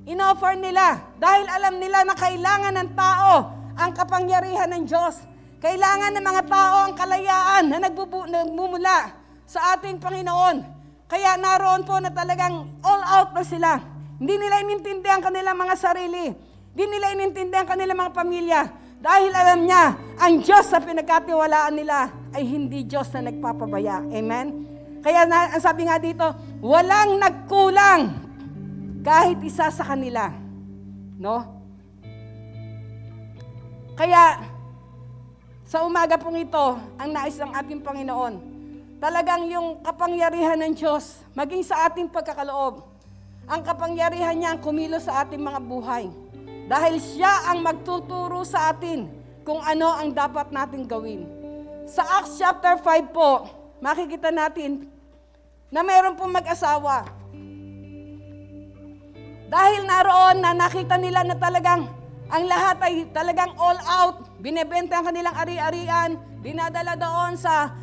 Inoffer nila dahil alam nila na kailangan ng tao ang kapangyarihan ng Diyos. Kailangan ng mga tao ang kalayaan na nagmumula sa ating Panginoon. Kaya naroon po na talagang all out na sila. Hindi nila inintindihan kanilang mga sarili. Hindi nila inintindihan kanilang mga pamilya. Dahil alam niya, ang Diyos sa pinagkatiwalaan nila ay hindi Diyos na nagpapabaya. Amen? Kaya ang sabi nga dito, walang nagkulang kahit isa sa kanila. No? Kaya, sa umaga pong ito, ang nais ng ating Panginoon, talagang yung kapangyarihan ng Diyos, maging sa ating pagkakaloob, ang kapangyarihan niya ang kumilos sa ating mga buhay. Dahil siya ang magtuturo sa atin kung ano ang dapat nating gawin. Sa Acts chapter 5 po, makikita natin na mayroon pong mag-asawa. Dahil naroon na nakita nila na talagang ang lahat ay talagang all out, binebenta ang kanilang ari-arian, dinadala doon sa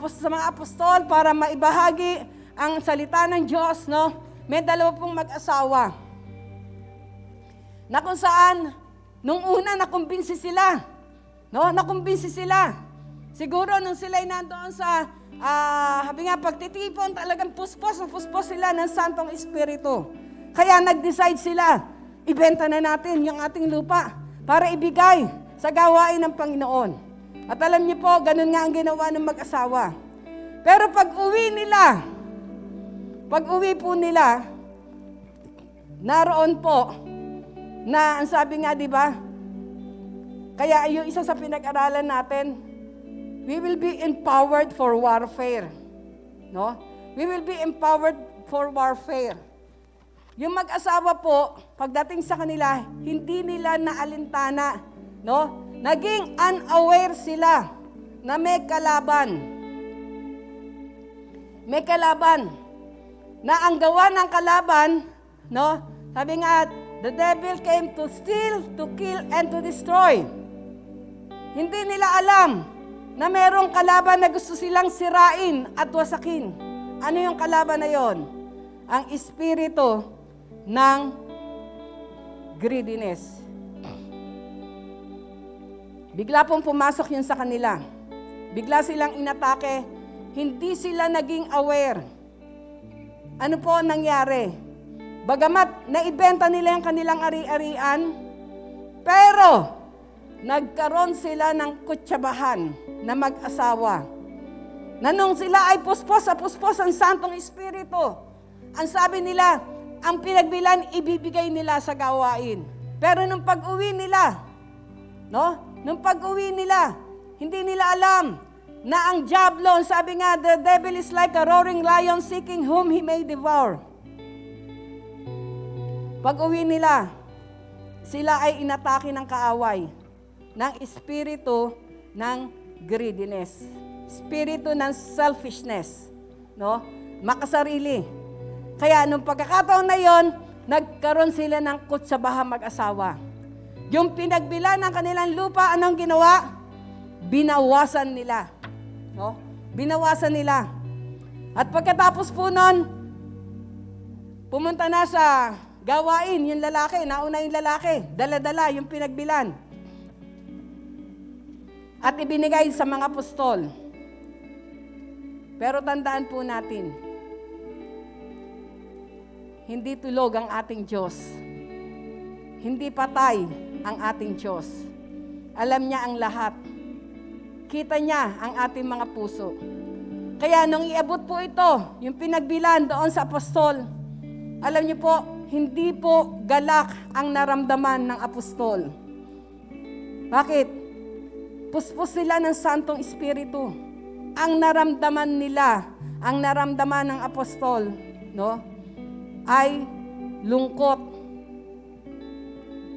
mga apostol para maibahagi ang salita ng Diyos, no? May dalawa pong mag-asawa. Na kung saan, nung una nakumbinsi sila, no? Nakumbinsi sila. Siguro nung sila'y nandoon sa habi nga pagtitipon, talagang puspos sila ng Santong Espiritu. Kaya nag-decide sila, ibenta na natin yung ating lupa para ibigay sa gawain ng Panginoon. At alam niyo po, ganun nga ang ginawa ng mag-asawa. Pero pag uwi po nila, naroon po, na ang sabi nga, di ba? Kaya yung isa sa pinag-aralan natin, we will be empowered for warfare. No? We will be empowered for warfare. Yung mag-asawa po, pagdating sa kanila, hindi nila naalintana, no? Naging unaware sila na may kalaban. May kalaban. Na ang gawa ng kalaban, no? Sabi nga, the devil came to steal, to kill, and to destroy. Hindi nila alam na merong kalaban na gusto silang sirain at wasakin. Ano yung kalaban na yon? Ang espiritu ng greediness. Bigla pong pumasok yun sa kanila. Bigla silang inatake. Hindi sila naging aware. Ano po ang nangyari? Bagamat naibenta nila yung kanilang ari-arian, pero nagkaroon sila ng kutsabahan na mag-asawa. Na nung sila ay puspos ang Santong Espiritu, ang sabi nila, ang pinagbilan, ibibigay nila sa gawain. Pero nung pag-uwi nila, no? Nung pag-uwi nila, hindi nila alam na ang diablo, sabi nga, the devil is like a roaring lion seeking whom he may devour. Pag-uwi nila, sila ay inatake ng kaaway, ng espiritu ng greediness, espiritu ng selfishness, no? Makasarili. Kaya nung pagkakataon na yon, nagkaroon sila ng kutsabaha mag-asawa. Yung pinagbilan ng kanilang lupa, anong ginawa? Binawasan nila. No? Binawasan nila. At pagkatapos po nun, pumunta na sa gawain yung lalaki, nauna yung lalaki, dala-dala yung pinagbilan. At ibinigay sa mga apostol. Pero tandaan po natin, hindi tulog ang ating Diyos. Hindi patay ang ating Diyos. alam niya ang lahat. Kita niya ang ating mga puso. Kaya nung iabot po ito, yung pinagbilan doon sa apostol, alam niyo po, hindi po galak ang naramdaman ng apostol. Bakit? Puspos sila ng Santong Espiritu. Ang naramdaman nila, ang naramdaman ng apostol, no, ay lungkot.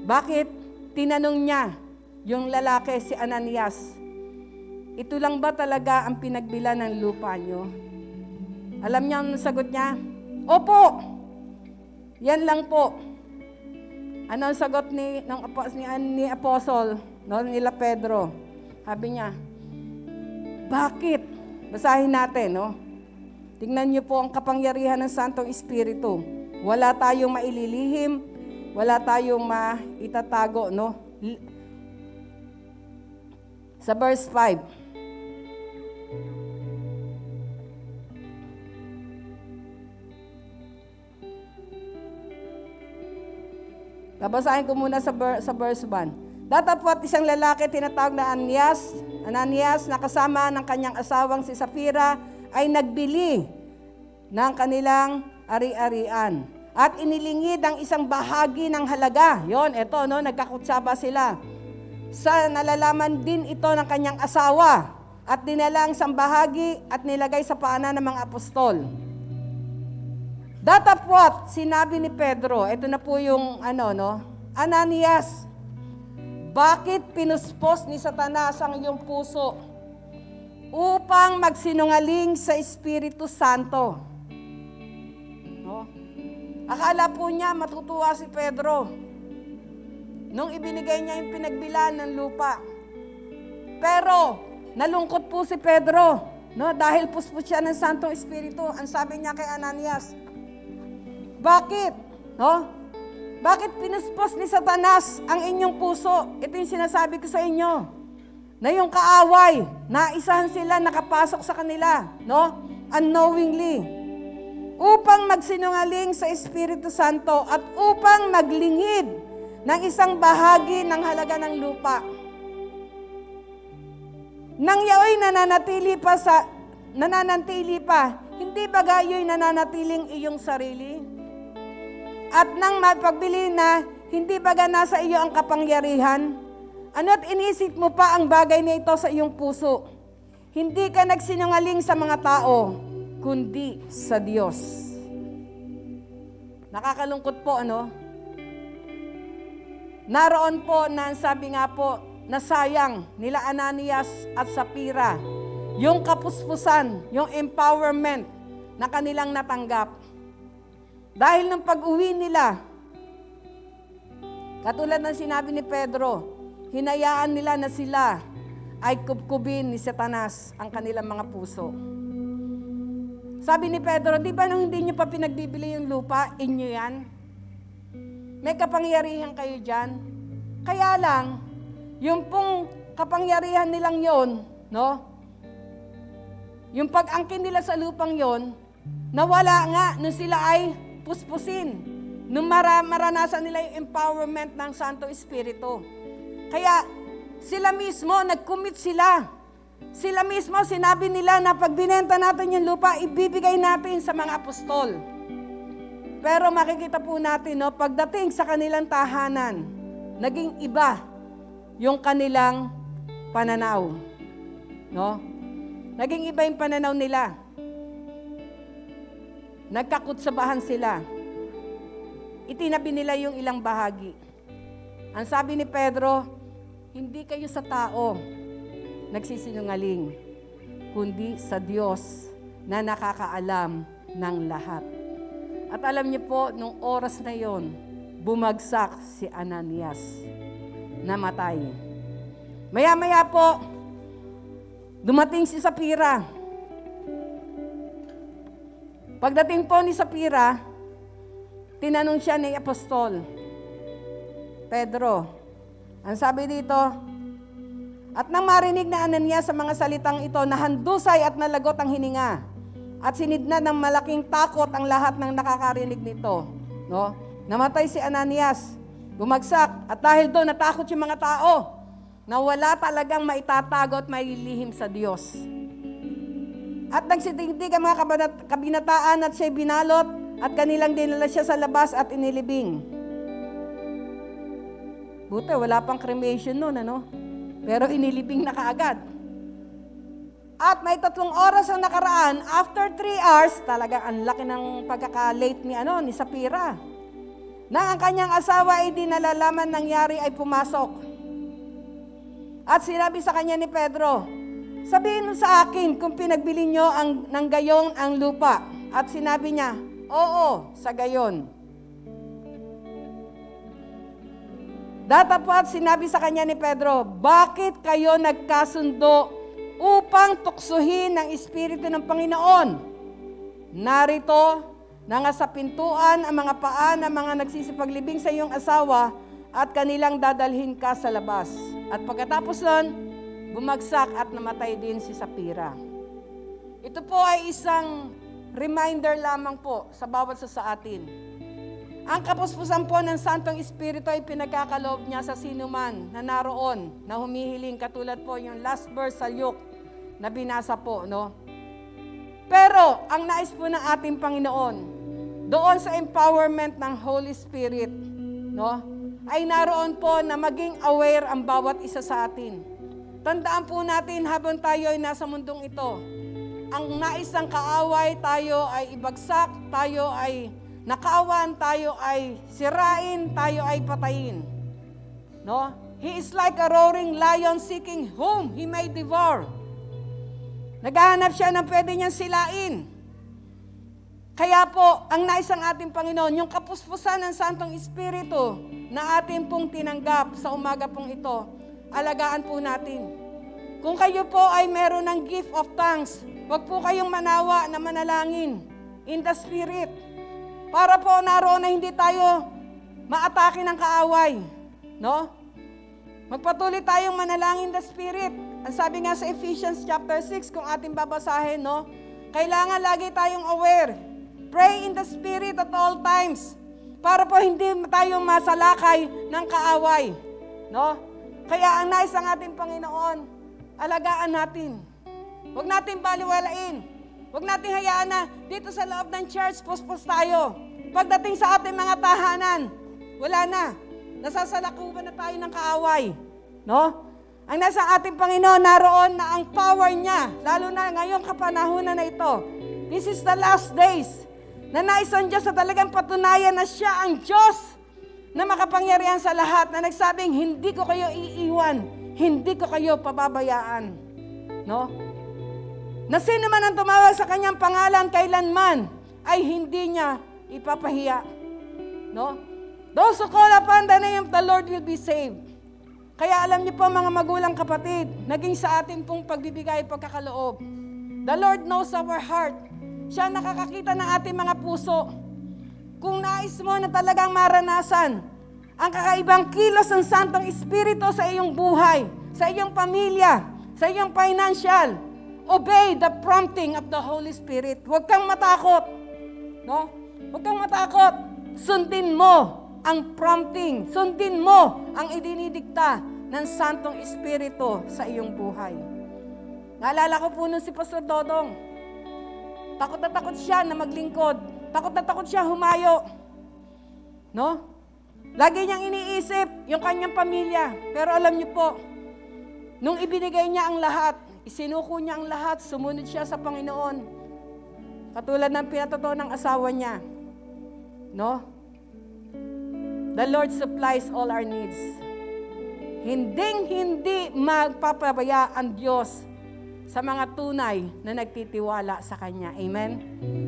Bakit? Tinanong niya yung lalaki, si Ananias, ito lang ba talaga ang pinagbila ng lupa nyo? Alam niya ang sagot niya? Opo! Yan lang po. Ano ang sagot ni Apostol, no, nila Pedro? Sabi niya, bakit? Basahin natin, no? Tingnan niyo po ang kapangyarihan ng Santong Espiritu. Wala tayong maililihim, wala tayong maitatago, no? Sa verse 5. Babasahin ko muna sa verse 1. Datapwat isang lalaki tinatawag na Ananias na kasama ng kanyang asawang si Sapphira ay nagbili ng kanilang ari-arian at inilingid ang isang bahagi ng halaga. Yon, eto, no, nagkakutsaba sila. Sa nalalaman din ito ng kanyang asawa at dinala ang isang bahagi at nilagay sa paanan ng mga apostol. Datapwat, sinabi ni Pedro, ito na po yung Ananias, bakit pinuspos ni Satanas ang iyong puso upang magsinungaling sa Espiritu Santo? No? Akala po niya matutuwa si Pedro nung ibinigay niya yung pinagbilaan ng lupa. Pero nalungkot po si Pedro, no? Dahil puspos siya ng Santong Espiritu. Ang sabi niya kay Ananias, bakit? No? Bakit pinuspos ni Satanas ang inyong puso? Ito yung sinasabi ko sa inyo. Na yung kaaway, naisahan sila nakapasok sa kanila, no? Unknowingly. Upang magsinungaling sa Espiritu Santo at upang maglingid ng isang bahagi ng halaga ng lupa. Nang yaoy nananatili pa, hindi ba gayo'y nananatiling iyong sarili? At nang mapagbili na, hindi baga nasa iyo ang kapangyarihan? Ano't inisip mo pa ang bagay na ito sa iyong puso? Hindi ka nagsinungaling sa mga tao, kundi sa Diyos. Nakakalungkot po, ano? Naroon po na sabi nga po, na sayang nila Ananias at Sapphira, yung kapuspusan, yung empowerment na kanilang natanggap. Dahil nung pag-uwi nila, katulad ng sinabi ni Pedro, hinayaan nila na sila ay kubkubin ni Satanas ang kanilang mga puso. Sabi ni Pedro, di ba nung hindi nyo pa pinagbibili yung lupa, inyo yan? May kapangyarihan kayo dyan. Kaya lang, yung pong kapangyarihan nilang yon, no? Yung pag-angkin nila sa lupang yon, nawala nga nung sila ay puspusin. Nung maranasan nila yung empowerment ng Santo Espiritu. Kaya sila mismo, nag-commit sila. Sila mismo, sinabi nila na pag binenta natin yung lupa, ibibigay natin sa mga apostol. Pero makikita po natin, no, pagdating sa kanilang tahanan, naging iba yung kanilang pananaw. No? Naging iba yung pananaw nila. Nagkakutsabahan sila. Itinabi nila yung ilang bahagi. Ang sabi ni Pedro, hindi kayo sa tao nagsisinungaling, kundi sa Diyos na nakakaalam ng lahat. At alam niyo po, nung oras na yon, bumagsak si Ananias. Namatay. Maya-maya po, dumating si Sapphira. Pagdating po ni Sapphira, tinanong siya ni Apostol Pedro. Ang sabi dito, at nang marinig na Ananias sa mga salitang ito, nahandusay at nalagot ang hininga. At sinidnad ng malaking takot ang lahat ng nakakarinig nito. No? Namatay si Ananias, bumagsak, at dahil doon natakot yung mga tao. na wala talagang maitatago at maililihim sa Diyos. At nagsitindig ang mga kabinataan at siya'y binalot at kanilang dinala siya sa labas at inilibing. Buti, wala pang cremation noon, ano? Pero inilibing na kaagad. At may 3 oras ang nakaraan, after 3 hours, talaga ang laki ng pagkaka-late ni Sapira. Na ang kanyang asawa ay di nalalaman nangyari ay pumasok. At sinabi sa kanya ni Pedro, sabihin mo sa akin kung pinagbili nyo ng gayon ang lupa. At sinabi niya, oo, sa gayon. Datapwat sinabi sa kanya ni Pedro, bakit kayo nagkasundo upang tuksuhin ang Espiritu ng Panginoon? Narito, na nga sa pintuan ang mga paa ng mga nagsisipaglibing sa iyong asawa at kanilang dadalhin ka sa labas. At pagkatapos nun, bumagsak at namatay din si Sapira. Ito po ay isang reminder lamang po sa bawat sa atin. Ang kapuspusan po ng Santong Espiritu ay pinagkakaloob niya sa sinuman na naroon, na humihiling, katulad po yung last verse sa Luke na binasa po, no? Pero, ang nais po ng ating Panginoon, doon sa empowerment ng Holy Spirit, no? Ay naroon po na maging aware ang bawat isa sa atin. Tandaan po natin habang tayo ay nasa mundong ito, ang nais ng kaaway, tayo ay ibagsak, tayo ay nakawan, tayo ay sirain, tayo ay patayin. No? He is like a roaring lion seeking whom he may devour. Naghahanap siya ng pwede niyang silain. Kaya po, ang nais ng ating Panginoon, yung kapuspusan ng Santong Espiritu na ating pong tinanggap sa umaga pong ito, alagaan po natin. Kung kayo po ay meron ng gift of tongues, wag po kayong manawa na manalangin in the Spirit. Para po naroon na hindi tayo maatake ng kaaway. No? Magpatuloy tayong manalangin in the Spirit. Ang sabi nga sa Ephesians chapter 6, kung ating babasahin, no? Kailangan lagi tayong aware. Pray in the Spirit at all times. Para po hindi tayo masalakay ng kaaway. No? Kaya ang nais ng ating Panginoon, alagaan natin. Huwag natin baliwalain. Huwag natin hayaan na dito sa loob ng church, puspos tayo. Pagdating sa ating mga tahanan, wala na. Nasasalakuban na tayo ng kaaway. No? Ang nasa ating Panginoon, naroon na ang power niya, lalo na ngayong kapanahunan na ito. This is the last days. Na nais ang Diyos na talagang patunayan na siya ang Diyos na makapangyarihan sa lahat, na nagsabing, hindi ko kayo iiwan, hindi ko kayo pababayaan. No? Na sino man ang tumawag sa kanyang pangalan kailanman, ay hindi niya ipapahiya. No? Those who call upon the name of the Lord will be saved. Kaya alam niyo po mga magulang kapatid, naging sa ating pong pagbibigay pagkakaloob. The Lord knows our heart. Siya nakakakita ng ating mga puso. Kung nais mo na talagang maranasan ang kakaibang kilos ng Santong Espiritu sa iyong buhay, sa iyong pamilya, sa iyong financial, obey the prompting of the Holy Spirit. Huwag kang matakot. No? Huwag kang matakot. Sundin mo ang prompting. Sundin mo ang idinidikta ng Santong Espiritu sa iyong buhay. Naalala ko po nun si Pastor Dodong. Takot na takot siya na maglingkod. Takot na takot siya humayo. No? Lagi niyang iniisip yung kanyang pamilya. Pero alam niyo po, nung ibinigay niya ang lahat, isinuko niya ang lahat, sumunod siya sa Panginoon. Katulad ng pinatotoo ng asawa niya. No? The Lord supplies all our needs. Hindi magpapabaya ang Diyos sa mga tunay na nagtitiwala sa Kanya. Amen?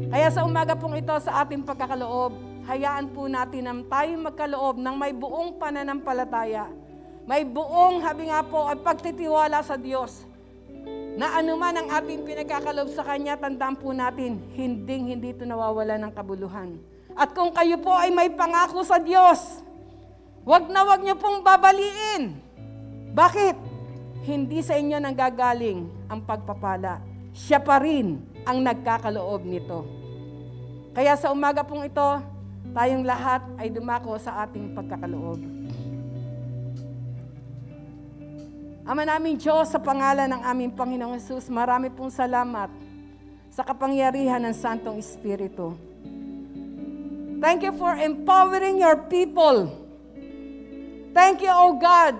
Kaya sa umaga pong ito, sa ating pagkakaloob, hayaan po natin na tayo magkaloob ng may buong pananampalataya. May buong, habi nga po, at pagtitiwala sa Diyos. Na anuman ang ating pinagkakaloob sa Kanya, tandaan po natin, hindi ito nawawala ng kabuluhan. At kung kayo po ay may pangako sa Diyos, wag niyo pong babaliin. Bakit? Hindi sa inyo nanggagaling ang pagpapala. Siya pa rin ang nagkakaloob nito. Kaya sa umaga pong ito, tayong lahat ay dumako sa ating pagkakaloob. Ama naming Diyos, sa pangalan ng aming Panginoong Hesus, marami pong salamat sa kapangyarihan ng Santong Espiritu. Thank you for empowering your people. Thank you, O God,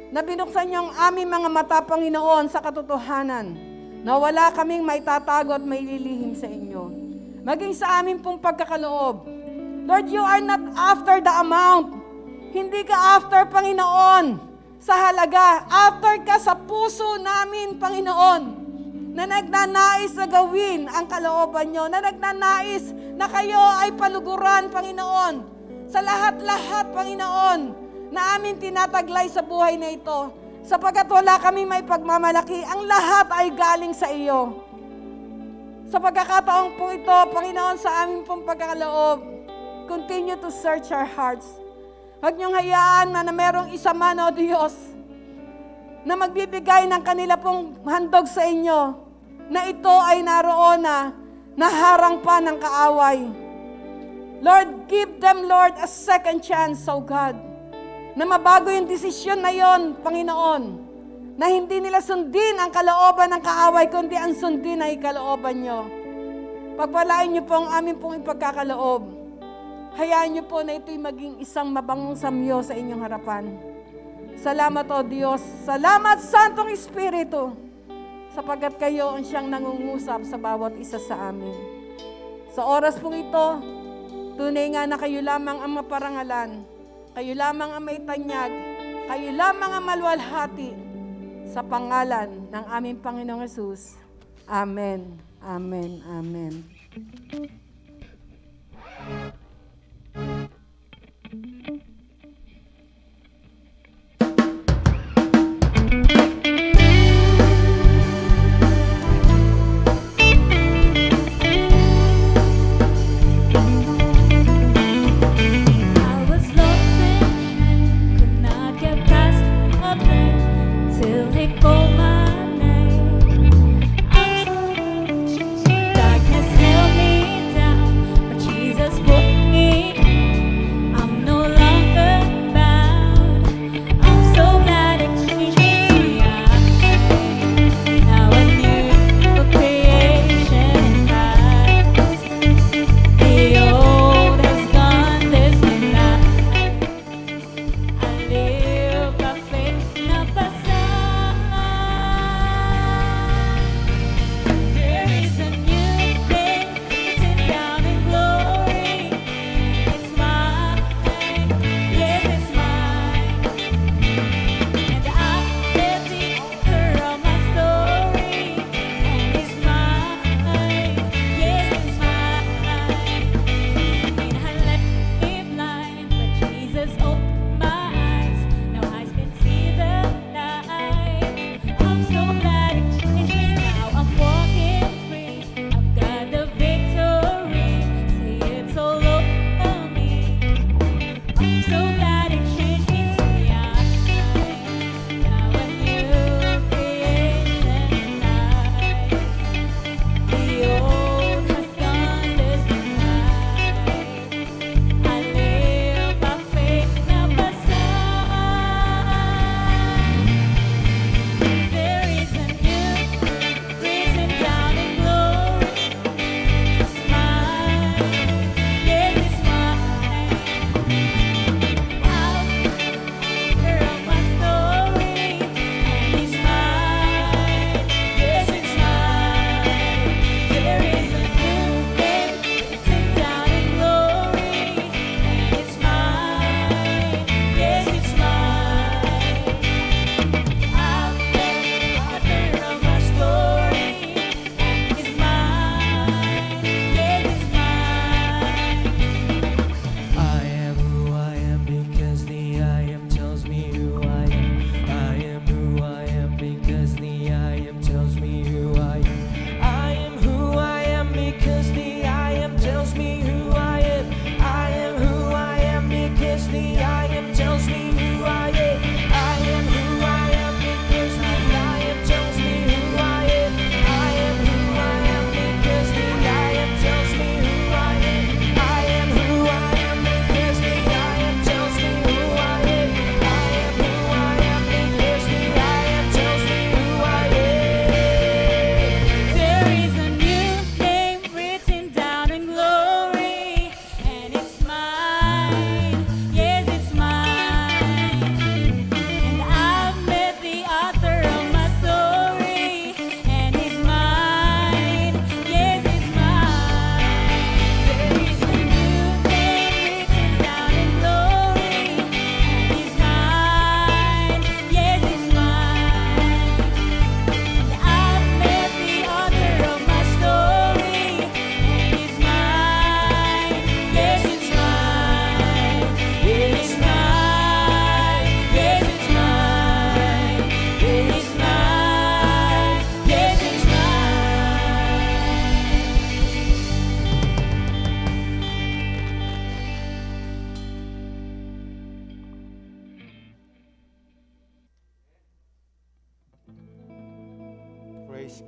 na binuksan niyo ang aming mga mata, Panginoon, sa katotohanan, na wala kaming maitatago at maililihim sa inyo. Maging sa amin pong pagkakaloob. Lord, you are not after the amount. Hindi ka after, Panginoon, sa halaga. After ka sa puso namin, Panginoon, na nagnanais na gawin ang kalooban nyo, na nagnanais na kayo ay paluguran, Panginoon, sa lahat-lahat, Panginoon, na amin tinataglay sa buhay na ito. Sapagkat wala kami may pagmamalaki, ang lahat ay galing sa iyo. Sa pagkakataong po ito, Panginoon, sa aming pong pagkakaloob, continue to search our hearts. Huwag niyong hayaan na merong isa man, O Diyos, na magbibigay ng kanila pong handog sa inyo, na ito ay naroon na naharang pa ng kaaway. Lord, give them, Lord, a second chance, O God, na mabago yung desisyon na yon, Panginoon, na hindi nila sundin ang kalooban ng kaaway, kundi ang sundin ay kalooban nyo. Pagpalain niyo po ang aming pong ipagkakaloob. Hayaan niyo po na ito'y maging isang mabangong samyo sa inyong harapan. Salamat, O Diyos. Salamat, Santong Espiritu, sapagkat kayo ang siyang nangungusap sa bawat isa sa amin. Sa oras pong ito, tunay nga na kayo lamang ang maparangalan, kayo lamang ang may tanyag, kayo lamang ang maluwalhati, sa pangalan ng aming Panginoong Hesus. Amen. Amen. Amen. I was lost and could not get past a place till he called my name. Darkness held me down.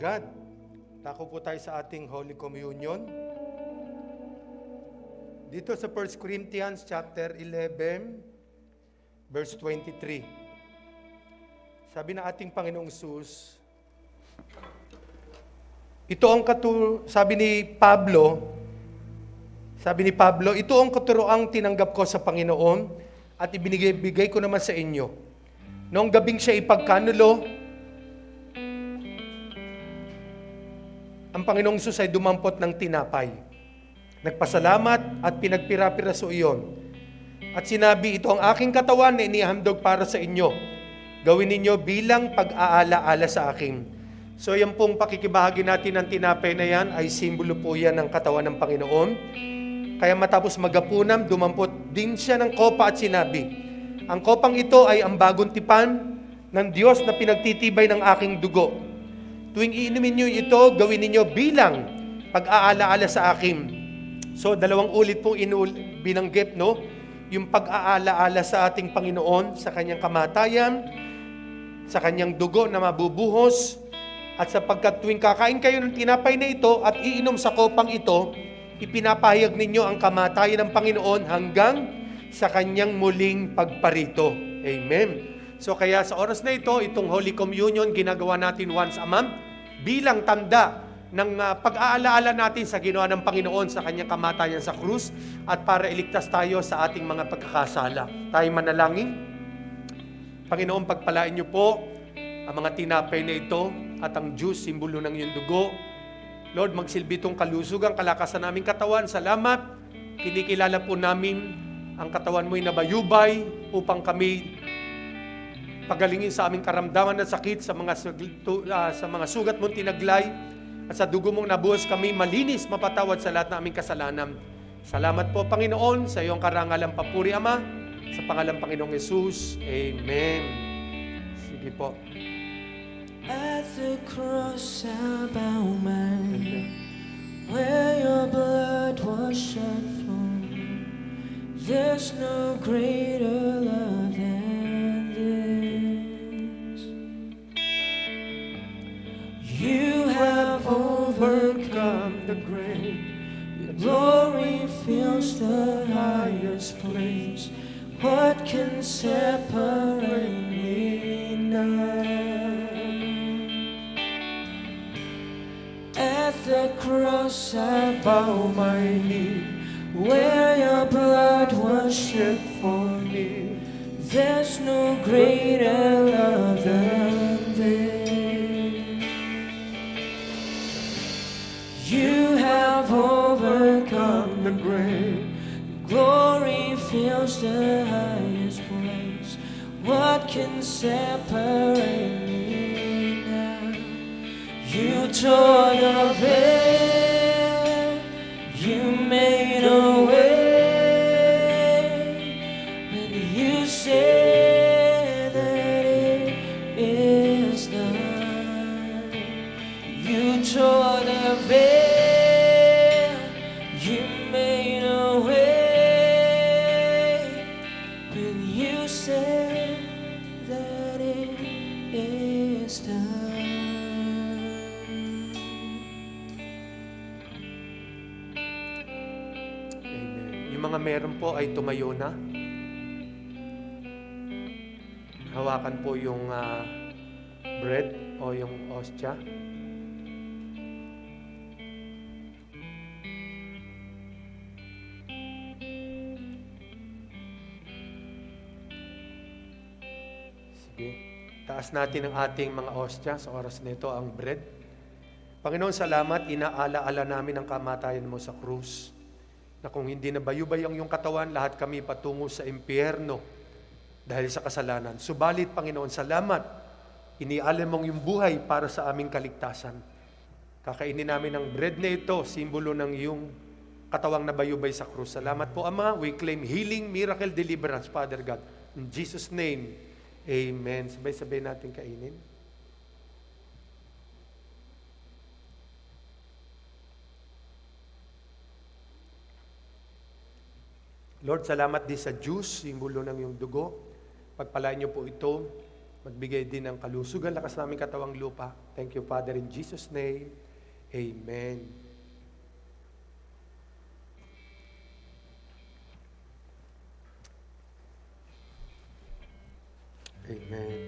God. Tako po tayo sa ating Holy Communion. Dito sa 1 Corinthians chapter 11, verse 23. Sabi na ating Panginoong Sus, ito ang sabi ni Pablo, ito ang katuroang tinanggap ko sa Panginoon at ibinigay ko naman sa inyo. Noong gabing siya ipagkanulo, ang Panginoong Sus ay dumampot ng tinapay. Nagpasalamat at pinagpira-piraso iyon. At sinabi, ito ang aking katawan na inihandog para sa inyo. Gawin ninyo bilang pag-aala-ala sa akin. So yan pong pakikibahagi natin ng tinapay na yan ay simbolo po yan ng katawan ng Panginoon. Kaya matapos magapunam, dumampot din siya ng kopa at sinabi, ang kopang ito ay ang bagong tipan ng Diyos na pinagtitibay ng aking dugo. Tuwing iinumin niyo ito, gawin ninyo bilang pag-aala-ala sa akin. So, 2 ulit pong binanggit, no? Yung pag-aala-ala sa ating Panginoon, sa kanyang kamatayan, sa kanyang dugo na mabubuhos, at sapagkat tuwing kakain kayo ng tinapay na ito at iinom sa kopang ito, ipinapahayag ninyo ang kamatayan ng Panginoon hanggang sa kanyang muling pagparito. Amen. So kaya sa oras na ito, itong Holy Communion, ginagawa natin once a month bilang tanda ng pag-aalaala natin sa ginawa ng Panginoon sa kanyang kamatayan sa krus at para iligtas tayo sa ating mga pagkakasala. Tayo manalangin. Panginoon, pagpalain niyo po ang mga tinapay na ito at ang juice, simbolo ng iyong dugo. Lord, magsilbi itong kalusugan, kalakasan naming katawan. Salamat. Kinikilala po namin ang katawan mo'y nabayubay upang kami pagalingin sa aming karamdaman at sakit sa mga sugat mong tinaglay at sa dugo mong nabuhos kami malinis, mapatawad sa lahat ng aming kasalanan. Salamat po, Panginoon, sa iyong karangalang papuri, Ama, sa pangalang Panginoong Yesus. Amen. Sige po. At the cross I bow my knee, where your blood was shed for me. There's no greater love than this. You have overcome the grave. Your glory fills the highest place. What can separate me now? At the cross I bow my knee, where your blood was shed for me. There's no greater love than this. You have overcome the grave. Glory fills the highest place. What can separate me now? You tore the veil, you made a way, and you said that it is done. You tore the veil, you made a way, and you said that it is done. Mga meron po ay tumayo na. Hawakan po yung bread o yung ostya. Sige. Taas natin ang ating mga ostya sa oras na ito, ang bread. Panginoon, salamat, inaala-ala namin ang kamatayan mo sa krus. Na kung hindi nabayubay ang iyong katawan, lahat kami patungo sa impyerno dahil sa kasalanan. Subalit, Panginoon, salamat. Inialay mong iyong buhay para sa aming kaligtasan. Kakainin namin ang bread na ito, simbolo ng iyong katawang nabayubay sa krus. Salamat po, Ama. We claim healing, miracle, deliverance, Father God. In Jesus' name, amen. Sabay-sabay natin kainin. Lord, salamat din sa juice, simbolo ng iyong dugo. Pagpalain niyo po ito Magbigay din ng kalusugan, lakas namin katawang lupa. Thank you, Father, in Jesus' name. Amen. Amen.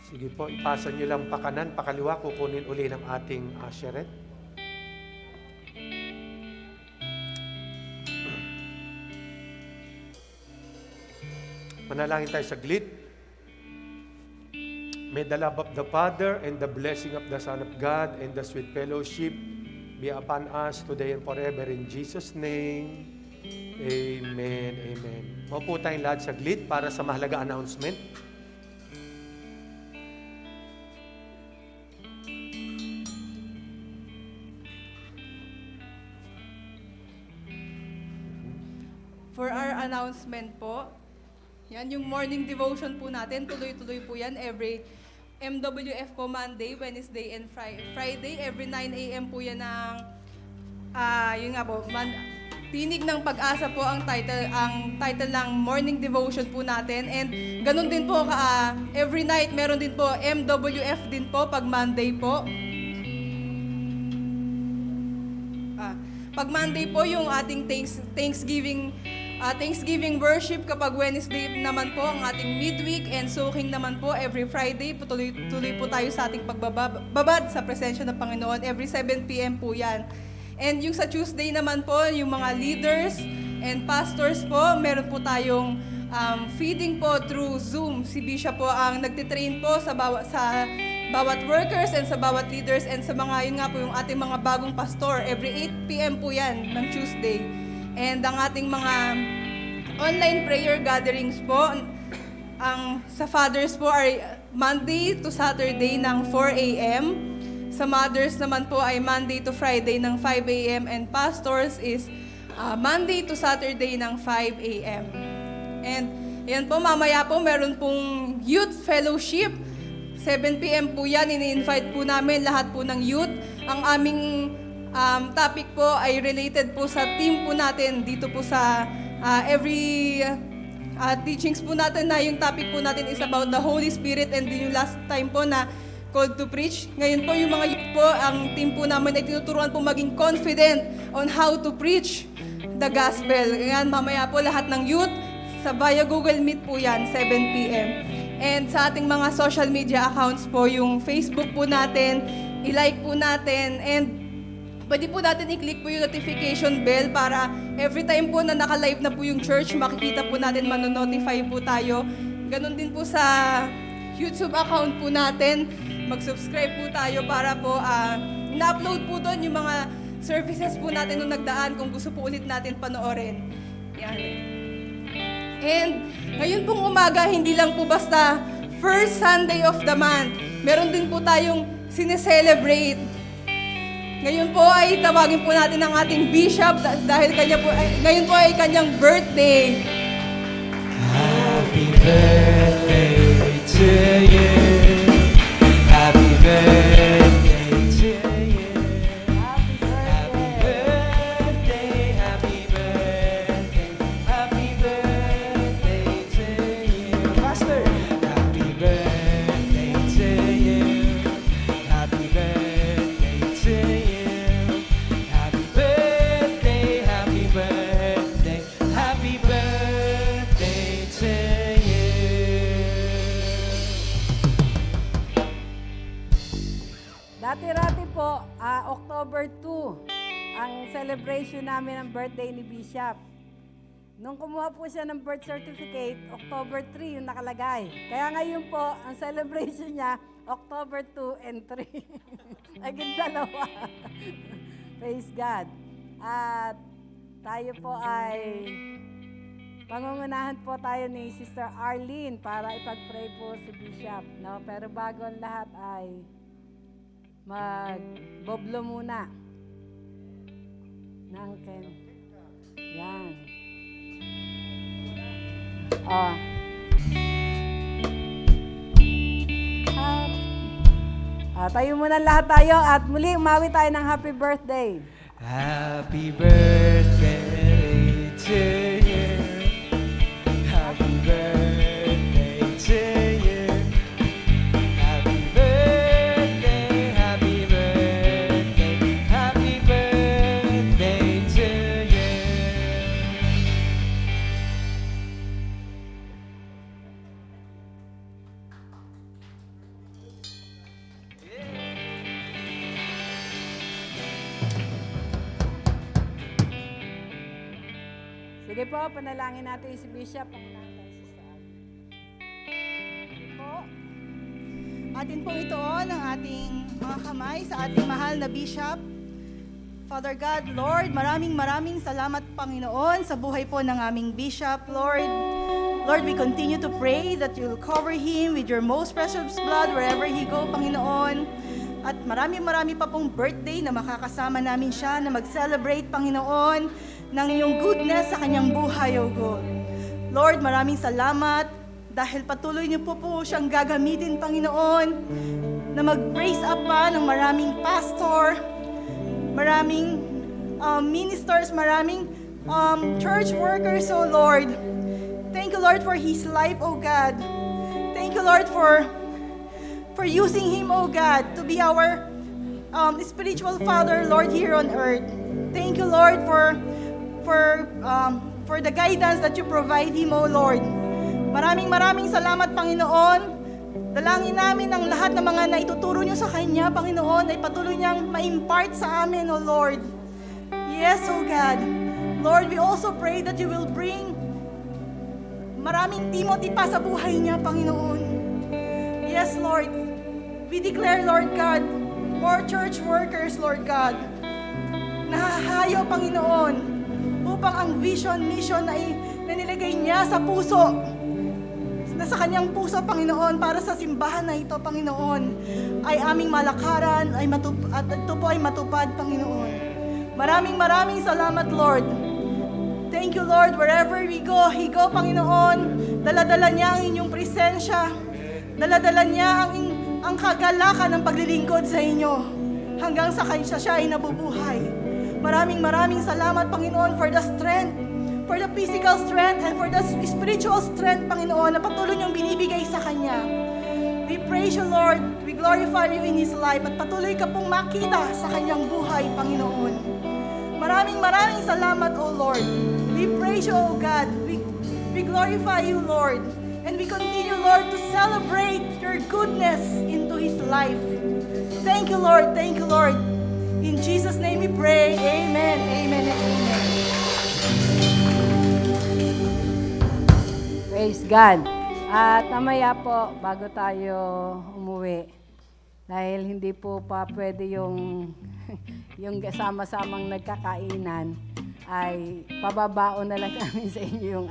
Sige po, ipasa nyo lang pakanan, pakaliwa, kukunin uli ng ating usheret. Manalangin tayo saglit. May the love of the Father and the blessing of the Son of God and the sweet fellowship be upon us today and forever in Jesus' name. Amen. Amen. Maupo tayong lahat saglit para sa mahalaga announcement. For our announcement po, yan yung morning devotion po natin, tuloy-tuloy po yan every MWF po Monday, Wednesday, and Friday. Every 9 a.m. po yan ng, yun nga po, Tinig ng Pag-asa po ang title ng morning devotion po natin. And ganun din po, every night meron din po MWF din po pag Monday po. Pag Monday po yung ating Thanksgiving worship, kapag Wednesday naman po ang ating midweek, and soaking naman po every Friday. Tuloy po tayo sa ating pagbababad sa presensya ng Panginoon. Every 7 p.m. po yan. And yung sa Tuesday naman po, yung mga leaders and pastors po, meron po tayong feeding po through Zoom. Si Bishop po ang nagtitrain po sa bawat workers and sa bawat leaders and sa mga, yun nga po, yung ating mga bagong pastor. Every 8 p.m. po yan ng Tuesday. And ang ating mga online prayer gatherings po, sa fathers po ay Monday to Saturday ng 4 a.m. Sa mothers naman po ay Monday to Friday ng 5 a.m. And pastors is Monday to Saturday ng 5 a.m. And yan po, mamaya po meron pong youth fellowship. 7 p.m. po yan, ini-invite po namin lahat po ng youth. Ang aming topic po ay related po sa team po natin dito po sa every teachings po natin, na yung topic po natin is about the Holy Spirit, and din yung last time po na called to preach. Ngayon po yung mga youth po, ang team po namin ay tinuturuan po maging confident on how to preach the gospel. Ngayon mamaya po lahat ng youth sa via Google Meet po yan, 7 p.m. And sa ating mga social media accounts po, yung Facebook po natin, i-like po natin, and pwede po natin i-click po yung notification bell para every time po na naka-live na po yung church, makikita po natin, manonotify po tayo. Ganon din po sa YouTube account po natin, mag-subscribe po tayo para po na-upload po doon yung mga services po natin nung nagdaan kung gusto po ulit natin panoorin. Yan. And ngayon pong umaga, hindi lang po basta first Sunday of the month, meron din po tayong sineselebrate. Ngayon po ay tawagin po natin ang ating bishop dahil ngayon po ay kanyang birthday. Happy birthday to you. Happy birthday to you. Happy birthday, happy birthday, happy birthday to you. Pastor! Happy birthday to you. Happy birthday to you. Happy birthday, happy birthday, happy birthday to you. Dati-rati po, October 2, ang celebration namin ng birthday ni Bishop. Nung kumuha po siya ng birth certificate, October 3 yung nakalagay. Kaya ngayon po, ang celebration niya, October 2 and 3. Naging dalawa. Praise God. At tayo po ay, pangungunahan po tayo ni Sister Arlene para ipag-pray po si Bishop. No? Pero bago ang lahat ay mag-boblo muna. Ng Ken. Yan. Tayo muna lahat tayo at muli umawi tayo ng happy birthday. Happy birthday to you. Happy birthday Sige po, panalangin natin si Bishop. Panalangin tayo, Sister Abby. Sige po. Atin pong ituon ang ating mga kamay sa ating mahal na Bishop. Father God, Lord, maraming salamat Panginoon sa buhay po ng aming Bishop, Lord. Lord, we continue to pray that you'll cover him with your most precious blood wherever he go, Panginoon. At marami pa pong birthday na makakasama namin siya na mag-celebrate, Panginoon, ng iyong goodness sa kanyang buhay, O God. Lord, maraming salamat dahil patuloy niyo po siyang gagamitin, Panginoon, na mag-raise up pa ng maraming pastor, maraming ministers, maraming church workers, O Lord. Thank you, Lord, for his life, O God. Thank you, Lord, for using him, O God, to be our spiritual father, Lord, here on earth. Thank you, Lord, for the guidance that you provide him, O Lord. Maraming salamat, Panginoon. Dalangin namin ang lahat ng mga naituturo niyo sa kanya, Panginoon, ay patuloy niyang ma-impart sa amin, O Lord. Yes, O God. Lord, we also pray that you will bring maraming Timothy pa sa buhay niya, Panginoon. Yes, Lord. We declare, Lord God, more church workers, Lord God, nahahayo, Panginoon, upang ang mission na nilagay niya sa puso, na sa kanyang puso, Panginoon, para sa simbahan na ito, Panginoon, ay aming malakaran, at ito po ay matupad, Panginoon. Maraming salamat, Lord. Thank you, Lord. Wherever he go, Panginoon, dala-dala niya ang inyong presensya. Dala-dala niya ang kagalakan ng paglilingkod sa inyo hanggang sa siya ay nabubuhay. Maraming salamat, Panginoon, for the strength, for the physical strength, and for the spiritual strength, Panginoon, na patuloy niyong binibigay sa Kanya. We praise you, Lord. We glorify you in His life at patuloy ka pong makita sa Kanyang buhay, Panginoon. Maraming salamat, O Lord. We praise you, O God. We glorify you, Lord. And we continue, Lord, to celebrate your goodness into his life. Thank you, Lord. Thank you, Lord. In Jesus' name we pray. Amen. Amen and amen. Praise God. At mamaya po, bago tayo umuwi, dahil hindi po pa pwede yung sama-samang nagkakainan, ay pababaon na lang namin sa inyo yung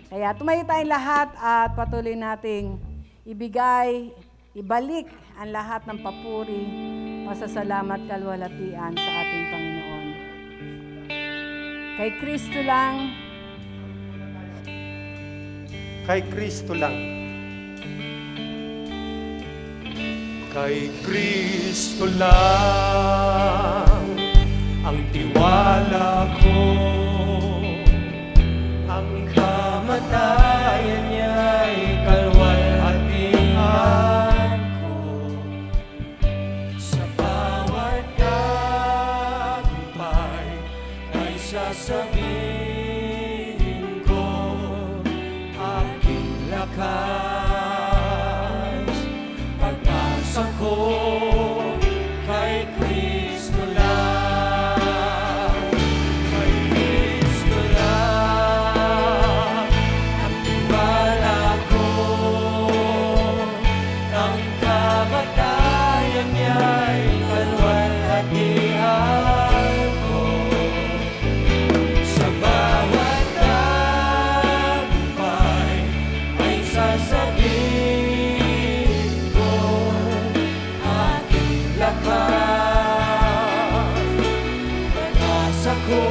Kaya tumayo tayong lahat at patuloy nating ibalik ang lahat ng papuri, pasasalamat, kalwalatian sa ating Panginoon. Kay Kristo lang. Kay Kristo lang. Kay Kristo lang ang tiwala ko, ang kamatayan niya'y kalwalhatian ko. Sa bawat tagumpay ay sasabihin ko, aking lakas, pag-asa ko kay Kristo lang. Kay Kristo lang ang tiwala ko, ang kamatayan niya'y kalwalhatian ko. Sa bawat tagumpay ay sasabihin ko, aking lakas, pag-asa ko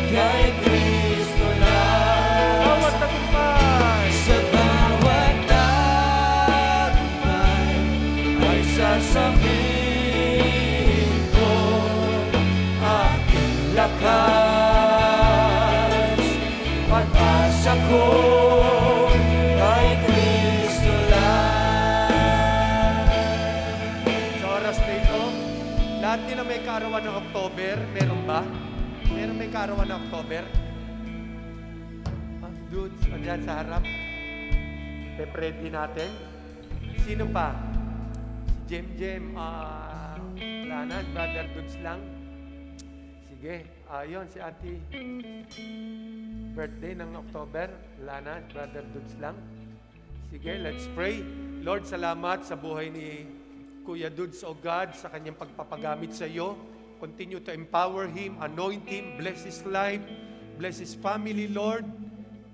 kay Kristo lang. Bawat tagumpay, sa bawat tagumpay ay sasabihin ko, aking lakas, pag-asa ko kay Kristo lang. Sa oras na ito, lahat nila may kaarawan ng October, meron ba? Meron may kaarawan ng October? Dudes, andyan sa harap. Pe-ready natin. Sino pa? Si Jem, wala na, Brother Dudes lang. Si Sige, yun si Ate. Birthday ng October. Wala na, Brother Dudes lang. Sige, let's pray. Lord, salamat sa buhay ni Kuya Dudes, O God, sa kanyang pagpapagamit sa iyo. Continue to empower him, anoint him, bless his life, bless his family, Lord.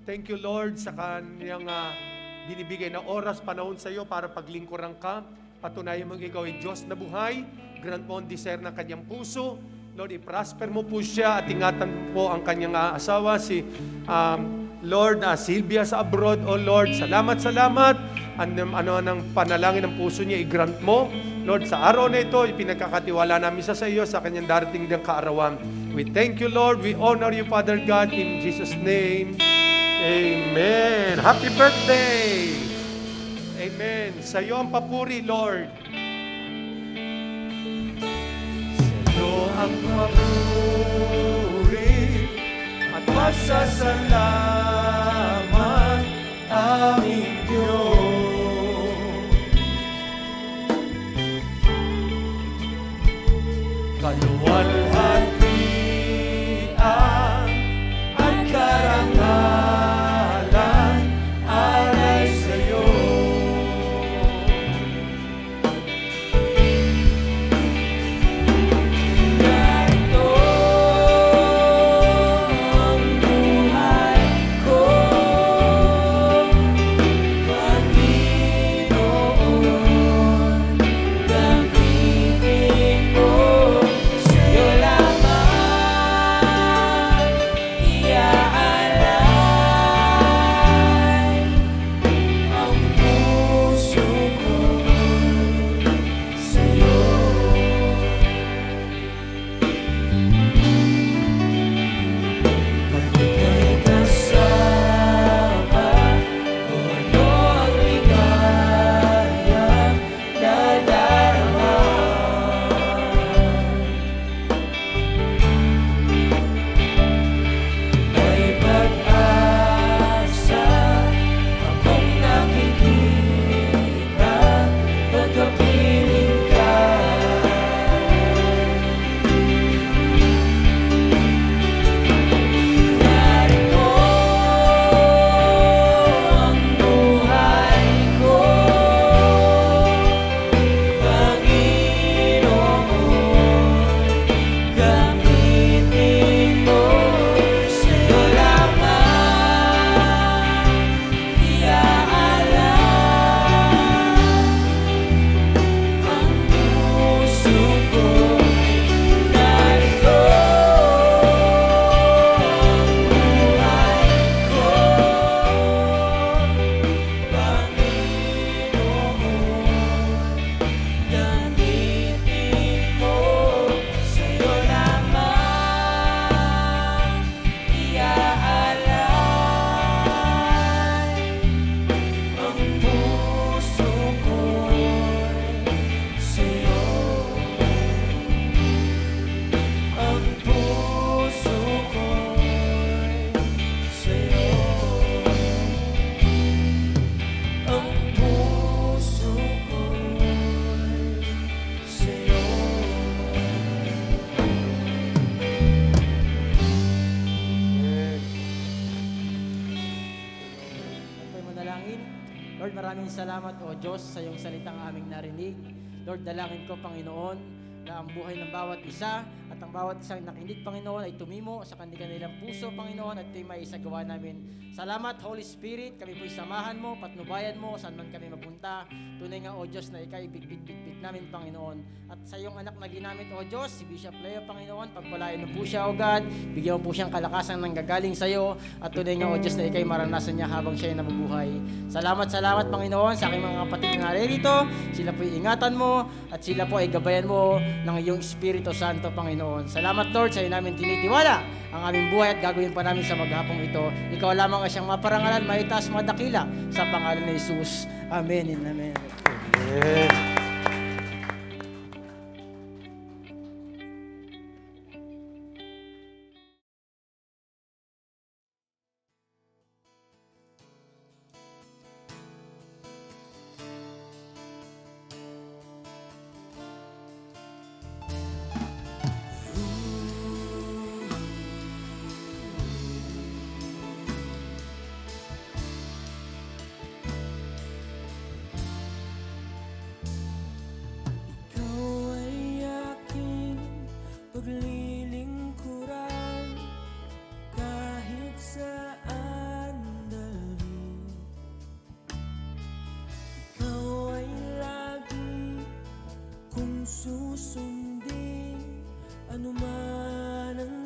Thank you, Lord, sa kanyang binibigay na oras, panahon sa iyo para paglingkuran ka. Patunayan mong ikaw ay Diyos na buhay. Grant mo ang desire ng kanyang puso. Lord, i-prosper mo po siya at ingatan po ang kanyang asawa, si Lord, Sylvia sa abroad. O Lord, salamat. Ano ng panalangin ng puso niya, i-grant mo. Lord, sa araw na ito, ipinagkakatiwala namin sa iyo sa kanyang darating ng kaarawan. We thank you, Lord. We honor you, Father God, in Jesus' name. Amen. Happy birthday! Amen. Sa iyo ang papuri, Lord. Ang papuri at pasasalamat aming Diyos. Kaluwalhatian at karangalan alay sa iyo. Lord, maraming salamat o Diyos sa iyong salitang aming narinig. Lord, dalangin ko, Panginoon, na ang buhay ng bawat isa at ang bawat isang nakinig, Panginoon, ay tumimo sa kanilang puso, Panginoon, at ito'y maisagawa namin. Salamat, Holy Spirit, kami po'y samahan mo, patnubayan mo, saan man kami mapunta. Tunay nga, O Diyos, na ika'y bitbit namin, Panginoon. At sa iyong anak na ginamit, O Diyos, si Bishop Leo, Panginoon, pagpalain mo po siya, O God, bigyan mo po siyang kalakasan ng gagaling sa iyo, at tunay nga, O Diyos, na ika'y maranasan niya habang siya ay nabubuhay. Salamat, Panginoon, sa aking mga kapatid na naririto. Sila po'y ingatan mo, at sila po ay gabayan mo ng iyong Espiritu Santo, Panginoon. Salamat, Lord, sa iyo namin tinitiwala ang aming buhay at gagawin pa namin sa maghapong ito. Ikaw lamang ang siyang maparangalan, maitaas, madakila sa pangalan ni Jesus. Amen and amen. Amen. susundin anuman ang